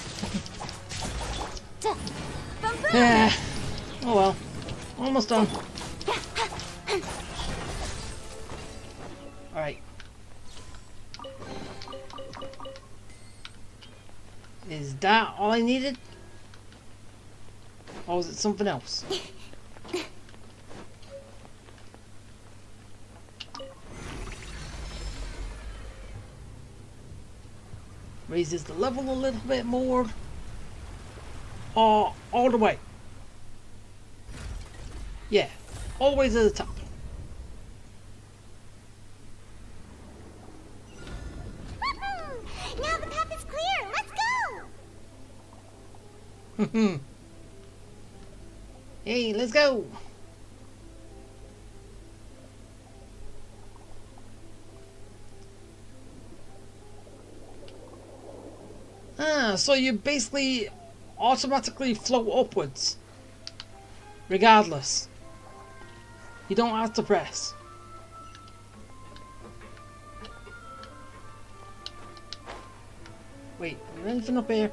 Oh well. Almost done. Alright. Is that all I needed? Or was it something else? Raises the level a little bit more. Or all the way. Yeah, always at the top. Now the path is clear. Let's go. Hey, let's go. Ah, so you basically automatically float upwards. Regardless. You don't have to press. Wait, is there anything up here?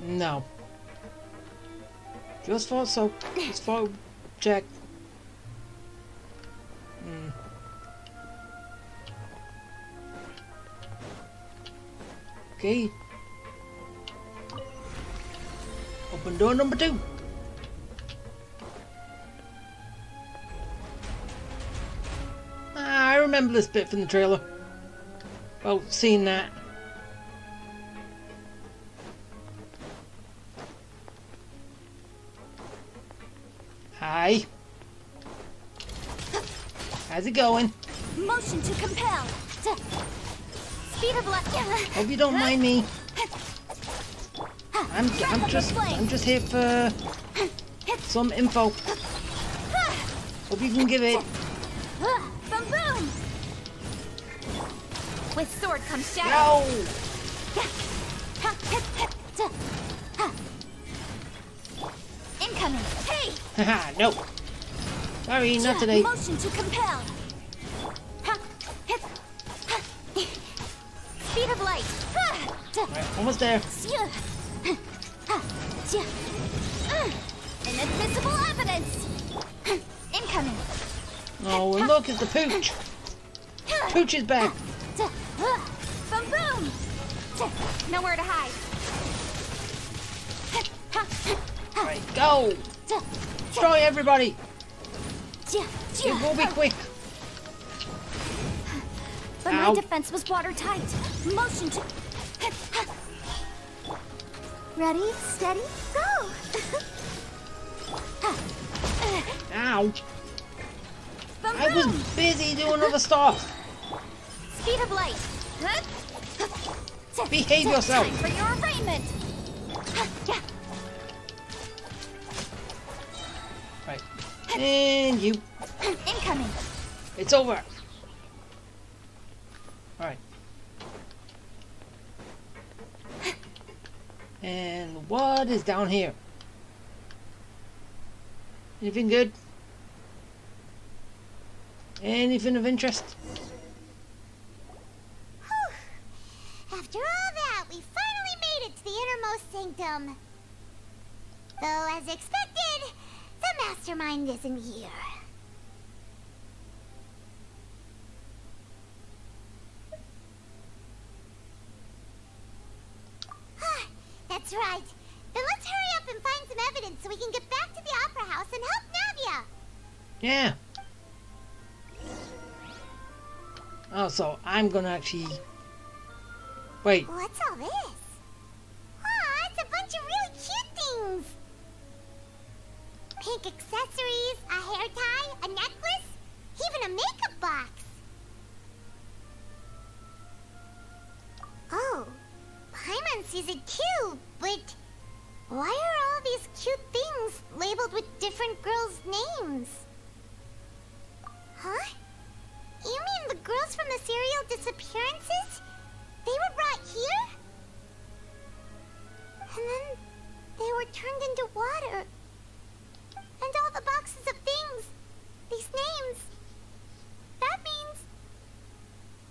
No. Just thought so. Just thought check. Okay. Open door number 2. I remember this bit from the trailer. Well, seeing that. Hi. How's it going? Motion to compel. Speed of light. Hope you don't mind me. I'm just here for some info. Hope you can give it. Boom boom. With sword comes shadow. No. Incoming. Hey. Haha, no. Sorry, not today. Motion to compel. Speed of light. Right, almost there. Inadmissible evidence. Incoming. Oh, and look, it's the pooch. Pooch is back. Boom boom. Nowhere to hide. Right, go. Destroy everybody. It will be quick. But Ow. my defense was watertight. Motion to... Ready, steady, go! Ow. I was busy doing other stuff. Speed of light. Behave yourself. Time for your arraignment. Right. And you. Incoming. It's over. Alright. And what is down here? Anything good? Anything of interest? After all that, we finally made it to the innermost sanctum. Though, as expected, the mastermind isn't here. That's right. Then let's hurry up and find some evidence so we can get back to the Opera House and help Navia. Yeah. Oh, so I'm gonna actually... Wait. What's all this? Aw, it's a bunch of really cute things. Pink accessories, a hair tie, a necklace, even a makeup box. Oh, Paimon sees it too, but why are all these cute things labeled with different girls' names? Huh? You mean the girls from the serial disappearances? They were brought here? And then they were turned into water. And all the boxes of things, these names, that means...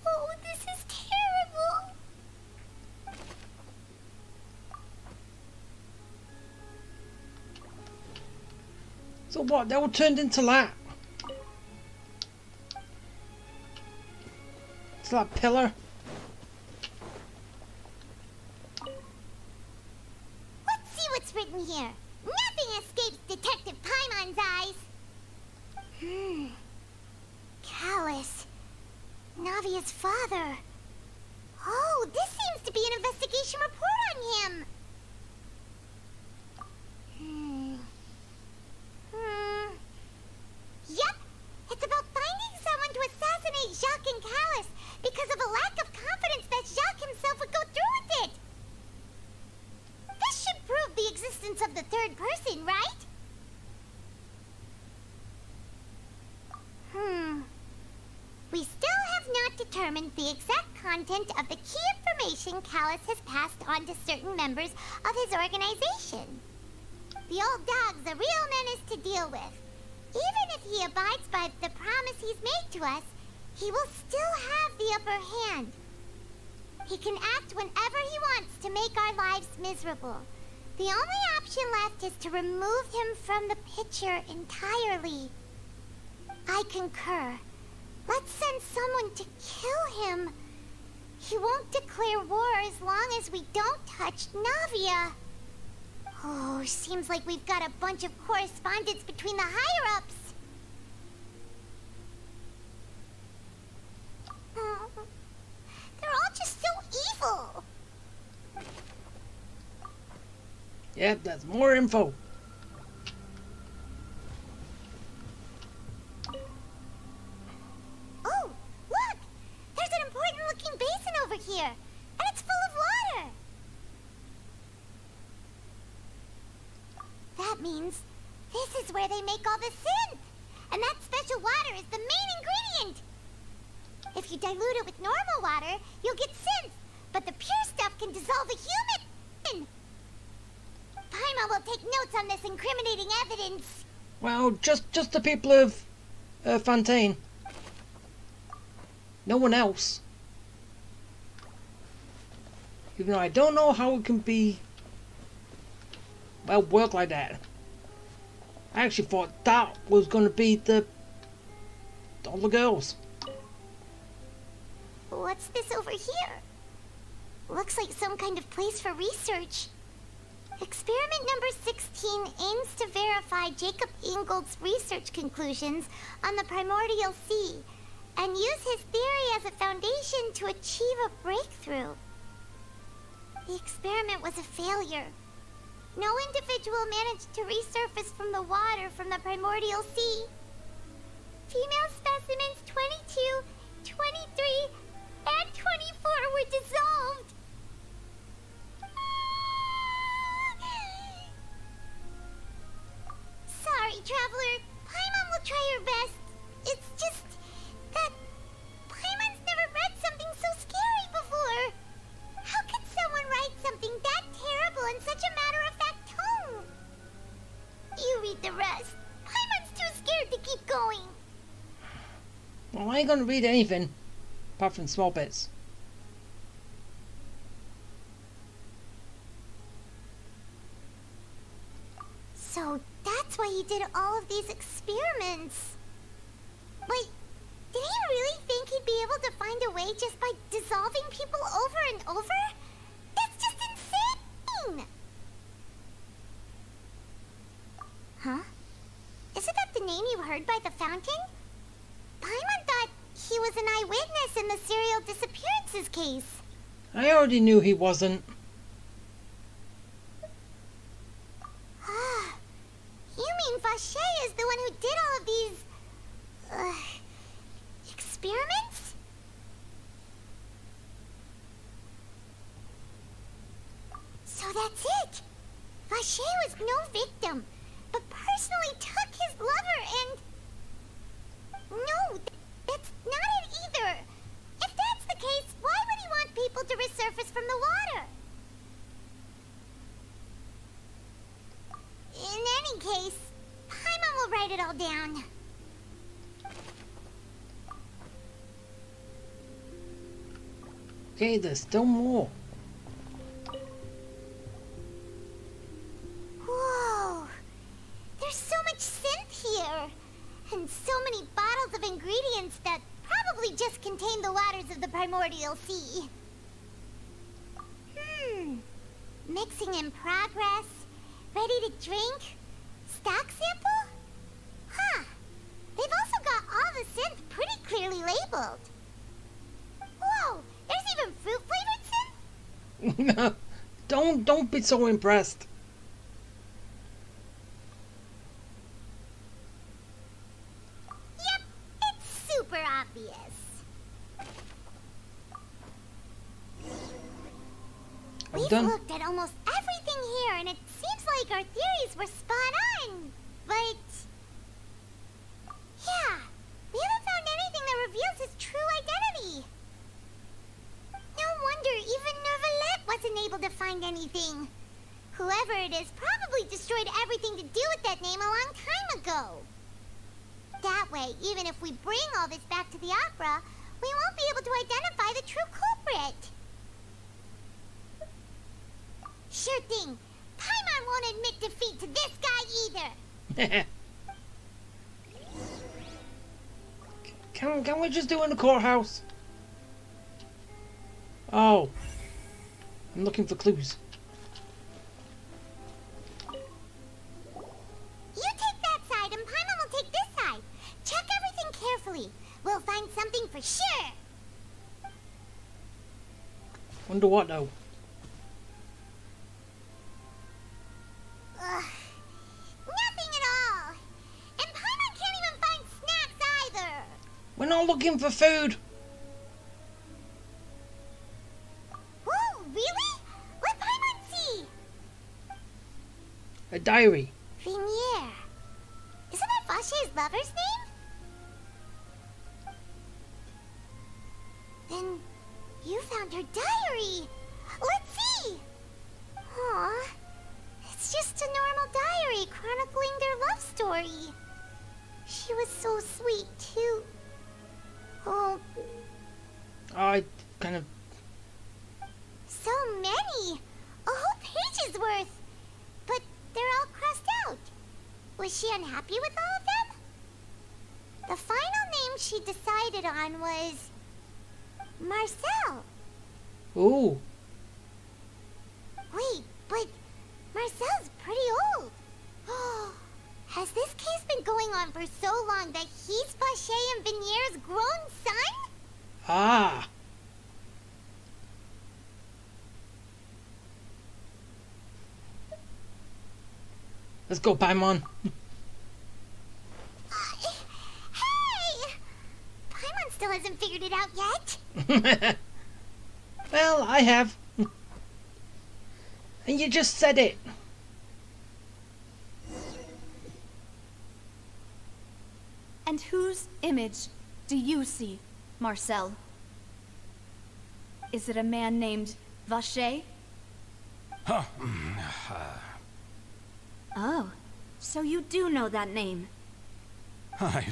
Oh, this is terrible. So what? They were turned into that. It's that pillar. Let's see what's written here. Nothing escapes Detective Paimon's eyes. Callus. Navia's father. Oh, this seems to be an investigation report on him. Yep, it's about finding someone to assassinate Jacques and Callus because of a lack of confidence that Jacques himself would go through with it. This should prove the existence of the third person, right? We still have not determined the exact content of the key information Callus has passed on to certain members of his organization. The old dog's a real menace to deal with. Even if he abides by the promise he's made to us, he will still have the upper hand. He can act whenever he wants to make our lives miserable. The only option left is to remove him from the picture entirely. I concur. Let's send someone to kill him. He won't declare war as long as we don't touch Navia. Oh, seems like we've got a bunch of correspondence between the higher-ups. They're all just so evil. Yep, that's more info. Oh, look! There's an important-looking basin over here, and it's full of water. That means this is where they make all the synth, and that special water is the main ingredient. If you dilute it with normal water, you'll get synth, but the pure stuff can dissolve a human. Paimon will take notes on this incriminating evidence. Well, just the people of Fontaine. No one else. Even though I don't know how it can be, well, work like that. I actually thought that was going to be all the girls. What's this over here? Looks like some kind of place for research. Experiment number 16 aims to verify Jacob Ingold's research conclusions on the primordial sea and use his theory as a foundation to achieve a breakthrough. The experiment was a failure. No individual managed to resurface from the water from the primordial sea. Female specimens 22, 23, and 24 were dissolved. Sorry, Traveler. Paimon will try her best. It's just that Paimon's never read something so scary before. How could someone write something that terrible in such a matter-of-fact tone? You read the rest. Paimon's too scared to keep going. Well, I ain't gonna read anything apart from small bits. So that's why he did all of these experiments. Wait, did he really think he'd be able to find a way just by dissolving people over and over? That's just insane! Huh? Isn't that the name you heard by the fountain? Paimon thought he was an eyewitness in the serial disappearances case. I already knew he wasn't. You mean Vache is the one who did all of these... experiments? no victim, but personally took his lover and... No, that's not it either. If that's the case, why would he want people to resurface from the water? In any case, Paimon will write it all down. Okay, there's still more. Whoa! There's so much synth here! And so many bottles of ingredients that probably just contain the waters of the primordial sea. Mixing in progress. Ready to drink? Stock sample? Huh. They've also got all the synth pretty clearly labeled. Whoa! There's even fruit-flavored synth? No, don't be so impressed. Yep, it's super obvious. We've looked at almost everything here, and it seems like our theories were spot on. But... yeah, we haven't found anything that reveals his true identity. No wonder even Neuvillette wasn't able to find anything. Whoever it is probably destroyed everything to do with that name a long time ago. That way, even if we bring all this back to the opera, we won't be able to identify the true culprit. Sure thing. Paimon won't admit defeat to this guy either. Can we just do it in the courthouse? Oh. I'm looking for clues. You take that side and Paimon will take this side. Check everything carefully. We'll find something for sure. Wonder what though? Nothing at all. And Paimon can't even find snacks either. We're not looking for food. Whoa, really? Let Paimon see. A diary. Venier. Isn't that Vache's lover's name? Then you found her diary. Let's see. Aw. It's just a normal diary chronicling their love story. She was so sweet, too. Oh. I kind of... So many! A whole page's worth! But they're all crossed out. Was she unhappy with all of them? The final name she decided on was... Marcel. Ooh. Wait, but... Marcel's pretty old. Has this case been going on for so long that he's Vache and Venier's grown son? Ah. Let's go, Paimon. Hey! Paimon still hasn't figured it out yet. Well, I have. And you just said it. And whose image do you see, Marcel? Is it a man named Vache? Huh. Oh, so you do know that name. I'm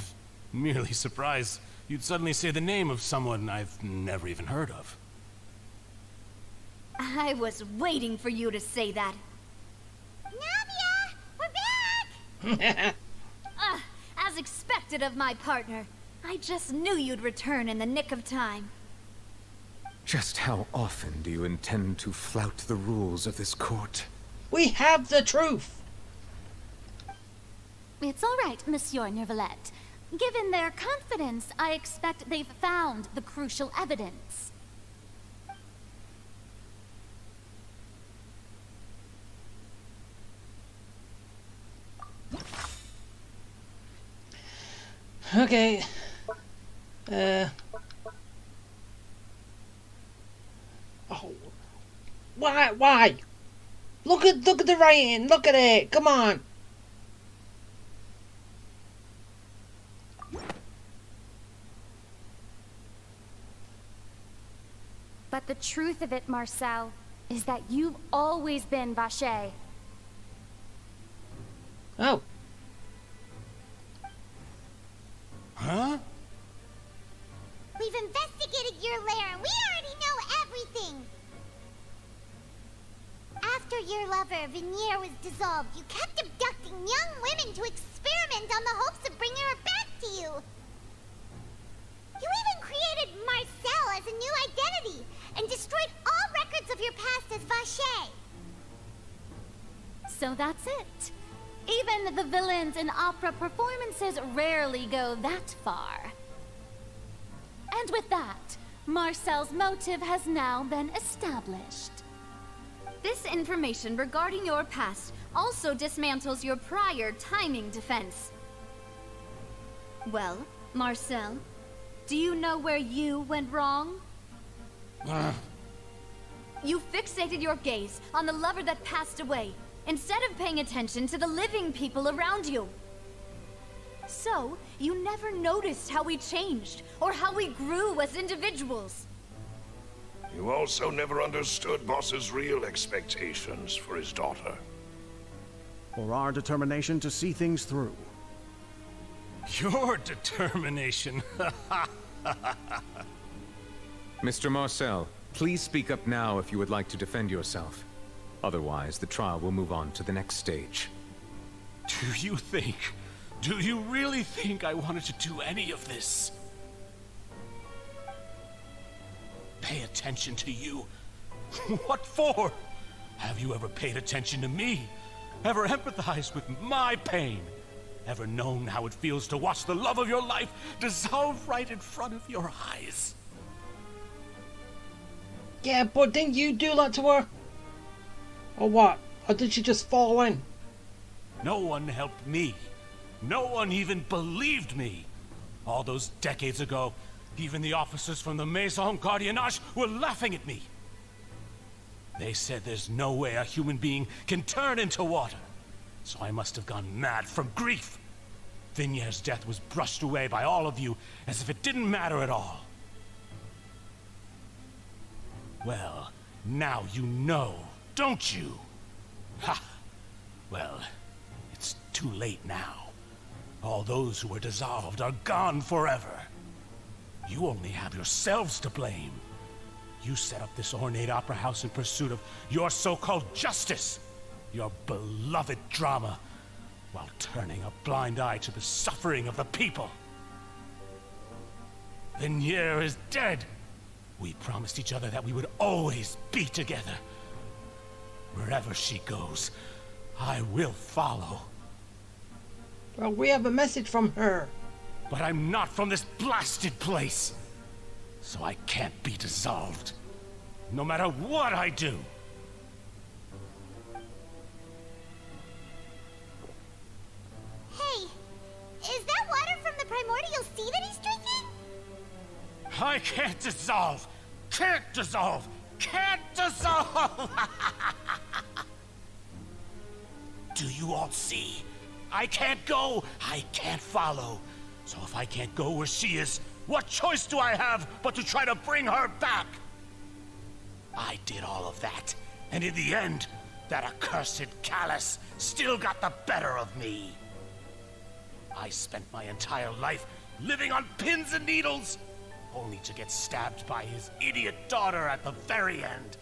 merely surprised you'd suddenly say the name of someone I've never even heard of. I was waiting for you to say that. Navia! We're back! As expected of my partner. I just knew you'd return in the nick of time. Just how often do you intend to flout the rules of this court? We have the truth! It's all right, Monsieur Neuvillette. Given their confidence, I expect they've found the crucial evidence. Okay. Oh. Why? Look at the writing. Look at it. Come on. But the truth of it, Marcel, is that you've always been Vacher. Oh. Huh? We've investigated your lair and we already know everything. After your lover, Venier, was dissolved, you kept abducting young women to experiment on the hopes of bringing her back to you. You even created Marcel as a new identity and destroyed all records of your past as Vacher. So that's it. Even the villains in opera performances rarely go that far. And with that, Marcel's motive has now been established. This information regarding your past also dismantles your prior timing defense. Well, Marcel, do you know where you went wrong? You fixated your gaze on the lover that passed away, instead of paying attention to the living people around you. So, you never noticed how we changed, or how we grew as individuals. You also never understood Boss's real expectations for his daughter. Or our determination to see things through. Your determination. Mr. Marcel, please speak up now if you would like to defend yourself. Otherwise, the trial will move on to the next stage. Do you really think I wanted to do any of this? Pay attention to you? What for? Have you ever paid attention to me? Ever empathized with my pain? Ever known how it feels to watch the love of your life dissolve right in front of your eyes? Yeah, but didn't you do that to her? Or what? Or did she just fall in? No one helped me. No one even believed me. All those decades ago, even the officers from the Maison Gardiennage were laughing at me. They said there's no way a human being can turn into water. So I must have gone mad from grief. Vinier's death was brushed away by all of you as if it didn't matter at all. Well, now you know, don't you? Ha! Well, it's too late now. All those who were dissolved are gone forever. You only have yourselves to blame. You set up this ornate opera house in pursuit of your so-called justice, your beloved drama, while turning a blind eye to the suffering of the people. Venier is dead. We promised each other that we would always be together. Wherever she goes, I will follow. Well, we have a message from her. But I'm not from this blasted place. So I can't be dissolved. No matter what I do. Hey, is that water from the primordial sea that he's drinking? I can't dissolve. Can't dissolve. Can't dissolve. Do you all see? I can't go. I can't follow. So if I can't go where she is, what choice do I have but to try to bring her back? I did all of that, and in the end, that accursed Callus still got the better of me. I spent my entire life living on pins and needles, only to get stabbed by his idiot daughter at the very end.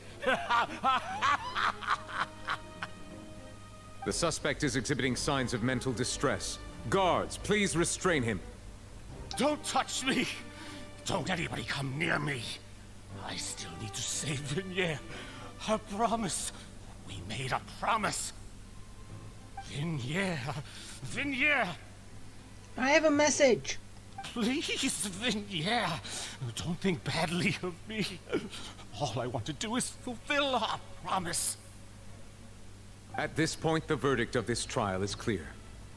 The suspect is exhibiting signs of mental distress. Guards, please restrain him. Don't touch me! Don't anybody come near me! I still need to save Venier. A promise. We made a promise. Venier. Venier! I have a message. Please, Venier. Don't think badly of me. All I want to do is fulfill our promise. At this point, the verdict of this trial is clear.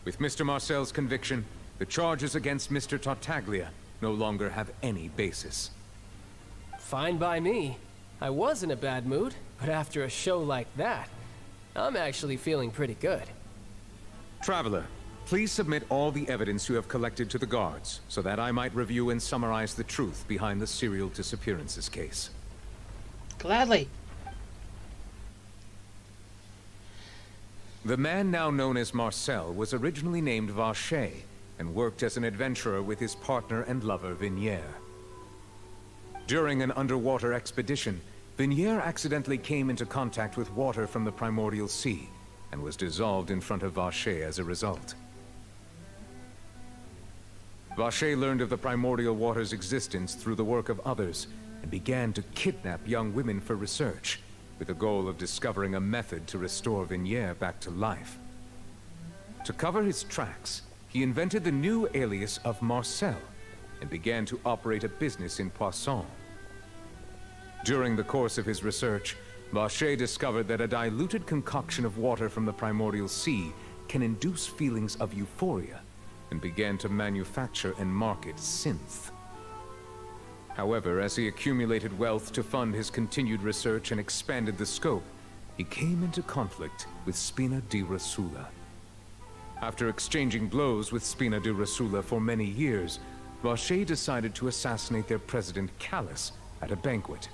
With Mr. Marcel's conviction, the charges against Mr. Tartaglia no longer have any basis. Fine by me. I was in a bad mood, but after a show like that, I'm actually feeling pretty good. Traveler, please submit all the evidence you have collected to the guards, so that I might review and summarize the truth behind the serial disappearances case. Gladly. The man now known as Marcel was originally named Vacher, and worked as an adventurer with his partner and lover, Vignier. During an underwater expedition, Vignier accidentally came into contact with water from the primordial sea, and was dissolved in front of Vacher as a result. Vacher learned of the primordial water's existence through the work of others, and began to kidnap young women for research, with the goal of discovering a method to restore Vignier back to life. To cover his tracks, he invented the new alias of Marcel, and began to operate a business in Poisson. During the course of his research, Vacher discovered that a diluted concoction of water from the primordial sea can induce feelings of euphoria, and began to manufacture and market synth. However, as he accumulated wealth to fund his continued research and expanded the scope, he came into conflict with Spina di Rosula. After exchanging blows with Spina di Rosula for many years, Vacher decided to assassinate their president, Callus, at a banquet.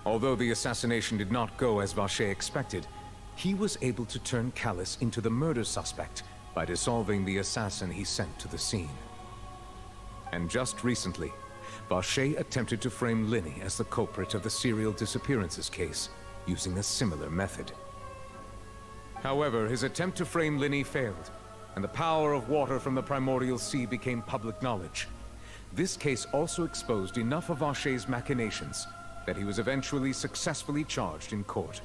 Although the assassination did not go as Vacher expected, he was able to turn Callus into the murder suspect by dissolving the assassin he sent to the scene. And just recently, Vacher attempted to frame Linny as the culprit of the serial disappearances case, using a similar method. However, his attempt to frame Linny failed, and the power of water from the primordial sea became public knowledge. This case also exposed enough of Vacher's machinations that he was eventually successfully charged in court.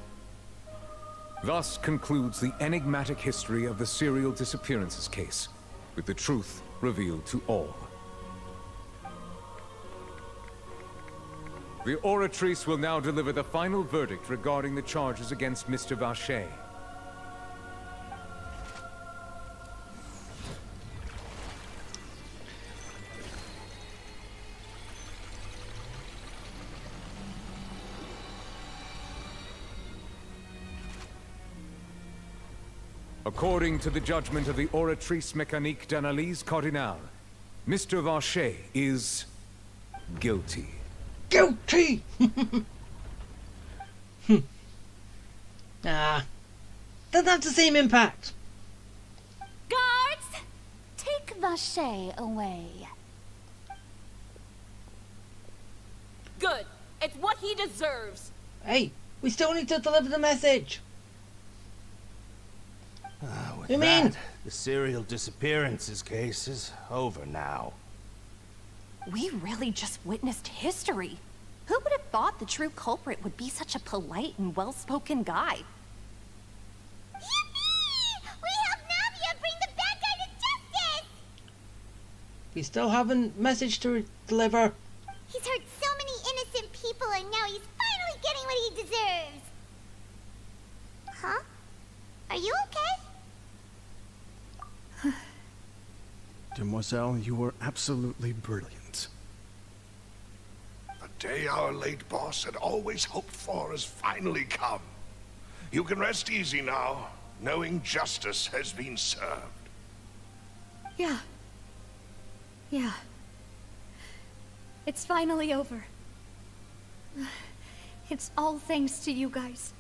Thus concludes the enigmatic history of the serial disappearances case, with the truth revealed to all. The Oratrice will now deliver the final verdict regarding the charges against Mr. Vacher. According to the judgment of the Oratrice Mécanique d'Analyse Cardinale, Mr. Vacher is guilty. Guilty! Nah. Doesn't have the same impact. Guards! Take Vacher away. Good. It's what he deserves. Hey, we still need to deliver the message. With You that, mean? the serial disappearances case is over now. We really just witnessed history. Who would have thought the true culprit would be such a polite and well-spoken guy? Yippee! We helped Navia bring the bad guy to justice! We still have a message to deliver. He's hurt so many innocent people and now he's finally getting what he deserves! Huh? Are you okay? Demoiselle, you were absolutely brilliant. The day our late boss had always hoped for has finally come. You can rest easy now, knowing justice has been served. Yeah. It's finally over. It's all thanks to you guys.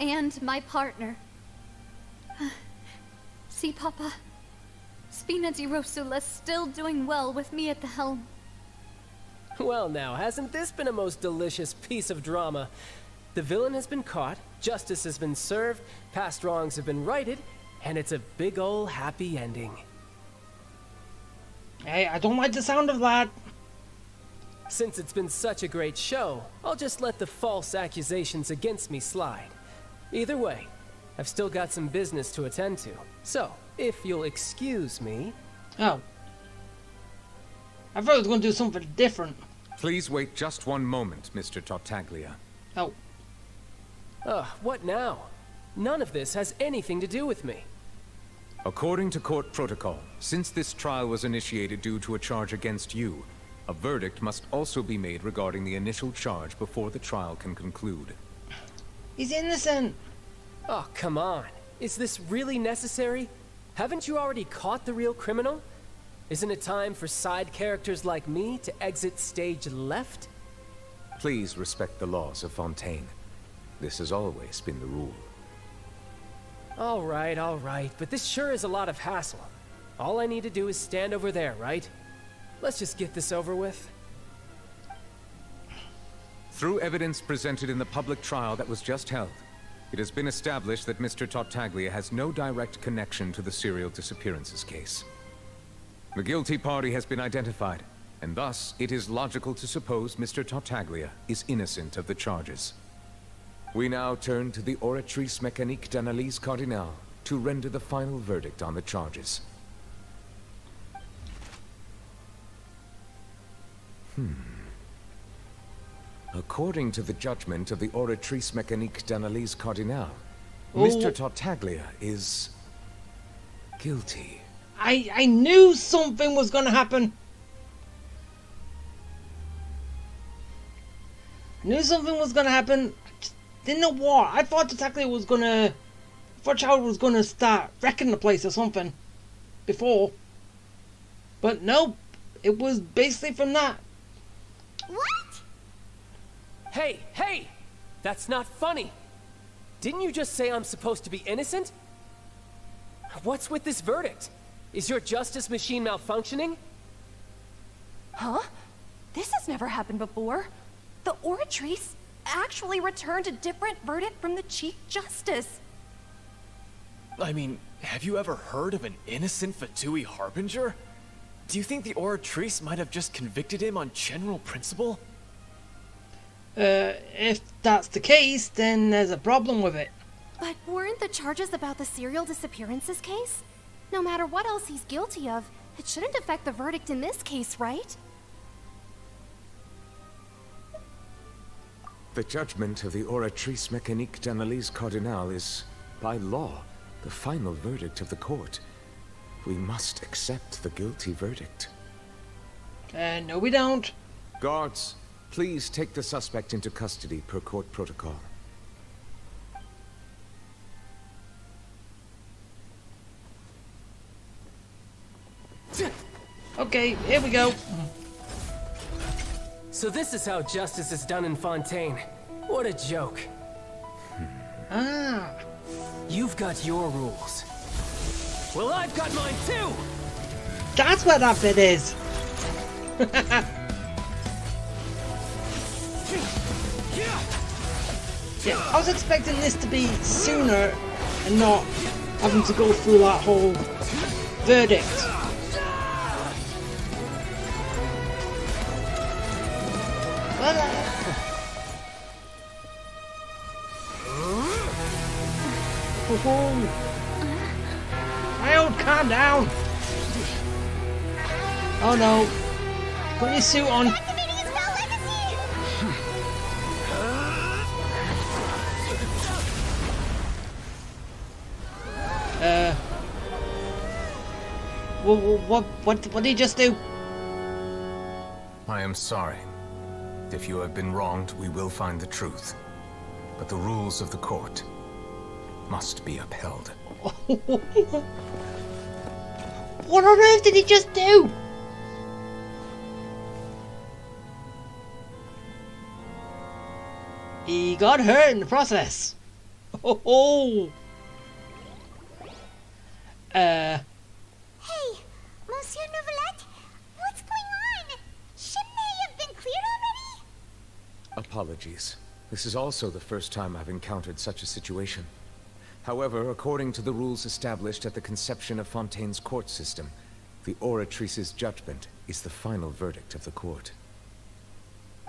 And my partner. See, Papa? Spina di Rosula's still doing well with me at the helm. Well now, hasn't this been a most delicious piece of drama? The villain has been caught, justice has been served, past wrongs have been righted, and it's a big ol' happy ending. Hey, I don't like the sound of that. Since it's been such a great show, I'll just let the false accusations against me slide. Either way, I've still got some business to attend to, so if you'll excuse me... Oh. I thought I was going to do something different. Please wait just one moment, Mr. Tartaglia. Oh. What now? None of this has anything to do with me. According to court protocol, since this trial was initiated due to a charge against you, a verdict must also be made regarding the initial charge before the trial can conclude. He's innocent. Oh, come on. Is this really necessary? Haven't you already caught the real criminal? Isn't it time for side characters like me to exit stage left? Please respect the laws of Fontaine. This has always been the rule. All right, but this sure is a lot of hassle. All I need to do is stand over there, right? Let's just get this over with. Through evidence presented in the public trial that was just held, it has been established that Mr. Tartaglia has no direct connection to the serial disappearances case. The guilty party has been identified, and thus it is logical to suppose Mr. Tartaglia is innocent of the charges. We now turn to the Oratrice Mécanique d'Analyse Cardinale to render the final verdict on the charges. According to the judgment of the Oratrice Mécanique d'Analyse Cardinale, Mr. Tartaglia is guilty. I knew something was gonna happen. I knew something was gonna happen. I just didn't know what. I thought Tartaglia was gonna... I thought Child was gonna start wrecking the place or something before. But no, it was basically from that. What? Hey! That's not funny! Didn't you just say I'm supposed to be innocent? What's with this verdict? Is your justice machine malfunctioning? Huh? This has never happened before. The Oratrice actually returned a different verdict from the Chief Justice. I mean, have you ever heard of an innocent Fatui Harbinger? Do you think the Oratrice might have just convicted him on general principle? If that's the case, then there's a problem with it. But weren't the charges about the serial disappearances case? No matter what else he's guilty of, it shouldn't affect the verdict in this case, right? The judgment of the Oratrice Mécanique d'Analyse Cardinale is, by law, the final verdict of the court. We must accept the guilty verdict. No we don't. Guards, please take the suspect into custody per court protocol. Okay, here we go. So this is how justice is done in Fontaine. What a joke. Ah. You've got your rules. Well, I've got mine too! That's what that bit is. Yeah, I was expecting this to be sooner and not having to go through that whole verdict. Child, calm down. Oh no. Put your suit on. What did he just do? I am sorry. If you have been wronged, we will find the truth. But the rules of the court must be upheld. What on earth did he just do? He got hurt in the process. Oh. Hey, Monsieur Neuvillette, what's going on? Shouldn't they have been cleared already? Apologies. This is also the first time I've encountered such a situation. However, according to the rules established at the conception of Fontaine's court system, the Oratrice's judgment is the final verdict of the court.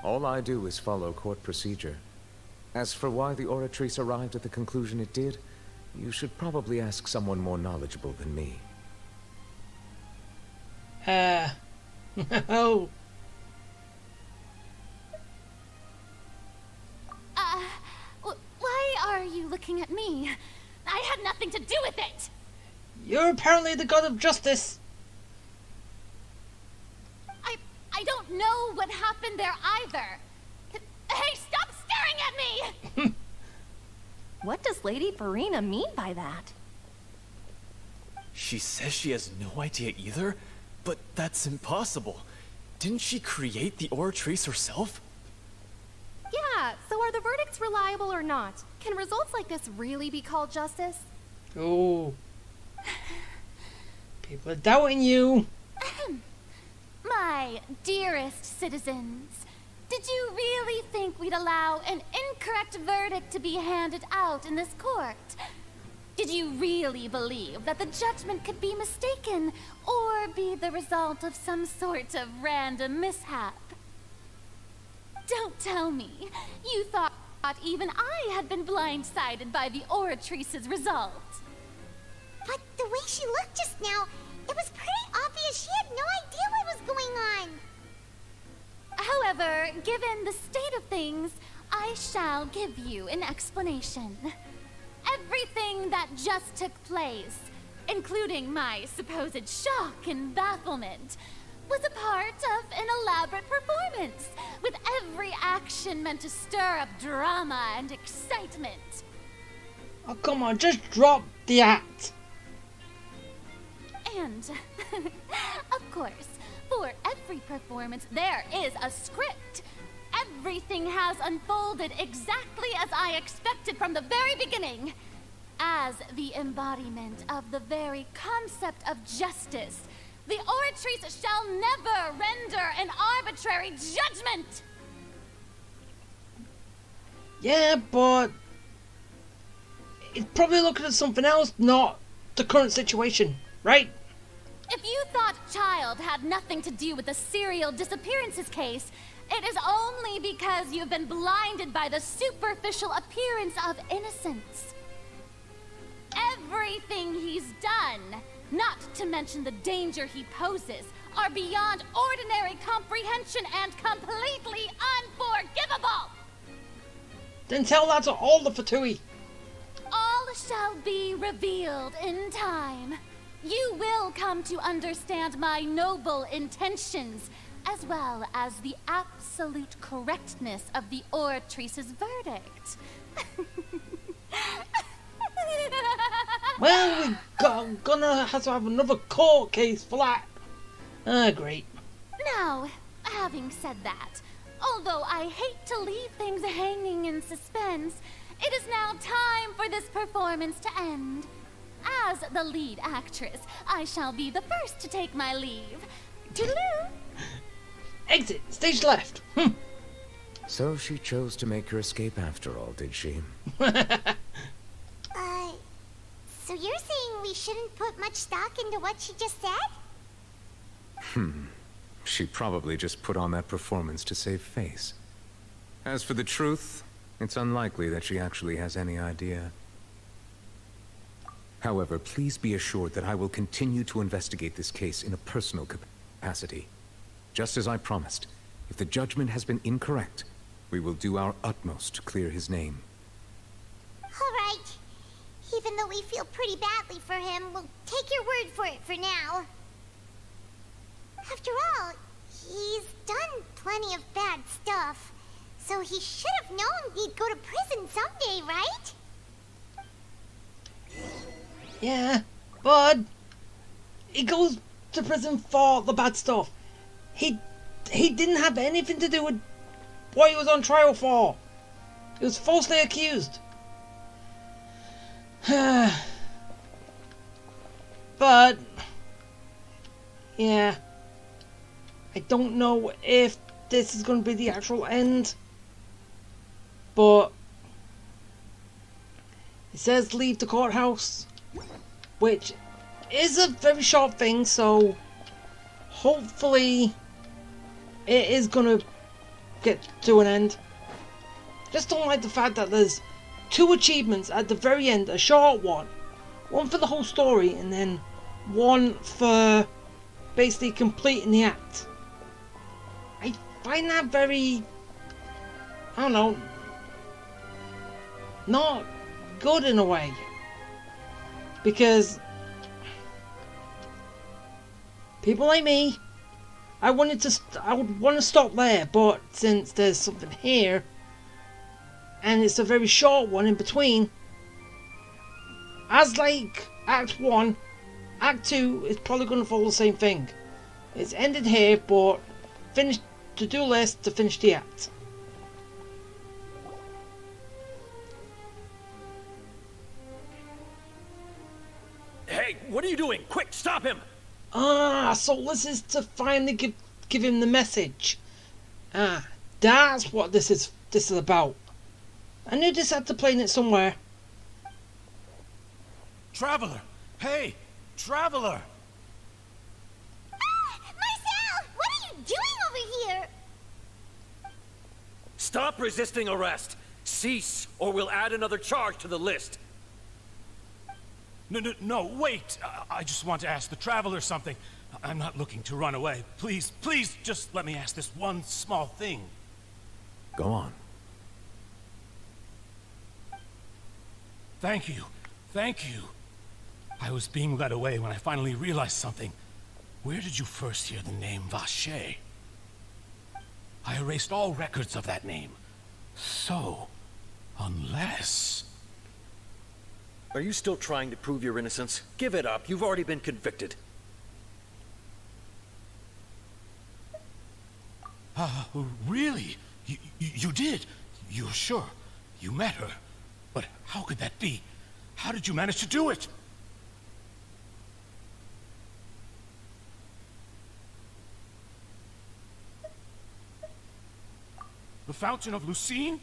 All I do is follow court procedure. As for why the Oratrice arrived at the conclusion it did, you should probably ask someone more knowledgeable than me. Oh. Why are you looking at me? I had nothing to do with it! You're apparently the god of justice. I don't know what happened there either. Hey, stop staring at me! What does Lady Farina mean by that? She says she has no idea either, but that's impossible. Didn't she create the Oratrice herself? Yeah, so are the verdicts reliable or not? Can results like this really be called justice? Oh. People are doubting you. My dearest citizens, did you really think we'd allow an incorrect verdict to be handed out in this court? Did you really believe that the judgment could be mistaken or be the result of some sort of random mishap? Don't tell me you thought even I had been blindsided by the Oratrice's result. But the way she looked just now, it was pretty obvious she had no idea what was going on. However, given the state of things, I shall give you an explanation. Everything that just took place, including my supposed shock and bafflement, was a part of an elaborate performance, with every action meant to stir up drama and excitement. Oh, come on, just drop the act. And, of course, for every performance, there is a script. Everything has unfolded exactly as I expected from the very beginning. As the embodiment of the very concept of justice, the Oratrice shall never render an arbitrary judgment! Yeah, but it's probably looking at something else, not the current situation, right? If you thought Child had nothing to do with the serial disappearances case, it is only because you've been blinded by the superficial appearance of innocence. Everything he's done, not to mention the danger he poses, are beyond ordinary comprehension and completely unforgivable! Then tell that to all the Fatui. All shall be revealed in time. You will come to understand my noble intentions, as well as the absolute correctness of the Oratrice's verdict. Well, we're gonna have to have another court case for that. Great. Now, having said that, although I hate to leave things hanging in suspense, it is now time for this performance to end. As the lead actress, I shall be the first to take my leave. Toodaloo! Exit, stage left. So she chose to make her escape after all, did she? So you're saying we shouldn't put much stock into what she just said? She probably just put on that performance to save face. As for the truth, it's unlikely that she actually has any idea. However, please be assured that I will continue to investigate this case in a personal capacity. Just as I promised, if the judgment has been incorrect, we will do our utmost to clear his name. All right. Even though we feel pretty badly for him, we'll take your word for it for now. After all, he's done plenty of bad stuff, so he should have known he'd go to prison someday, right? Yeah, but he goes to prison for the bad stuff. He didn't have anything to do with what he was on trial for. He was falsely accused. But yeah, I don't know if this is going to be the actual end, but it says leave the courthouse, which is a very short thing, so hopefully it is going to get to an end. Just don't like the fact that there's 2 achievements at the very end, a short one for the whole story, and then one for basically completing the act. I find that very, I don't know, not good in a way, because people like me, I would want to stop there, but since there's something here and it's a very short one in between, as like Act 1, Act 2 is probably going to follow the same thing. It's ended here, but finish the do list to finish the act. Hey, what are you doing? Quick, stop him! Ah, so this is to finally give him the message. Ah, that's what this is about. I knew this had to play in it somewhere. Traveler! Hey! Traveler! Marcel! What are you doing over here? Stop resisting arrest! Cease, or we'll add another charge to the list. No, wait! I just want to ask the Traveler something. I'm not looking to run away. Please, just let me ask this one small thing. Go on. Thank you. I was being led away when I finally realized something. Where did you first hear the name Vacher? I erased all records of that name. So, unless... Are you still trying to prove your innocence? Give it up. You've already been convicted. Really? You did? You're sure? You met her? But how could that be? How did you manage to do it? The Fountain of Lucine?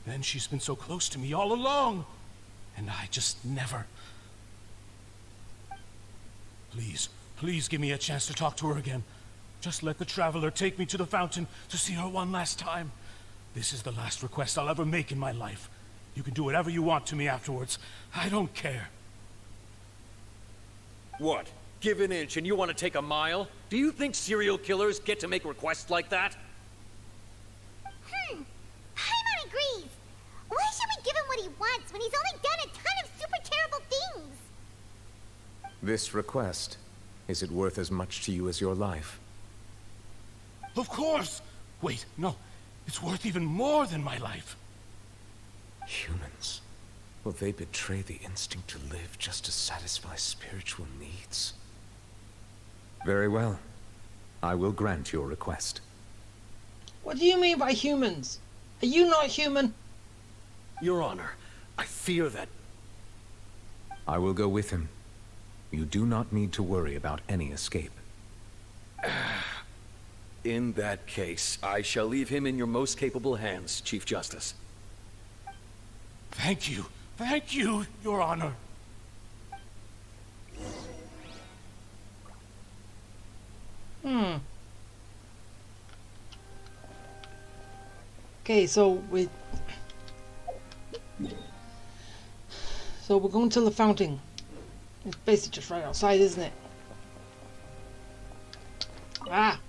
Then she's been so close to me all along. And I just never... Please give me a chance to talk to her again. Just let the Traveler take me to the fountain to see her one last time. This is the last request I'll ever make in my life. You can do whatever you want to me afterwards. I don't care. What? Give an inch and you want to take a mile? Do you think serial killers get to make requests like that? Paimon agrees. Why should we give him what he wants when he's only done a ton of super terrible things? This request, is it worth as much to you as your life? Of course! Wait, no. It's worth even more than my life. Humans. Will they betray the instinct to live just to satisfy spiritual needs? Very well. I will grant your request. What do you mean by humans? Are you not human? Your Honor, I fear that... I will go with him. You do not need to worry about any escape. In that case, I shall leave him in your most capable hands, Chief Justice. Thank you, Your Honor. Okay, so we're going to the fountain. It's basically just right outside, isn't it? Ah!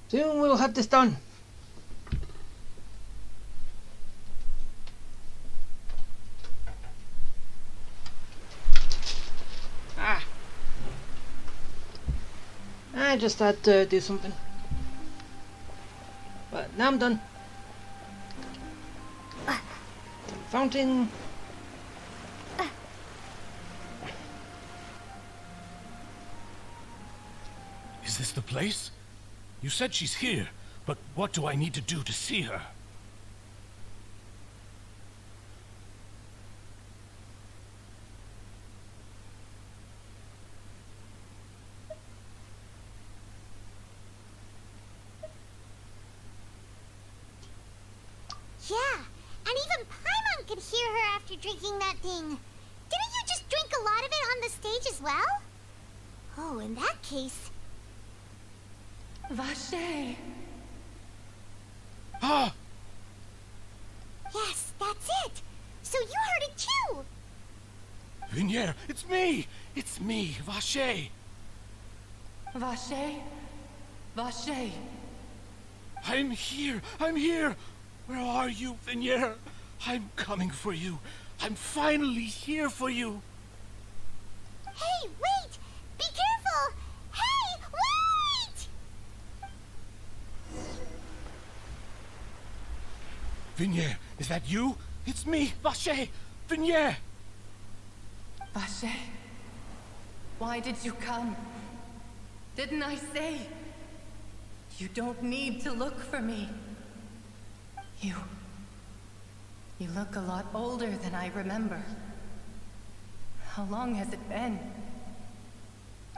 Soon we'll have this done. I just had to do something. But now I'm done. Fountain. Is this the place? You said she's here, but what do I need to do to see her? Yeah, and even Paimon could hear her after drinking that thing. Didn't you just drink a lot of it on the stage as well? Oh, in that case... Vacher! Ah! Yes, that's it! So you heard it too! Vignier, it's me! It's me, Vacher! Vacher? Vacher! I'm here! Where are you, Vignier? I'm coming for you. I'm finally here for you. Hey, wait! Be careful! Hey, wait! Vignere, is that you? It's me, Vache! Vignere! Vache, why did you come? Didn't I say? You don't need to look for me. You look a lot older than I remember. How long has it been?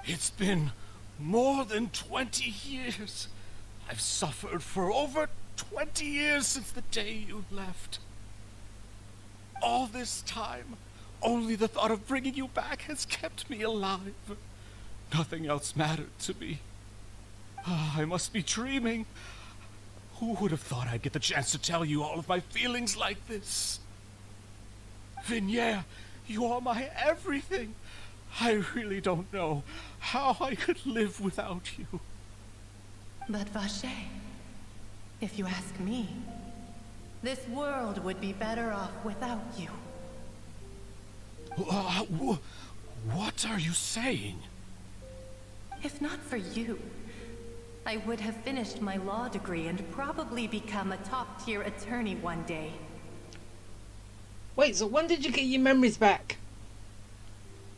It's been more than 20 years. I've suffered for over 20 years since the day you left. All this time, only the thought of bringing you back has kept me alive. Nothing else mattered to me. I must be dreaming. Who would have thought I'd get the chance to tell you all of my feelings like this? Vignere, you are my everything. I really don't know how I could live without you. But Vache, if you ask me, this world would be better off without you. What are you saying? If not for you, I would have finished my law degree and probably become a top-tier attorney one day. Wait, so when did you get your memories back?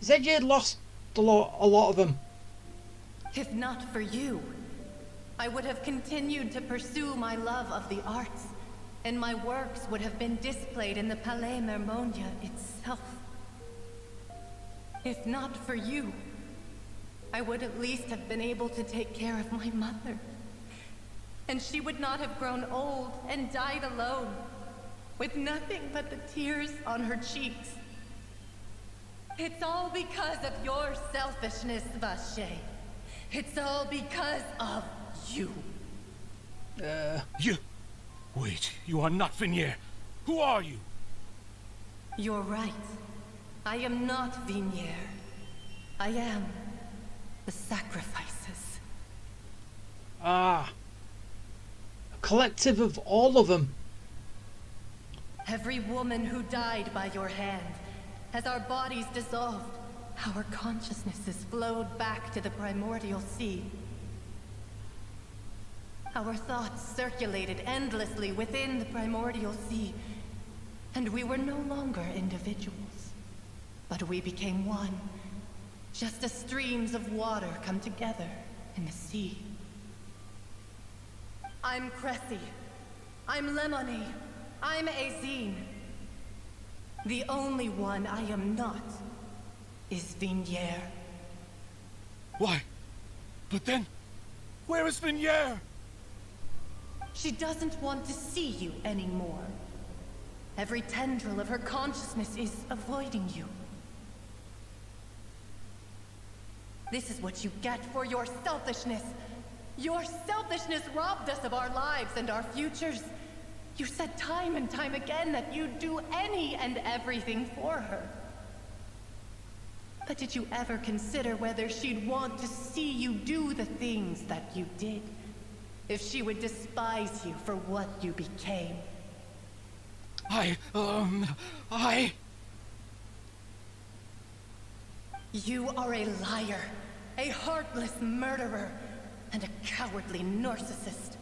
You said you had lost a lot of them. If not for you, I would have continued to pursue my love of the arts, and my works would have been displayed in the Palais Mermonia itself. If not for you, I would at least have been able to take care of my mother. And she would not have grown old and died alone, with nothing but the tears on her cheeks. It's all because of your selfishness, Vache. It's all because of you. You... Wait, you are not Vignere. Who are you? You're right. I am not Vignere. I am the sacrifices. Ah. A collective of all of them. Every woman who died by your hand, as our bodies dissolved, our consciousnesses flowed back to the primordial sea. Our thoughts circulated endlessly within the primordial sea, and we were no longer individuals, but we became one, just as streams of water come together in the sea. I'm Cressy. I'm Lemony. I'm Azine. The only one I am not is Vignere. Why? But then, where is Vignere? She doesn't want to see you anymore. Every tendril of her consciousness is avoiding you. This is what you get for your selfishness. Your selfishness robbed us of our lives and our futures. You said time and time again that you'd do any and everything for her. But did you ever consider whether she'd want to see you do the things that you did? If she would despise you for what you became? You are a liar, a heartless murderer, and a cowardly narcissist.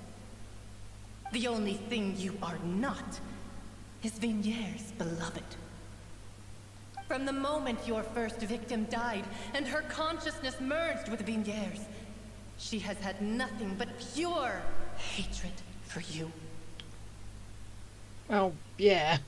The only thing you are not is Vignere's beloved. From the moment your first victim died and her consciousness merged with Vignere's, she has had nothing but pure hatred for you. Well, yeah.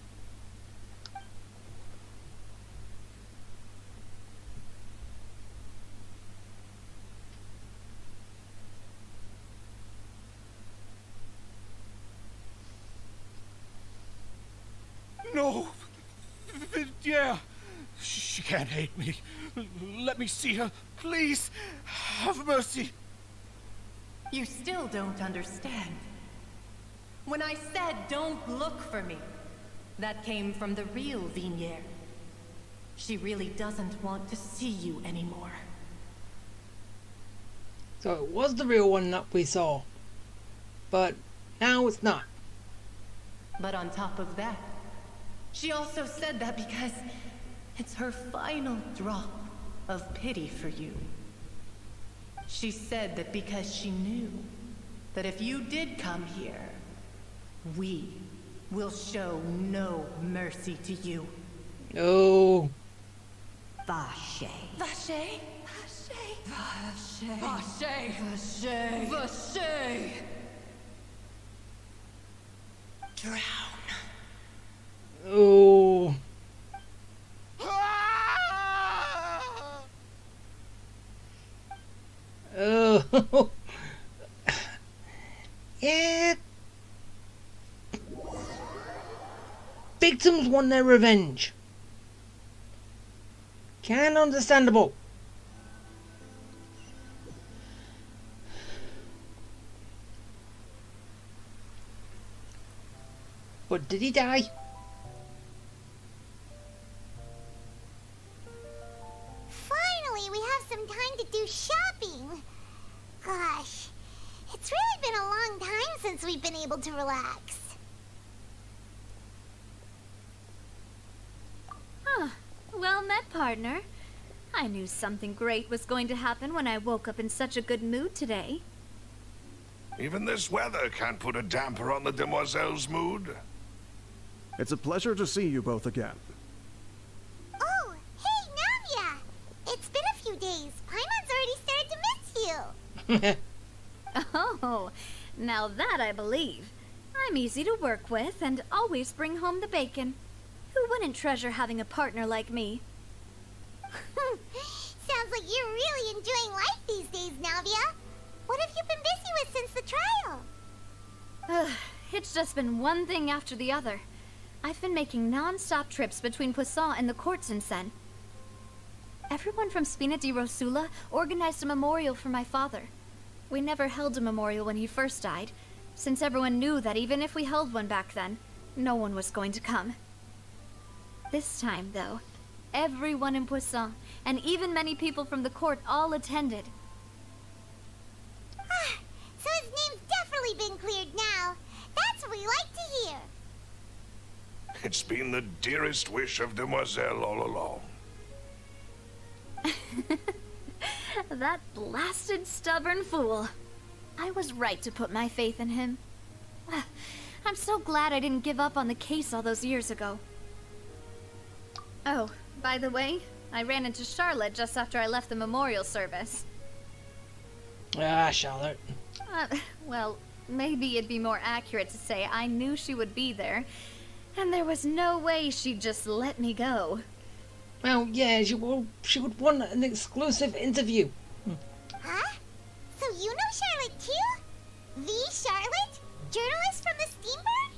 No! Yeah! She can't hate me. Let me see her. Please! Have mercy! You still don't understand. When I said don't look for me, that came from the real Vignere. She really doesn't want to see you anymore. So it was the real one that we saw. But now it's not. But on top of that, she also said that because it's her final drop of pity for you. She said that because she knew that if you did come here, we will show no mercy to you. No. Vache. Vache? Vache. Vache. Vache. Vache. Drown. Oh. Oh. Yeah. Victims want their revenge. Can understandable. But did he die? Finally, we have some time to do shopping. Gosh, it's really been a long time since we've been able to relax. Huh. Well met, partner. I knew something great was going to happen when I woke up in such a good mood today. Even this weather can't put a damper on the demoiselle's mood. It's a pleasure to see you both again. Oh, hey, Navia! It's been a few days. Paimon's already started to miss you. Oh, now that I believe. I'm easy to work with and always bring home the bacon. Who wouldn't treasure having a partner like me? Sounds like you're really enjoying life these days, Navia. What have you been busy with since the trial? It's just been one thing after the other. I've been making non-stop trips between Poisson and the courts in Sen. Everyone from Spina di Rosula organized a memorial for my father. We never held a memorial when he first died, since everyone knew that even if we held one back then, no one was going to come. This time, though, everyone in Poisson, and even many people from the court, all attended. So his name's definitely been cleared now. That's what we like to hear. It's been the dearest wish of Demoiselle all along. That blasted stubborn fool. I was right to put my faith in him. I'm so glad I didn't give up on the case all those years ago. Oh, by the way, I ran into Charlotte just after I left the memorial service. Ah, Charlotte. Well, maybe it'd be more accurate to say I knew she would be there, and there was no way she'd just let me go. Well, yeah, she would want an exclusive interview. Huh? So you know Charlotte too? The Charlotte? Journalist from the Steambird?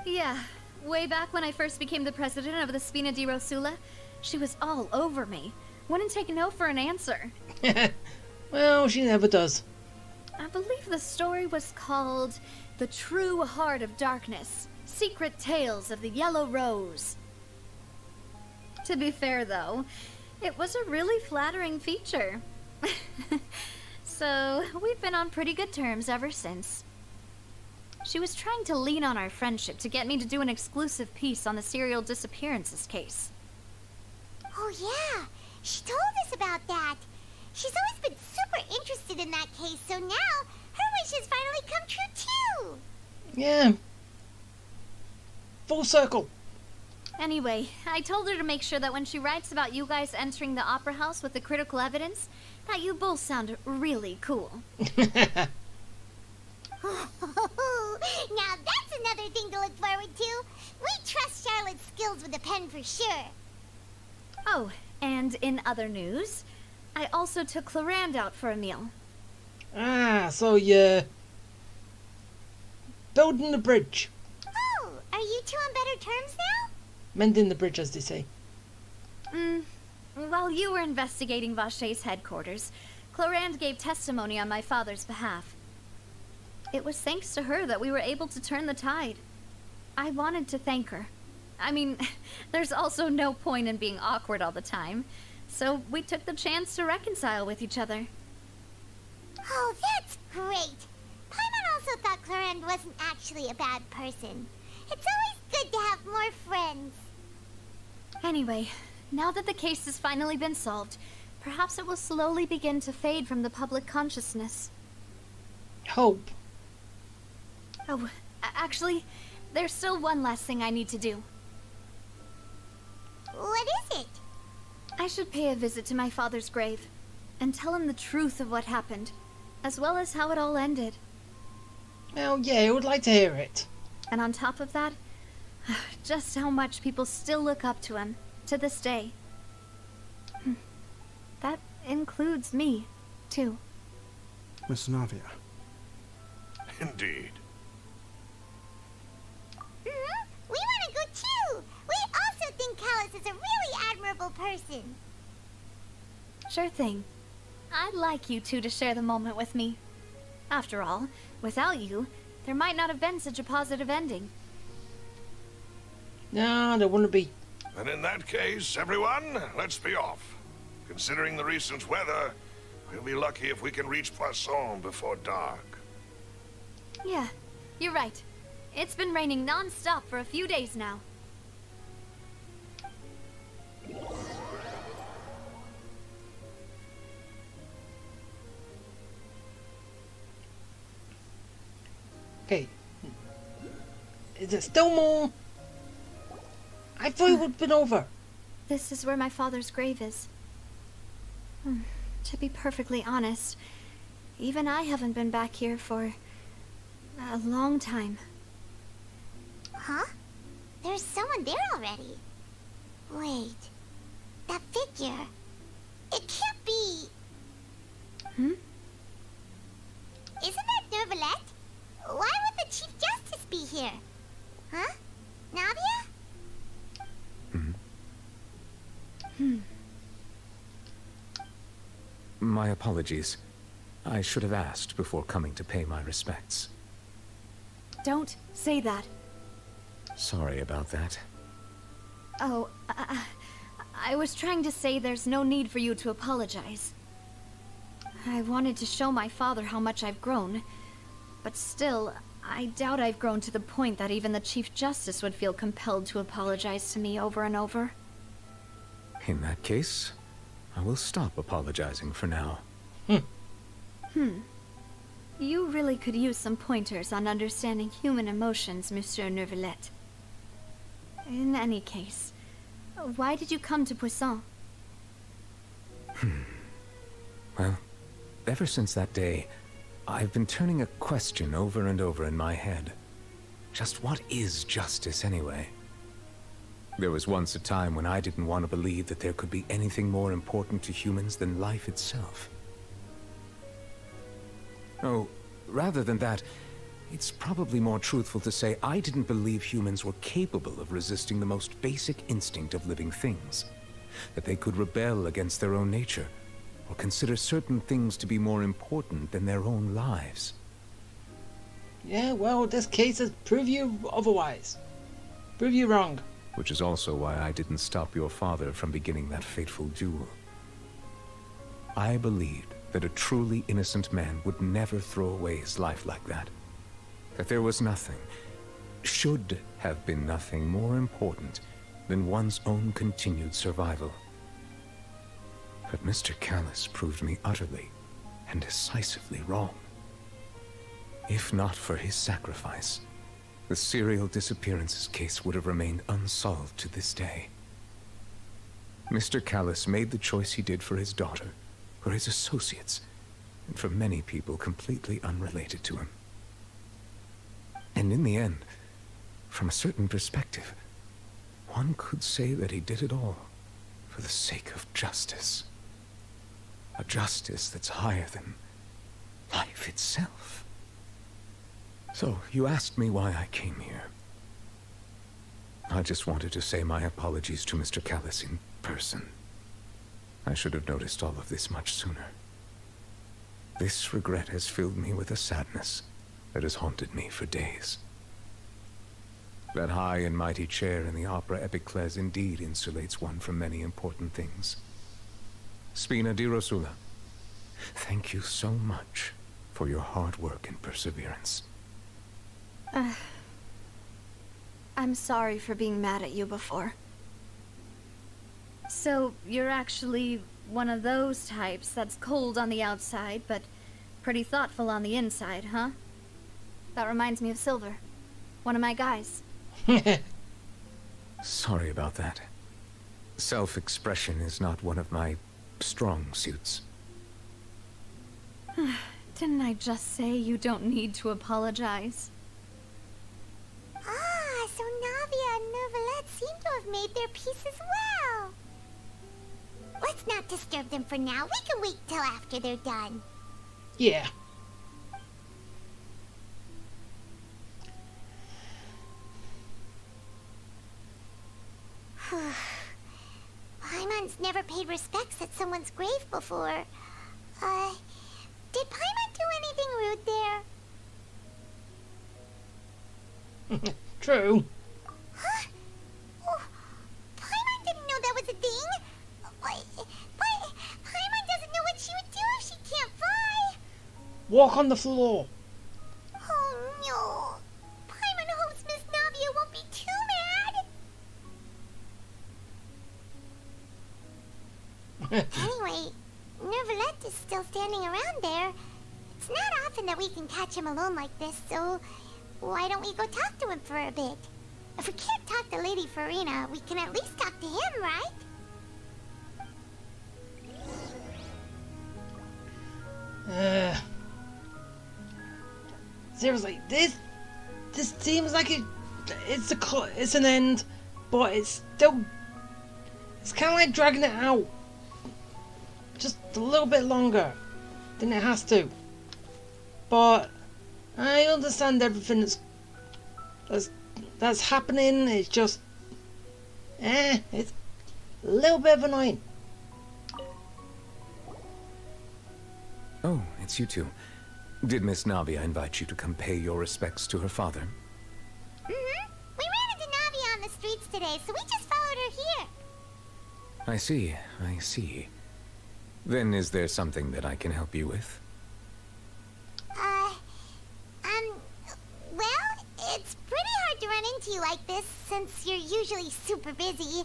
Yeah, way back when I first became the president of the Spina di Rosula, she was all over me. Wouldn't take no for an answer. Well, she never does. I believe the story was called The True Heart of Darkness, Secret Tales of the Yellow Rose. To be fair, though, it was a really flattering feature. So, we've been on pretty good terms ever since. She was trying to lean on our friendship to get me to do an exclusive piece on the serial disappearances case. Oh yeah, she told us about that. She's always been super interested in that case, so now her wish has finally come true too. Yeah. Full circle. Anyway, I told her to make sure that when she writes about you guys entering the opera house with the critical evidence, that you both sound really cool. Now that's another thing to look forward to. We trust Charlotte's skills with a pen for sure. Oh, and in other news, I also took Clorand out for a meal. Ah, so you're building the bridge. Oh, are you two on better terms now? Mending the bridge, as they say. While you were investigating Vache's headquarters, Clorand gave testimony on my father's behalf. It was thanks to her that we were able to turn the tide. I wanted to thank her. I mean, there's also no point in being awkward all the time, so we took the chance to reconcile with each other. Oh, that's great. Paimon also thought Clorand wasn't actually a bad person. It's always good to have more friends. Anyway, Now that the case has finally been solved, perhaps it will slowly begin to fade from the public consciousness. Hope. Oh, actually, there's still one last thing I need to do. What is it? I should pay a visit to my father's grave and tell him the truth of what happened, as well as how it all ended. Well, yeah, I would like to hear it. And on top of that, just how much people still look up to him, to this day. That includes me, too. Miss Navia. Indeed. We want to go too! We also think Callus is a really admirable person. Sure thing. I'd like you two to share the moment with me. After all, without you, there might not have been such a positive ending. No, there wouldn't be. Then in that case, everyone, let's be off. Considering the recent weather, we'll be lucky if we can reach Poisson before dark. Yeah, you're right. It's been raining non-stop for a few days now. Okay. Is it still more? I thought it would have been over. This is where my father's grave is. To be perfectly honest, even I haven't been back here for a long time. Huh? There's someone there already. Wait. That figure. It can't be. Isn't that Neuvillette? Why would the Chief Justice be here? Huh? Navia? My apologies. I should have asked before coming to pay my respects. Don't say that. Sorry about that. Oh, I was trying to say there's no need for you to apologize. I wanted to show my father how much I've grown, but still, I doubt I've grown to the point that even the Chief Justice would feel compelled to apologize to me over and over. In that case, I will stop apologizing for now. You really could use some pointers on understanding human emotions, Monsieur Neuvillette. In any case, why did you come to Poisson? Well, ever since that day, I've been turning a question over and over in my head. Just what is justice anyway? There was once a time when I didn't want to believe that there could be anything more important to humans than life itself. Oh, rather than that, it's probably more truthful to say I didn't believe humans were capable of resisting the most basic instinct of living things. That they could rebel against their own nature, or consider certain things to be more important than their own lives. Yeah, well, this case has proved you otherwise. Prove you wrong. Which is also why I didn't stop your father from beginning that fateful duel. I believed that a truly innocent man would never throw away his life like that. That there was nothing, should have been nothing more important than one's own continued survival. But Mr. Callus proved me utterly and decisively wrong. If not for his sacrifice, the serial disappearances case would have remained unsolved to this day. Mr. Callus made the choice he did for his daughter, for his associates, and for many people completely unrelated to him. And in the end, from a certain perspective, one could say that he did it all for the sake of justice. A justice that's higher than life itself. So, you asked me why I came here. I just wanted to say my apologies to Mr. Callus in person. I should have noticed all of this much sooner. This regret has filled me with a sadness that has haunted me for days. That high and mighty chair in the Opera Epiclese indeed insulates one from many important things. Spina di Rosula, thank you so much for your hard work and perseverance. I'm sorry for being mad at you before. So, you're actually one of those types that's cold on the outside, but pretty thoughtful on the inside, huh? That reminds me of Silver, one of my guys. Sorry about that. Self-expression is not one of my strong suits. Didn't I just say you don't need to apologize? Ah, so Navia and Neuvillette seem to have made their peace as well. Let's not disturb them for now. We can wait till after they're done. Yeah. Paimon's never paid respects at someone's grave before. Did Paimon do anything rude there? True. Huh? Oh, Paimon didn't know that was a thing. But Paimon doesn't know what she would do if she can't fly. Walk on the floor. Oh no. Paimon hopes Miss Navia won't be too mad. Anyway, Neuvillette is still standing around there. It's not often that we can catch him alone like this, so why don't we go talk to him for a bit? If we can't talk to Lady Farina, we can at least talk to him, right? Seriously, this seems like it's an end, but it's kind of like dragging it out just a little bit longer than it has to. But I understand everything that's happening. It's just it's a little bit of annoying. Oh, it's you two. Did Miss Navia invite you to come pay your respects to her father? Mm-hmm. We ran into Navia on the streets today, so we just followed her here. I see, I see. Then is there something that I can help you with? Well, it's pretty hard to run into you like this, since you're usually super busy.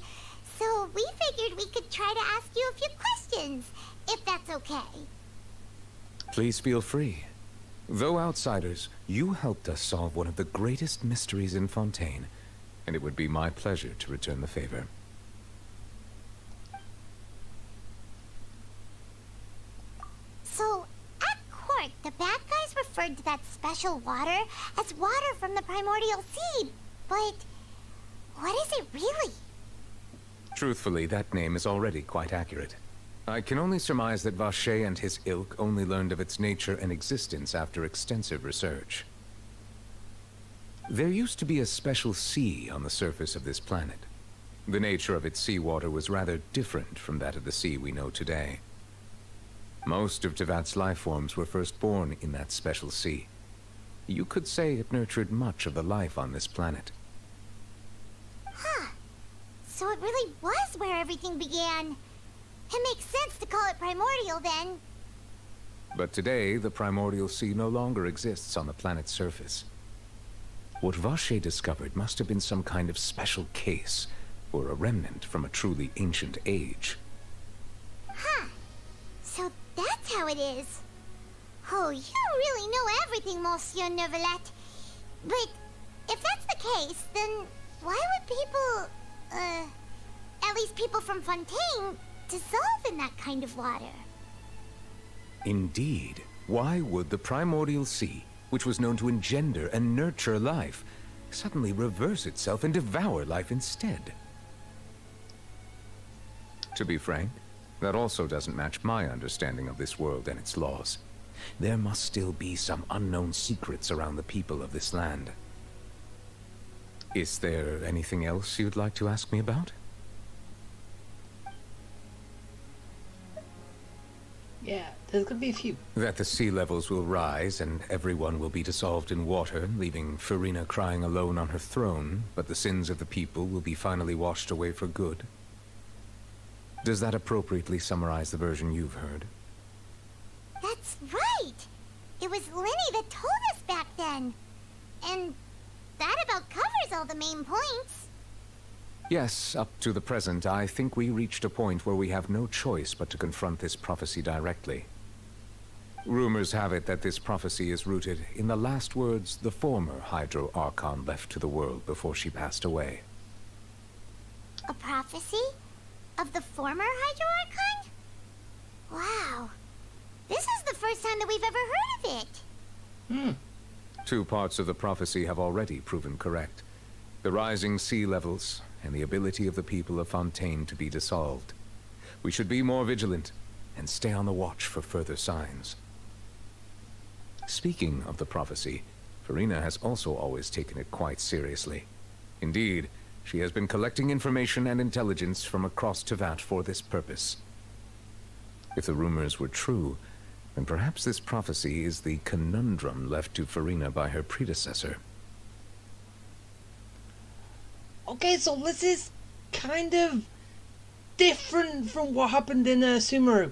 So we figured we could try to ask you a few questions, if that's okay. Please feel free. Though outsiders, you helped us solve one of the greatest mysteries in Fontaine, and it would be my pleasure to return the favor. So, at court, the bad guys referred to that special water as water from the primordial sea, but what is it really? Truthfully, that name is already quite accurate. I can only surmise that Vacher and his ilk only learned of its nature and existence after extensive research. There used to be a special sea on the surface of this planet. The nature of its seawater was rather different from that of the sea we know today. Most of Tevat's life forms were first born in that special sea. You could say it nurtured much of the life on this planet. Huh. So it really was where everything began. It makes sense to call it primordial then. But today, the primordial sea no longer exists on the planet's surface. What Vacher discovered must have been some kind of special case, or a remnant from a truly ancient age. Huh. So that's how it is. Oh, you really know everything, Monsieur Neuvillette. But if that's the case, then why would people, at least people from Fontaine, dissolve in that kind of water? Indeed. Why would the primordial sea, which was known to engender and nurture life, suddenly reverse itself and devour life instead? To be frank, that also doesn't match my understanding of this world and its laws. There must still be some unknown secrets around the people of this land. Is there anything else you'd like to ask me about? Yeah, there's gonna be a few. That the sea levels will rise and everyone will be dissolved in water, leaving Farina crying alone on her throne, but the sins of the people will be finally washed away for good. Does that appropriately summarize the version you've heard? That's right! It was Lenny that told us back then. And that about covers all the main points. Yes, up to the present, I think we reached a point where we have no choice but to confront this prophecy directly. Rumors have it that this prophecy is rooted in the last words the former Hydro Archon left to the world before she passed away. A prophecy? Of the former Hydro Archon? Wow. This is the first time that we've ever heard of it. Two parts of the prophecy have already proven correct. The rising sea levels and the ability of the people of Fontaine to be dissolved. We should be more vigilant and stay on the watch for further signs. Speaking of the prophecy, Farina has also always taken it quite seriously. Indeed, she has been collecting information and intelligence from across Tevat for this purpose. If the rumors were true, then perhaps this prophecy is the conundrum left to Farina by her predecessor. Okay, so this is kind of different from what happened in Sumeru.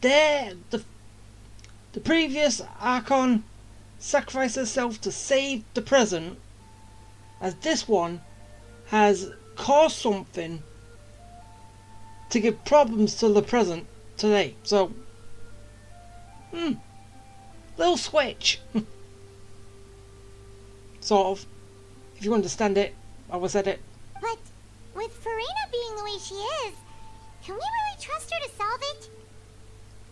There, the previous Archon sacrificed herself to save the present, as this one has caused something to give problems to the present today. So, little switch. Sort of. If you understand it, I will said it. But with Farina being the way she is, can we really trust her to solve it?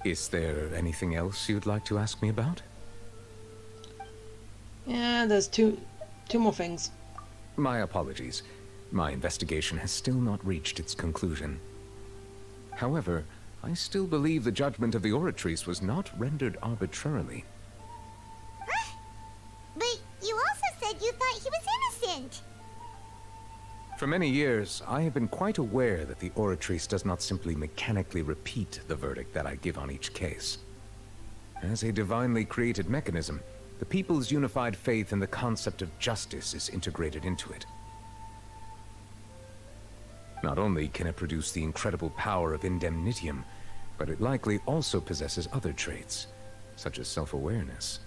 Is there anything else you'd like to ask me about? Yeah, there's two more things. My apologies. My investigation has still not reached its conclusion. However, I still believe the judgment of the Oratrice was not rendered arbitrarily. Huh? But you also said you thought he was innocent. For many years, I have been quite aware that the Oratrice does not simply mechanically repeat the verdict that I give on each case. As a divinely created mechanism, the people's unified faith in the concept of justice is integrated into it. Not only can it produce the incredible power of indemnitium, but it likely also possesses other traits, such as self-awareness.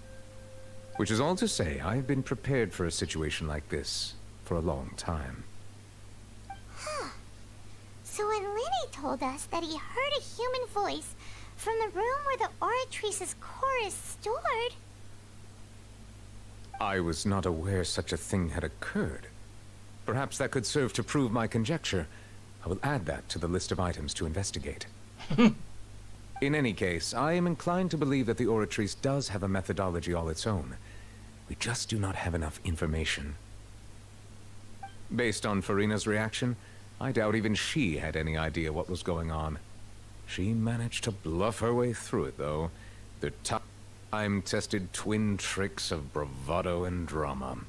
Which is all to say, I have been prepared for a situation like this for a long time. Huh. So when Lenny told us that he heard a human voice from the room where the Oratrice's core is stored... I was not aware such a thing had occurred. Perhaps that could serve to prove my conjecture. I will add that to the list of items to investigate. In any case, I am inclined to believe that the Oratrice does have a methodology all its own. We just do not have enough information. Based on Farina's reaction, I doubt even she had any idea what was going on. She managed to bluff her way through it, though. The time-tested twin tricks of bravado and drama.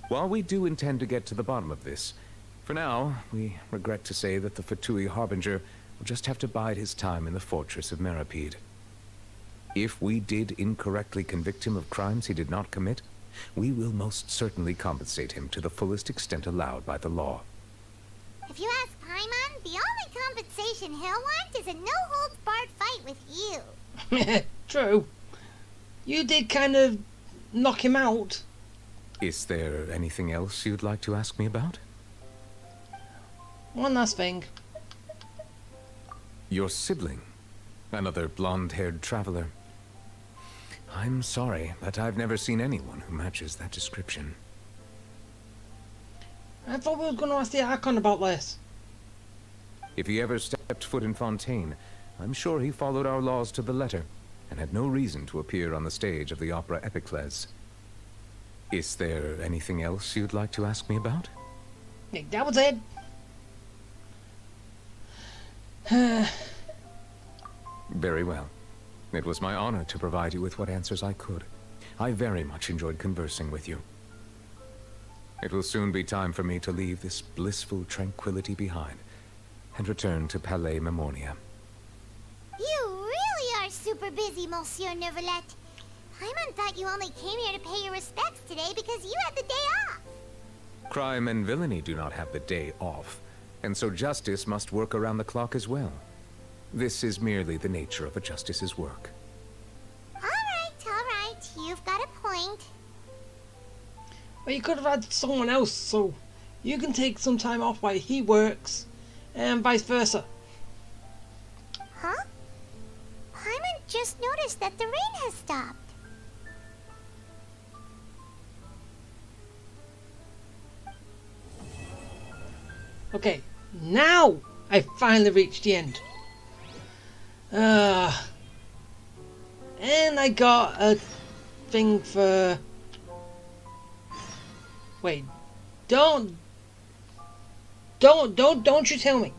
While we do intend to get to the bottom of this, for now, we regret to say that the F2P Harbinger will just have to bide his time in the fortress of Meripede. If we did incorrectly convict him of crimes he did not commit, we will most certainly compensate him to the fullest extent allowed by the law. If you ask Paimon, the only compensation he'll want is a no-holds-barred fight with you. True. You did kind of knock him out. Is there anything else you'd like to ask me about? One last thing. Your sibling. Another blonde-haired traveler. I'm sorry, but I've never seen anyone who matches that description. I thought we were going to ask the Archon about this. If he ever stepped foot in Fontaine, I'm sure he followed our laws to the letter, and had no reason to appear on the stage of the opera Epicles. Is there anything else you'd like to ask me about? That was it. Very well. It was my honor to provide you with what answers I could. I very much enjoyed conversing with you. It will soon be time for me to leave this blissful tranquility behind and return to Palais Memoria. You really are super busy, Monsieur Neuvillette. Paimon thought you only came here to pay your respects today because you had the day off. Crime and villainy do not have the day off, and so justice must work around the clock as well. This is merely the nature of a justice's work. All right, you've got a point. Well, you could have had someone else so you can take some time off while he works, and vice versa. Huh? Paimon just noticed that the rain has stopped. Okay, now I finally reached the end. And I got a thing for... Wait, don't you tell me.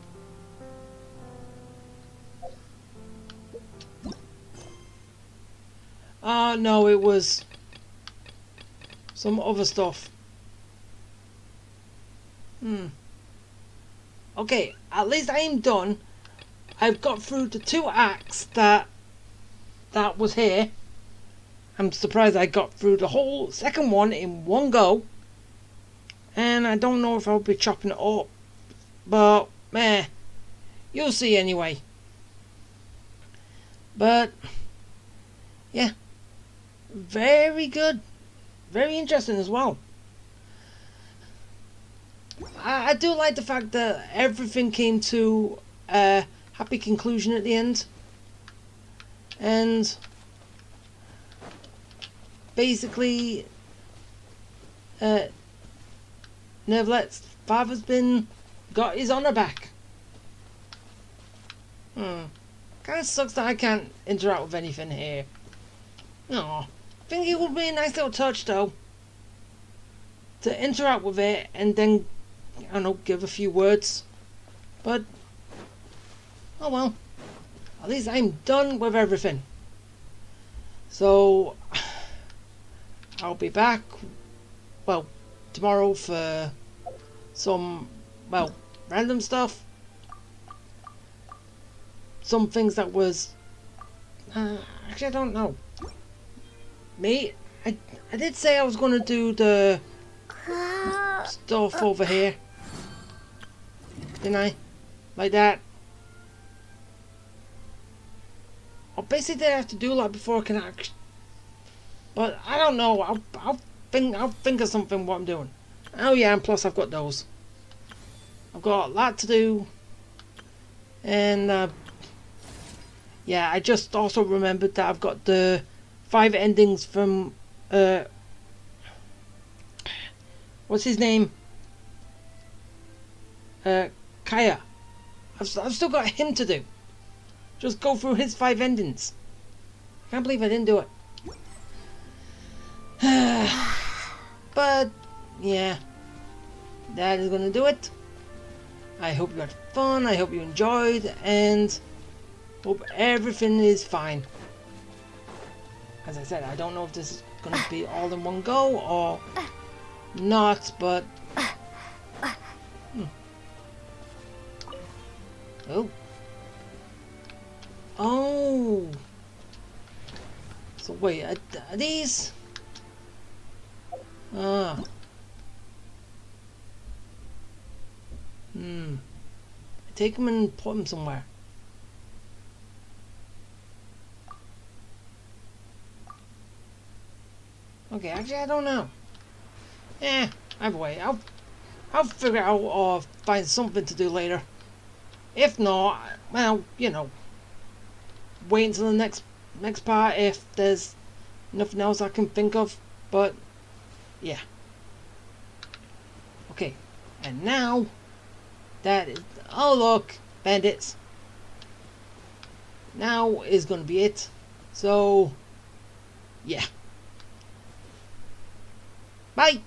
No, it was some other stuff. Okay, at least I am done. I've got through the 2 acts that was here. I'm surprised I got through the whole second one in one go. And I don't know if I'll be chopping it up. But, meh, you'll see anyway. But, yeah. Very good. Very interesting as well. I do like the fact that everything came to a happy conclusion at the end. And basically, Neverlet's father's got his honor back. Kind of sucks that I can't interact with anything here. Aw, I think it would be a nice little touch though, to interact with it and then, I don't know, give a few words. But, oh well, at least I'm done with everything. So, I'll be back, well, tomorrow for some, well, random stuff. Some things that was, actually I don't know. Me, I did say I was going to do the stuff over here. Didn't I? Like that. I basically have to do a lot before I can act. But I don't know. I'll think of something what I'm doing. Oh yeah, and plus I've got those. I've got a lot to do. And yeah, I just also remembered that I've got the 5 endings from what's his name? Kaya. I've still got him to do. Just go through his 5 endings. Can't believe I didn't do it. But yeah, that is gonna do it. I hope you had fun. I hope you enjoyed, and hope everything is fine. As I said, I don't know if this is gonna be all in one go or not, but oh, so wait, are these? Take them and put them somewhere. Okay, actually I don't know. Either way, I'll figure out or find something to do later. If not, well, you know, wait until the next part if there's nothing else I can think of. But yeah. Okay, and now that is, oh look, bandits. Now is gonna be it. So yeah. Bye.